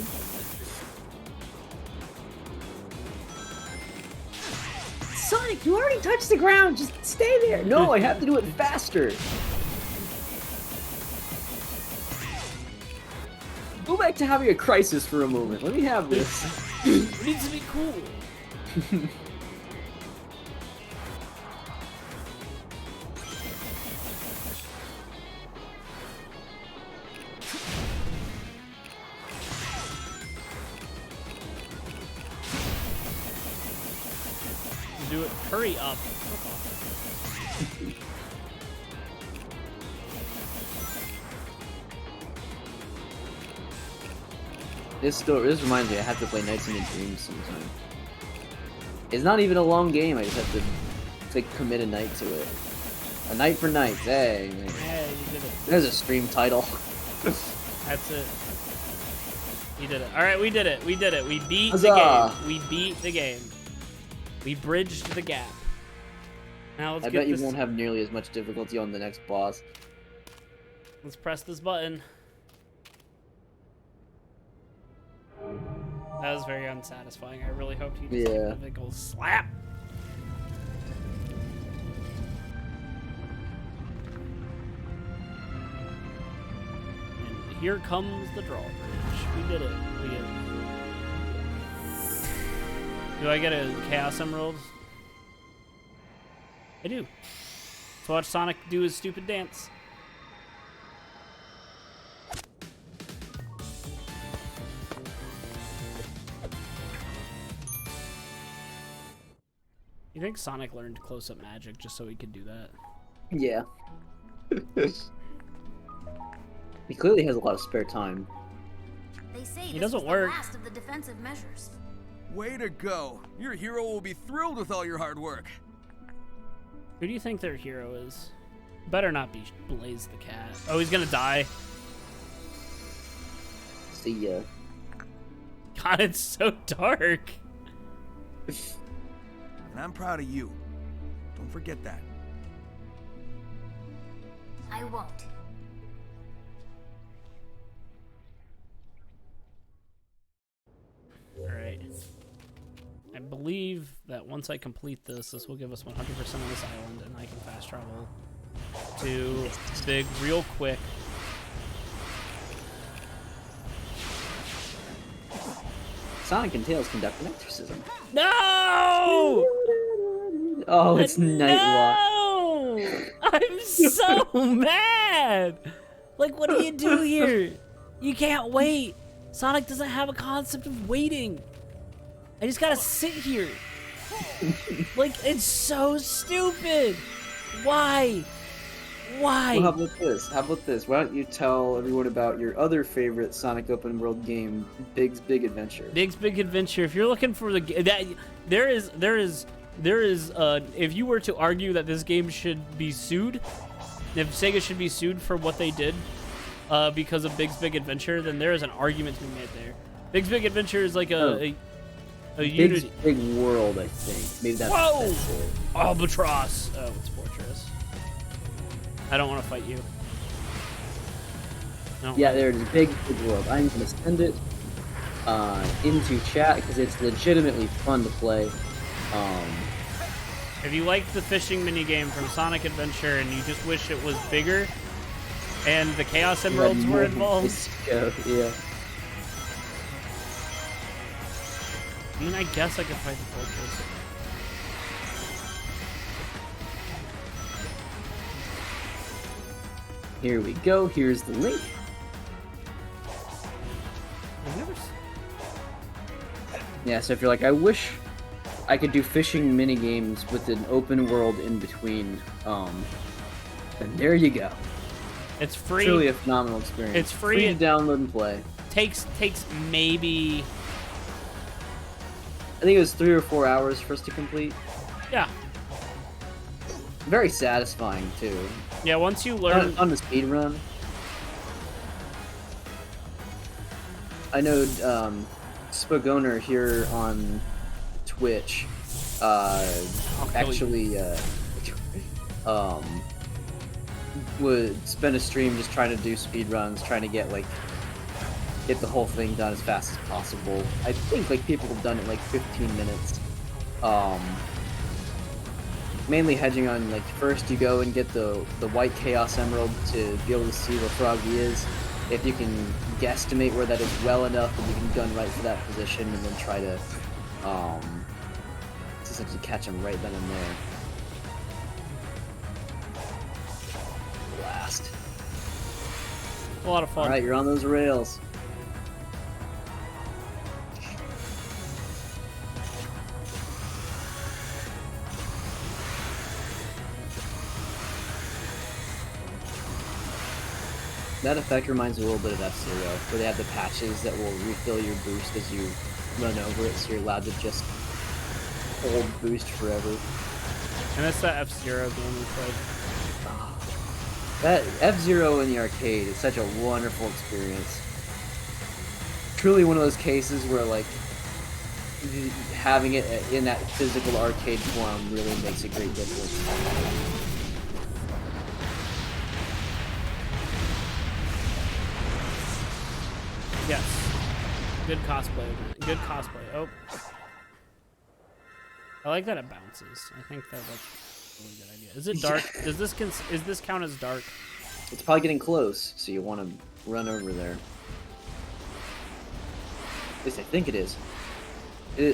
Sonic, you already touched the ground. Just stay there. No, I have to do it faster. Go back to having a crisis for a moment. Let me have this. It needs to be cool. Do it. Hurry up. This reminds me, I have to play Nights into Dreams sometime. It's not even a long game, I just have to like, commit a night to it. A night for nights, hey. Yeah, you did it. There's a stream title. That's it. You did it. Alright, we did it. We did it. We beat Huzzah! the game. We beat the game. We bridged the gap. Now let's I get bet you this... won't have nearly as much difficulty on the next boss. Let's press this button. That was very unsatisfying. I really hoped you just gave a big old slap. And here comes the drawbridge. We did it. We did it. Do I get a Chaos Emerald? I do. Let's watch Sonic do his stupid dance. You think Sonic learned close-up magic just so he could do that? Yeah. He clearly has a lot of spare time. They say He this doesn't was work. the last of the defensive measures. Way to go. Your hero will be thrilled with all your hard work. Who do you think their hero is? Better not be Blaze the Cat. Oh, he's gonna die. See ya. God, it's so dark. And I'm proud of you. Don't forget that. I won't. Alright. I believe that once I complete this, this will give us 100% of this island, and I can fast travel to Big real quick. Sonic and Tails conduct an exorcism. No! Oh, it's Nightlock. No! I'm so mad! Like, what do you do here? You can't wait. Sonic doesn't have a concept of waiting. I just gotta sit here. Like, it's so stupid. Why? Why? Well, how about this? How about this? Why don't you tell everyone about your other favorite Sonic open world game, Big's Big Adventure? Big's Big Adventure. If you're looking for the that there is if you were to argue that this game should be sued, if Sega should be sued for what they did because of Big's Big Adventure, then there is an argument to be made there. Big's Big Adventure is like a Big's Unity. Big World, I think. Maybe that's. Whoa! That's it. Albatross. Oh, it's Fortress. I don't want to fight you. No. Yeah, there it is. Big World. I'm gonna send it into chat because it's legitimately fun to play. If you liked the fishing minigame from Sonic Adventure and you just wish it was bigger and the Chaos Emeralds were involved. Yeah. I mean, I guess I could fight the Fortress. Here we go. Here's the link. I've never Yeah, so if you're like, I wish I could do fishing mini games with an open world in between, and there you go. It's free. Truly a phenomenal experience. It's free to download and play. Takes maybe. I think it was 3 or 4 hours for us to complete. Yeah. Very satisfying too. Yeah, once you learn on the speed run. I know Spagoner here on Twitch actually would spend a stream just trying to do speed runs, trying to get the whole thing done as fast as possible. I think people have done it in 15 minutes. Mainly hedging on first you go and get the white Chaos Emerald to be able to see where Froggy is. If you can guesstimate where that is well enough, then you can gun right for that position and then try to essentially catch him right then and there. Blast. a lot of fun. Alright, you're on those rails. That effect reminds me a little bit of F-Zero, where they have the patches that will refill your boost as you run over it, so you're allowed to just hold boost forever. And that's that F-Zero game we played. That F-Zero in the arcade is such a wonderful experience. Truly one of those cases where, having it in that physical arcade form really makes a great difference. Yes. Good cosplay. Good cosplay. Oh. I like that it bounces. I think that's a really good idea. Is it dark? Does this count as dark? It's probably getting close, so you want to run over there. At least I think it is.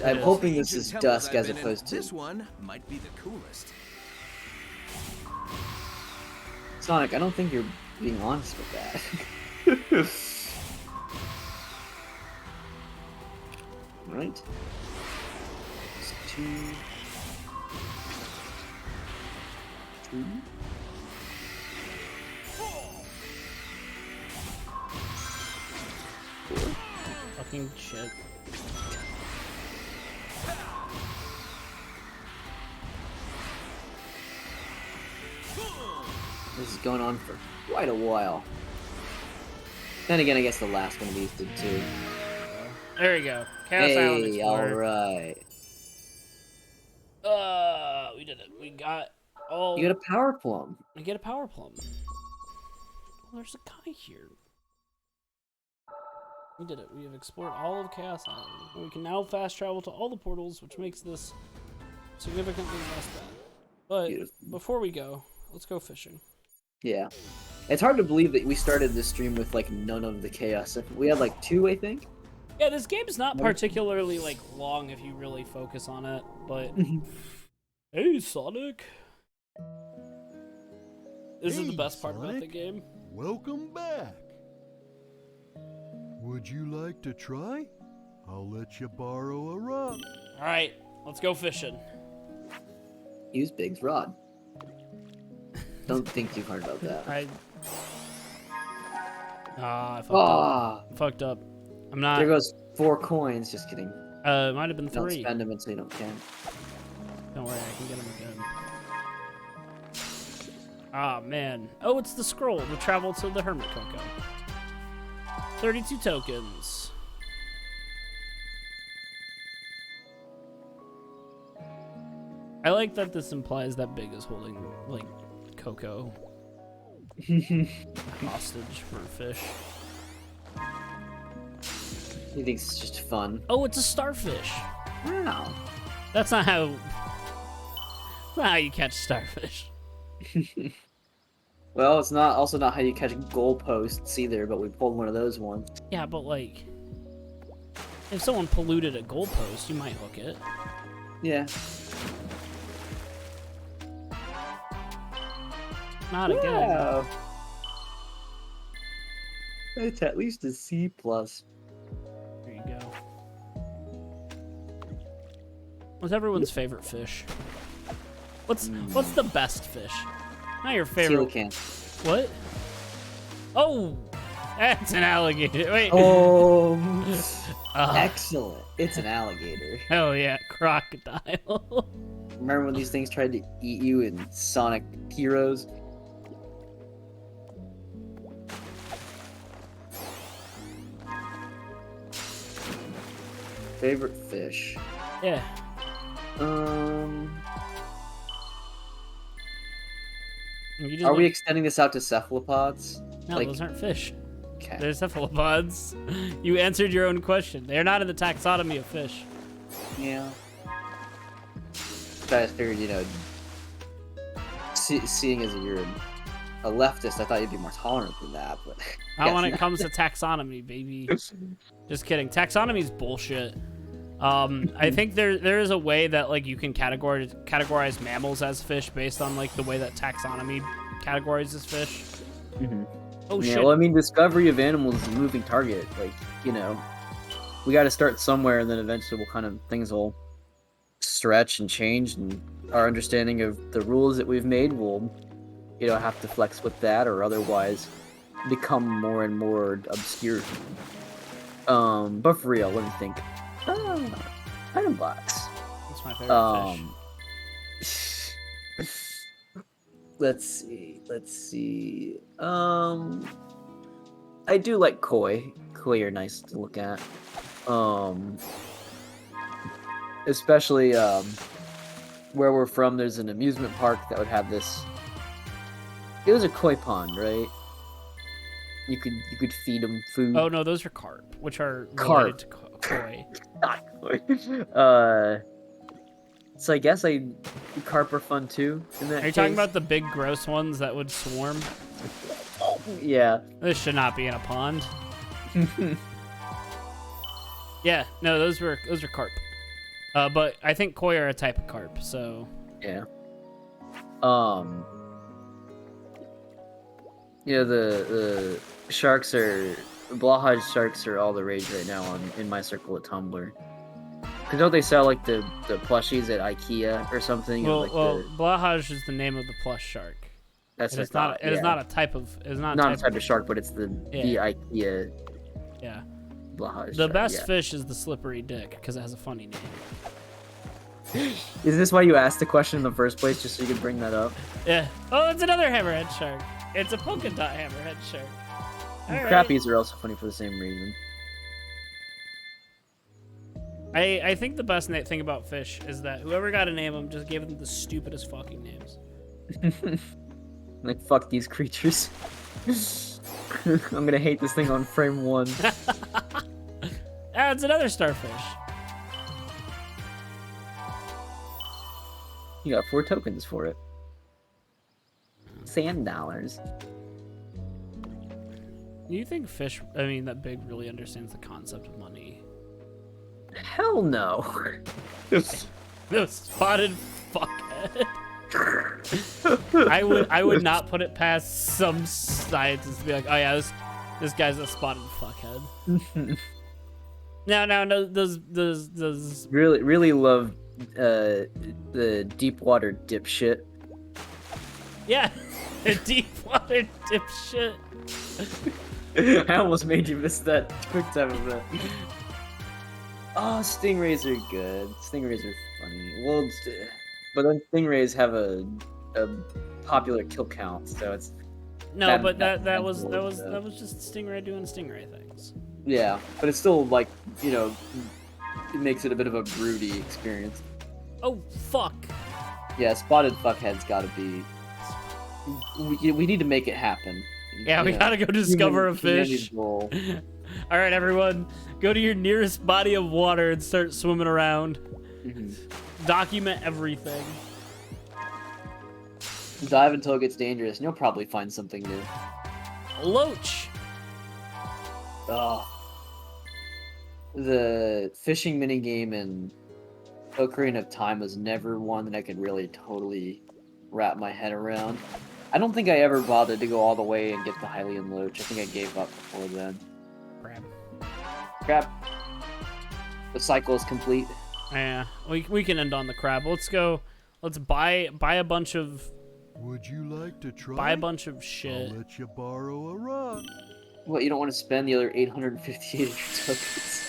I'm hoping this is dusk as opposed to... This one might be the coolest. Sonic, I don't think you're being honest with that. Right. Two. Four. Fucking shit. This is going on for quite a while. Then again, I guess the last one of these did too. There we go. Chaos Island Hey, Explorer. alright. We did it. We got all... You got a power plum. We get a power plum. Oh, there's a guy here. We did it. We have explored all of Chaos Island. We can now fast travel to all the portals, which makes this significantly less bad. But before we go, let's go fishing. Yeah. It's hard to believe that we started this stream with none of the chaos. We had 2, I think. Yeah, this game's not particularly long if you really focus on it, but hey, Sonic. This is the best part about the game. Welcome back. Would you like to try? I'll let you borrow a rod. All right, let's go fishing. Use Big's rod. Don't think too hard about that. I fucked up. Fucked up. I'm not. There goes 4 coins. Just kidding. It might have been 3. Don't spend them until you don't can. Don't worry, I can get them again. Ah, man. Oh, it's the scroll to travel to the Hermit Cocoa. 32 tokens. I like that this implies that Big is holding, like, Coco hostage for fish. He thinks it's just fun. Oh, it's a starfish. Wow. That's not how you catch starfish. Well, it's also not how you catch goalposts either, but we pulled one of those once. Yeah, but like, if someone polluted a goalpost, you might hook it. Yeah. Not again. Wow. It's at least a C+. There you go. What's everyone's favorite fish? What's the best fish? Not your favorite. Coelacanth. What? Oh, that's an alligator. Wait. Oh, excellent. It's an alligator. Oh yeah, crocodile. Remember when these things tried to eat you in Sonic Heroes? Favorite fish? Yeah. Are we extending this out to cephalopods? No, those aren't fish. Okay. They're cephalopods. You answered your own question. They're not in the taxonomy of fish. Yeah. But I figured, you know, seeing as you're a leftist, I thought you'd be more tolerant than that. But not when it comes to taxonomy, baby. Just kidding. Taxonomy's bullshit. I think there is a way that like you can categorize mammals as fish based on like the way that taxonomy categorizes fish. Mm-hmm. Oh yeah, shit. well, I mean, discovery of animals is a moving target. Like, you know, we got to start somewhere, and then eventually things will stretch and change, and our understanding of the rules that we've made will, you know, have to flex with that, or otherwise become more and more obscure. But for real, let me think. Item box. That's my favorite fish. Let's see. I do like koi. Koi are nice to look at. Especially where we're from, there's an amusement park that would have this. It was a koi pond, right? You could feed them food. Oh no, those are carp, which are Carp. related to koi. Not koi. So I guess carp are fun too. In that Are you talking about the big gross ones that would swarm? Yeah. This should not be in a pond. Yeah, no, those are carp. But I think koi are a type of carp, so yeah. Yeah, the sharks are Blahaj sharks are all the rage right now in my circle at Tumblr. Cause don't they sell like the plushies at IKEA or something? Well, Blahaj is the name of the plush shark. That's it is not. It is not a type of. It is not. Not a type of shark, but it's the IKEA. Yeah. Blahaj. The best fish is the slippery dick because it has a funny name. Is this why you asked the question in the first place, just so you could bring that up? Yeah. Oh, it's another hammerhead shark. It's a polka dot hammerhead shark. Crappies are also funny for the same reason. I think the best thing about fish is that whoever got to name them just gave them the stupidest fucking names. Like, fuck these creatures. I'm gonna hate this thing on frame 1. Ah, it's another starfish. You got 4 tokens for it. Sand dollars. Do you think that Big really understands the concept of money? Hell no. This spotted fuckhead. I would not put it past some scientists to be like, oh yeah, this guy's a spotted fuckhead. No, those really love the deep water dipshit. Yeah, a deep water dipshit. I almost made you miss that quick time event. Oh, stingrays are good. Stingrays are funny. Well, but then stingrays have a popular kill count, so it's no. But that was just stingray doing stingray things. Yeah, but it's still like, you know, it makes it a bit of a broody experience. Oh fuck! Yeah, spotted fuckhead's gotta be... We need to make it happen. Yeah, we gotta go discover a fish. Goal. All right, everyone, go to your nearest body of water and start swimming around. Document everything. Dive until it gets dangerous, and you'll probably find something new. Loach. Oh. The fishing minigame in Ocarina of Time was never one that I could really totally wrap my head around. I don't think I ever bothered to go all the way and get the Hylian Loach. I think I gave up before then. Crap. The cycle is complete. Yeah, we can end on the crab. Let's go. Let's buy a bunch of. Would you like to try? Buy a bunch of shit. I'll let you borrow a rock. What, you don't want to spend the other 858 of your tokens?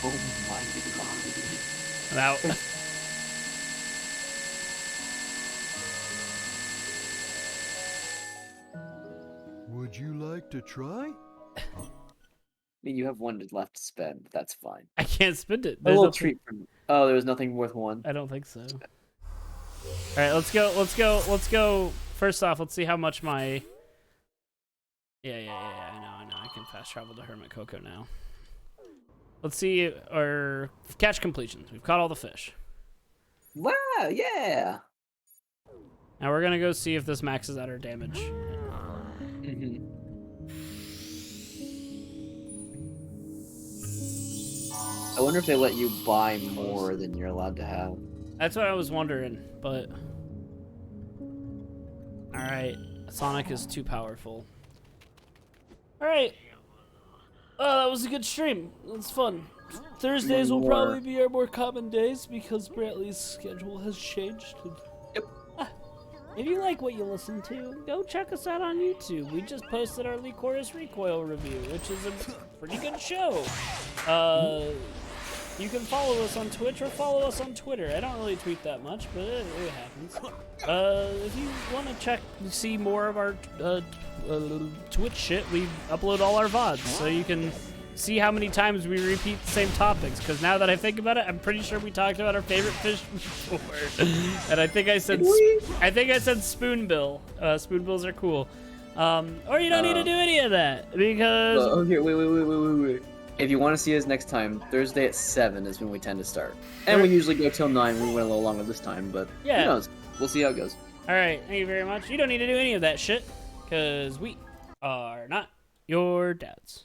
Oh my god. I'm out. Would you like to try? I mean, you have one left to spend, but that's fine. I can't spend it. A little treat for me. Oh, there was nothing worth one. I don't think so. All right, let's go. First off, let's see how much my... Yeah, I know. I can fast travel to Hermit Coco now. Let's see our catch completions. We've caught all the fish. Wow, yeah! Now we're gonna go see if this maxes out our damage. I wonder if they let you buy more than you're allowed to have. That's what I was wondering, but... Alright, Sonic is too powerful. Alright. Oh, that was a good stream. It was fun. Thursdays will probably be our more common days because Brantley's schedule has changed. Yep. If you like what you listen to, go check us out on YouTube. We just posted our Lycoris Recoil review, which is a pretty good show. You can follow us on Twitch or follow us on Twitter. I don't really tweet that much, but it happens. If you want to see more of our Twitch shit, we upload all our VODs, so you can see how many times we repeat the same topics. Because now that I think about it, I'm pretty sure we talked about our favorite fish before. And I think I said spoonbill. Spoonbills are cool. Or you don't need to do any of that because. Okay, wait. If you want to see us next time, Thursday at 7 is when we tend to start. And we usually go till 9. We went a little longer this time, but yeah. Who knows? We'll see how it goes. Alright, thank you very much. You don't need to do any of that shit, because we are not your dads.